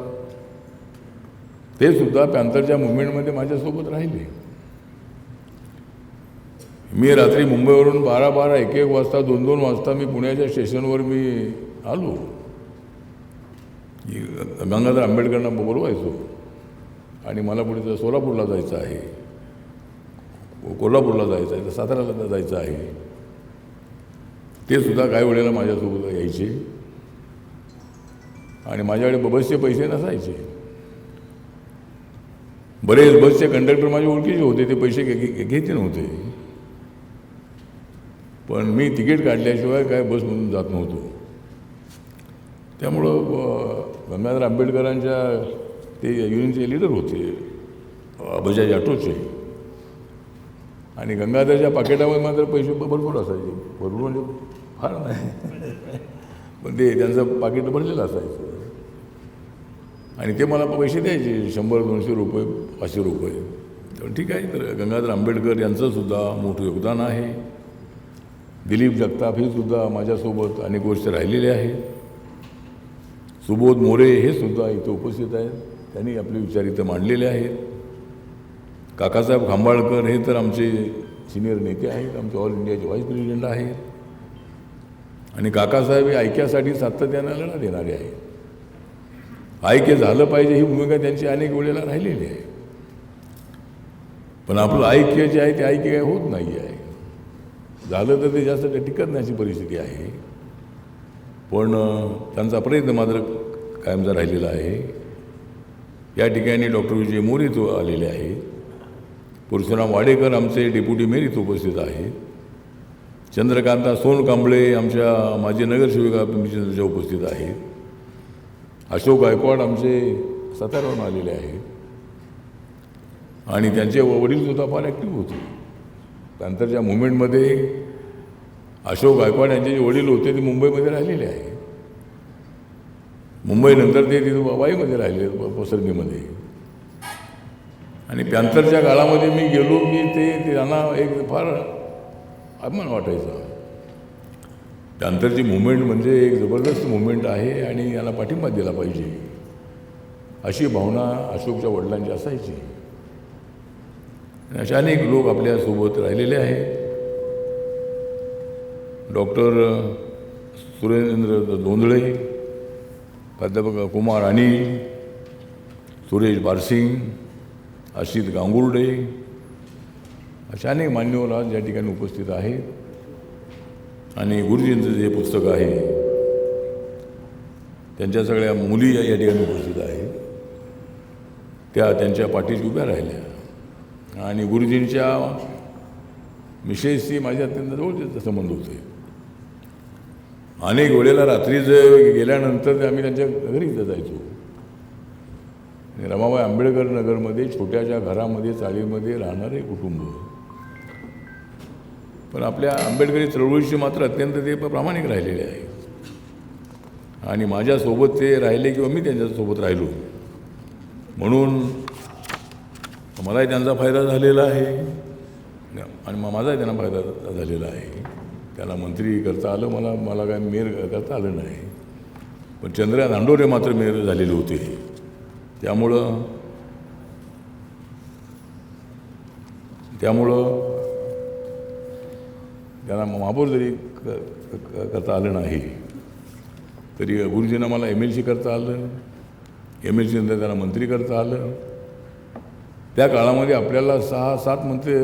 ते सुद्धा पॅन्थरच्या मुवमेंटमध्ये माझ्यासोबत राहिले. मी रात्री मुंबईवरून 12-12, 1-1 वाजता, 2-2 वाजता मी पुण्याच्या स्टेशनवर मी आलो. गंगाधर आंबेडकरांना बोलवायचो आणि मला पुढे सोलापूरला जायचं आहे, कोल्हापूरला जायचं आहे, तर साताऱ्याला जायचं आहे. ते सुद्धा काही वेळेला माझ्यासोबत यायचे आणि माझ्याकडे बसचे पैसे नसायचे. बरेच बसचे कंडक्टर माझे ओळखीचे होते, ते पैसे घेतले नव्हते. पण मी तिकीट काढल्याशिवाय काय बसमधून जात नव्हतो. त्यामुळं गंगाधर आंबेडकरांच्या ते युनियनचे लीडर होते बजाज ऑटोचे, आणि गंगाधरच्या पाकिटामध्ये मात्र पैसे भरपूर असायचे. भरपूर म्हणजे फार नाही, पण ते त्यांचं पाकिट भरलेलं असायचं आणि ते मला पैसे द्यायचे, 100-200 रुपये, 500 रुपये. तर ठीक आहे. तर गंगाधर आंबेडकर यांचंसुद्धा मोठं योगदान आहे. दिलीप जगताप हे सुद्धा माझ्यासोबत अनेक वर्ष राहिलेले आहेत. सुबोध मोरे हे सुद्धा इथं उपस्थित आहेत, त्यांनी आपले विचार इथं मांडलेले आहेत. काकासाहेब खांबाळकर हे तर आमचे सिनियर नेते आहेत, आमचे ऑल इंडियाचे व्हाईस प्रेसिडेंट आहेत. आणि काकासाहेब हे ऐक्यासाठी सातत्यानं लढा देणारे आहेत. ऐक्य झालं पाहिजे ही भूमिका त्यांची अनेक वेळेला राहिलेली आहे. पण आपलं ऐक्य जे आहे ते ऐक्य काय होत नाही आहे. झालं तर ते जास्त टिकत नाही परिस्थिती आहे. पण त्यांचा प्रयत्न मात्र कायमचा राहिलेला आहे. या ठिकाणी डॉक्टर विजय मोरे तो आलेले आहेत. परशुराम वाडेकर आमचे डेप्युटी मेयर इथं उपस्थित आहेत. चंद्रकांता सोनकांबळे आमच्या माजी नगरसेविका पिंपरी उपस्थित आहेत. अशोक गायकवाड आमचे साताऱ्यावरून आलेले आहेत आणि त्यांचे वडीलसुद्धा फार ॲक्टिव्ह होते. पॅन्थरच्या मुवमेंटमध्ये अशोक गायकवाड यांचे जे वडील होते ते मुंबईमध्ये राहिलेले आहेत. मुंबईनंतर ते तिथं वाईमध्ये राहिले, पसरणीमध्ये. आणि पॅन्थरच्या काळामध्ये मी गेलो की ते त्यांना एक फार अभिमान वाटायचा. पॅन्थरची मुवमेंट म्हणजे एक जबरदस्त मुवमेंट आहे आणि याला पाठिंबा दिला पाहिजे अशी भावना अशोकच्या वडिलांची असायची. अशा अनेक लोक आपल्यासोबत राहिलेले आहेत. डॉक्टर सुरेंद्र धोंदळे, प्राध्यापक कुमार अनिल, सुरेश बारसिंग, अशित गांगुर्डे, अशा अनेक मान्यवर आज या ठिकाणी उपस्थित आहेत. आणि गुरुजींचं जे पुस्तक आहे त्यांच्या सगळ्या मुली या ठिकाणी उपस्थित आहेत. त्या त्यांच्या पाठीशी उभ्या राहिल्या आणि गुरुजींच्या मिसेसशी माझे अत्यंत जवळचे संबंध होते. अनेक वेळेला रात्री गेल्यानंतर आम्ही त्यांच्या घरी इथं जायचो. रमाबाई आंबेडकर नगरमध्ये छोट्याशा घरामध्ये चाळीमध्ये राहणारे कुटुंब. पण आपल्या आंबेडकरी चळवळीशी मात्र अत्यंत ते प्रामाणिक राहिलेले आहेत आणि माझ्यासोबत ते राहिले किंवा मी त्यांच्यासोबत राहिलो म्हणून मलाही त्यांचा फायदा झालेला आहे आणि माझाही त्यांना फायदा झालेला आहे. त्याला मंत्री करता आलं, मला काय मेयर करता आलं नाही. पण चंद्रया दांडोरे मात्र मेयर झालेले होते. त्यामुळं त्यांना महापौर जरी करता आलं नाही तरी गुरुजींना मला MLC करता आलं. MLC नंतर त्यांना मंत्री करता आलं. त्या काळामध्ये आपल्याला 6-7 मंत्री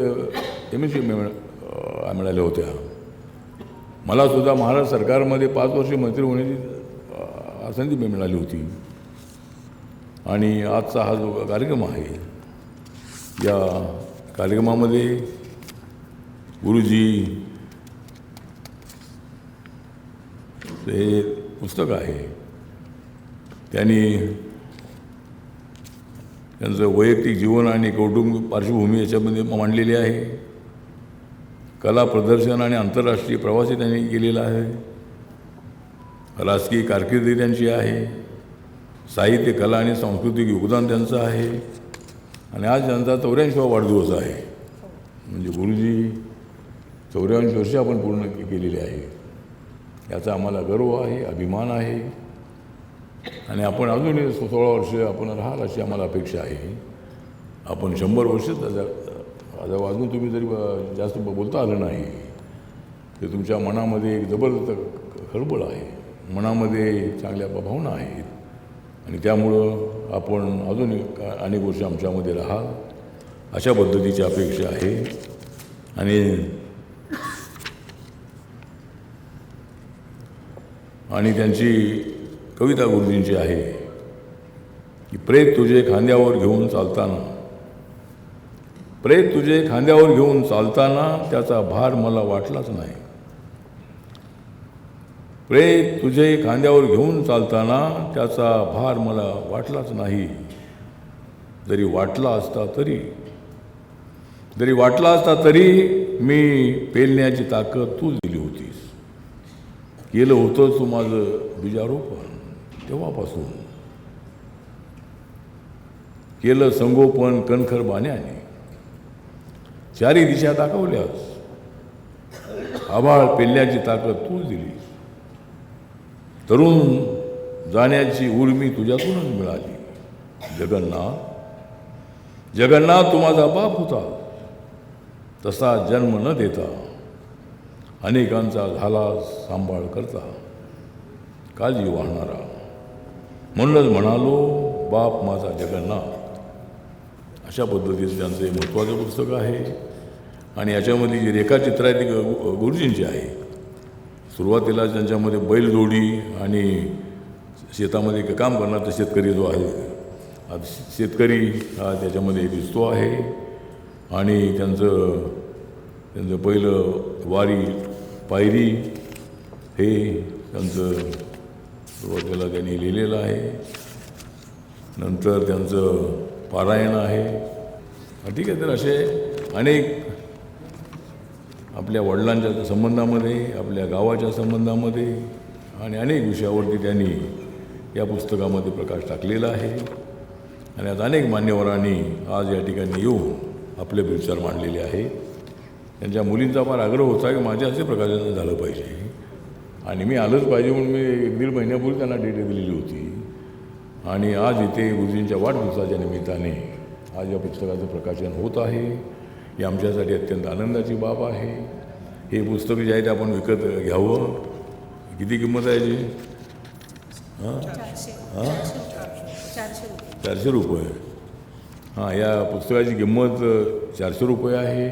MLC मिळाल्या होत्या. मलासुद्धा महाराष्ट्र सरकारमध्ये 5 वर्ष मंत्री होण्याची संधी मिळाली होती. आणि आजचा हा जो कार्यक्रम आहे या कार्यक्रमामध्ये गुरुजी हे पुस्तक आहे त्यांनी त्यांचं वैयक्तिक जीवन आणि कौटुंबिक पार्श्वभूमी याच्यामध्ये मांडलेली आहे. कला प्रदर्शन आणि आंतरराष्ट्रीय प्रवासही त्यांनी केलेला आहे. राजकीय कारकिर्दी त्यांची आहे. साहित्य, कला आणि सांस्कृतिक योगदान त्यांचं आहे. आणि आज त्यांचा 84वा वाढदिवस आहे. म्हणजे गुरुजी 84 वर्ष आपण पूर्ण केलेले आहे. याचा आम्हाला गर्व आहे, अभिमान आहे. आणि आपण अजूनही 16 वर्ष आपण राहाल अशी आम्हाला अपेक्षा आहे. आपण 100 वर्ष अजून तुम्ही जरी जास्त बोलता आलं नाही ते तुमच्या मनामध्ये एक जबरदस्त खळबळ आहे, मनामध्ये चांगल्या भावना आहेत. आणि त्यामुळं आपण अजून अनेक वर्ष आमच्यामध्ये राहाल अशा पद्धतीची अपेक्षा आहे. आणि त्यांची कविता गुरुजींची आहे की प्रेत तुझे खांद्यावर घेऊन चालताना, प्रेत तुझे खांद्यावर घेऊन चालताना त्याचा भार मला वाटलाच नाही. प्रेत तुझे खांद्यावर घेऊन चालताना त्याचा भार मला वाटलाच नाही. जरी वाटला असता तरी मी पेलण्याची ताकद तूच दिली होतीस. केलं होतं तू माझं बीजारोपण, तेव्हापासून केलं संगोपन कणखर बाण्याने. चारी दिशा दाखवल्यास आभाळ पेलण्याची ताकद तूच दिलीस. तरुण जाण्याची उर्मी तुझ्यातूनच मिळाली. जगन्नाथ तू माझा बाप होता, तसा जन्म न देता अनेकांचा झाला सांभाळ करता, काळजी वाहणारा. म्हणूनच म्हणालो बाप माझा जगन्नाथ. अशा पद्धतीचं त्यांचं हे महत्त्वाचं पुस्तक आहे. आणि याच्यामध्ये जी रेखाचित्र आहे ती गुरुजींची आहे. सुरुवातीला त्यांच्यामध्ये बैलजोडी आणि शेतामध्ये काम करणारा शेतकरी जो आहे, शेतकरी हा त्याच्यामध्ये दिसतो आहे. आणि त्यांचं पहिलं वारी पायरी हे त्यांचं सुरुवातीला त्यांनी लिहिलेलं आहे. नंतर त्यांचं पारायण आहे. ठीक आहे. तर असे अनेक आपल्या वडिलांच्या संबंधामध्ये, आपल्या गावाच्या संबंधामध्ये आणि अनेक विषयावरती त्यांनी या पुस्तकामध्ये प्रकाश टाकलेला आहे. आणि आज अनेक मान्यवरांनी आज या ठिकाणी येऊन आपले विचार मांडलेले आहे. त्यांच्या मुलींचा फार आग्रह होता की माझ्या असे प्रकाशन झालं पाहिजे आणि मी आलंच पाहिजे म्हणून मी 1-1.5 महिन्यापूर्वी त्यांना डेट दिलेली होती. आणि आज इथे गुरुजींच्या वाढदिवसाच्या निमित्ताने आज या पुस्तकाचं प्रकाशन होत आहे. ही आमच्यासाठी अत्यंत आनंदाची बाब आहे. हे पुस्तक जे आहे ते आपण विकत घ्यावं. किती किंमत आहे याची? 400 रुपये. हां, या पुस्तकाची किंमत 400 रुपये आहे.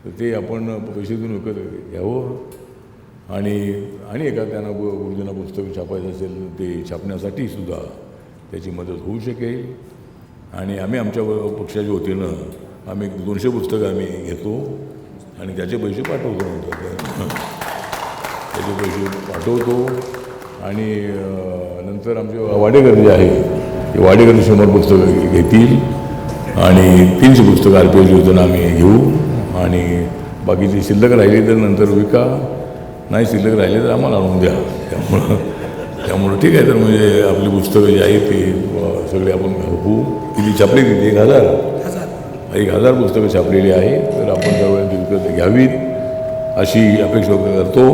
तर ते आपण पैशातून विकत घ्यावं. आणि एका त्यांना गुरुजींना पुस्तक छापायचं असेल ते छापण्यासाठी सुद्धा त्याची मदत होऊ शकेल. आणि आम्ही आमच्या पक्षाच्या वतीनं आम्ही 200 पुस्तकं आम्ही घेतो आणि त्याचे पैसे पाठवतो. त्याचे पैसे पाठवतो. आणि नंतर आमचे वाडेकर जे आहे ते वाडेकर 100 पुस्तकं घेतील आणि 300 पुस्तकं RPS योजना आम्ही घेऊ. आणि बाकीची शिल्लक राहिली तर नंतर विका, नाही शिल्लक राहिले तर आम्हाला आणून द्या. त्यामुळं ठीक आहे. तर म्हणजे आपली पुस्तकं जी आहेत ती सगळे आपण होऊ. किती छापली तिथे 1000 पुस्तकं छापलेली आहे. तर आपण सर्वांनी विकत घ्यावीत अशी अपेक्षा व्यक्त करतो.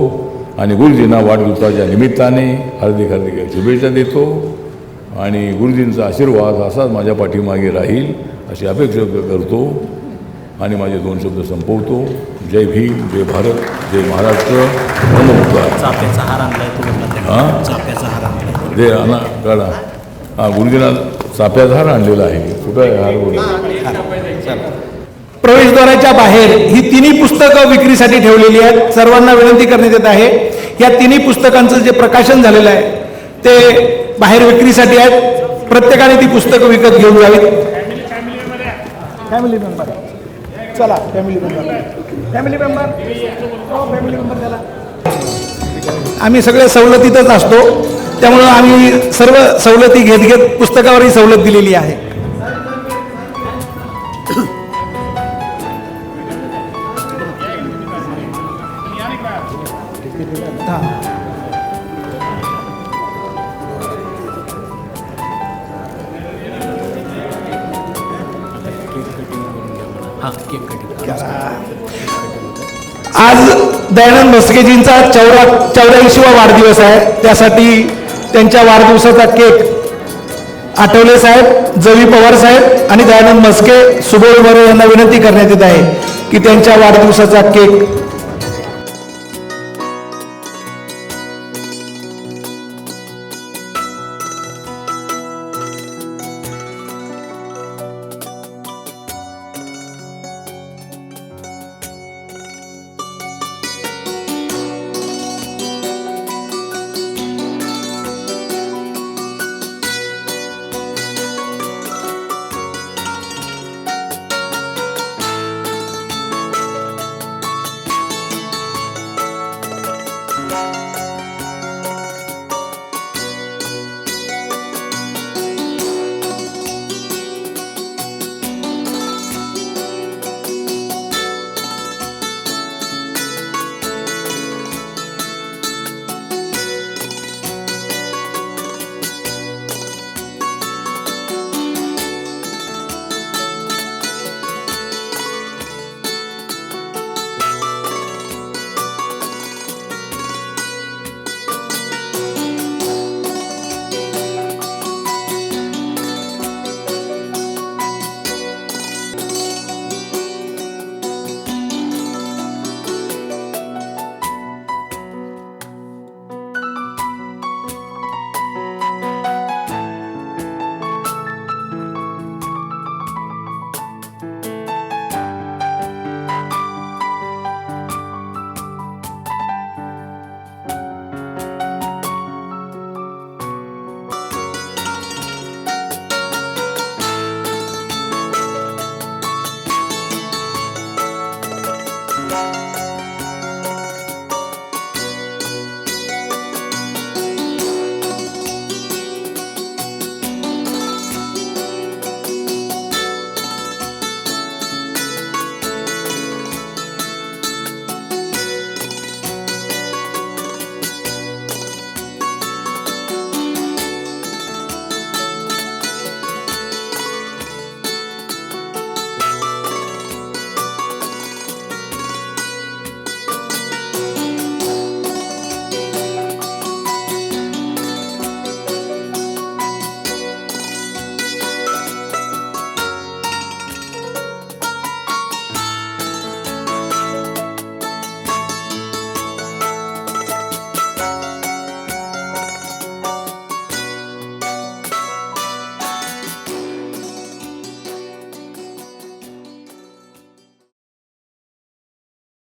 आणि गुरुजींना वाढदिवसाच्या निमित्ताने हार्दिक शुभेच्छा देतो. आणि गुरुजींचा आशीर्वाद असाच माझ्या पाठीमागे राहील अशी अपेक्षा व्यक्त करतो. आणि माझे 2 शब्द संपवतो. जय भीम, जय भारत, जय महाराष्ट्र. चाफ्याचा हार आणलाय तुम्हाला? चाफ्याचा हार आणलाय ते आणा काढा. हां, गुरुजींना चाफ्याचा हार आणलेला आहे. कुठं आहे हार? प्रवेशद्वाराच्या बाहेर ही तिन्ही पुस्तकं विक्रीसाठी ठेवलेली आहेत. सर्वांना विनंती करण्यात येत आहे या तिन्ही पुस्तकांचं जे प्रकाशन झालेलं आहे ते बाहेर विक्रीसाठी आहेत. प्रत्येकाने ती पुस्तकं विकत घेऊन जावीत. फॅमिली मेंबर चला, फॅमिली मेंबर चला. आम्ही सगळे सवलतीतच असतो, त्यामुळं आम्ही सर्व सवलती घेत पुस्तकावरही सवलत दिलेली आहे. आज दयानंद म्हस्केजींचा 84वा वाढदिवस आहे. त्यासाठी त्यांच्या वाढदिवसाचा केक आठवले साहेब, जवी पवार साहेब आणि दयानंद म्हस्के, सुबोध मोरे यांना विनंती करण्यात येत आहे की त्यांच्या वाढदिवसाचा केक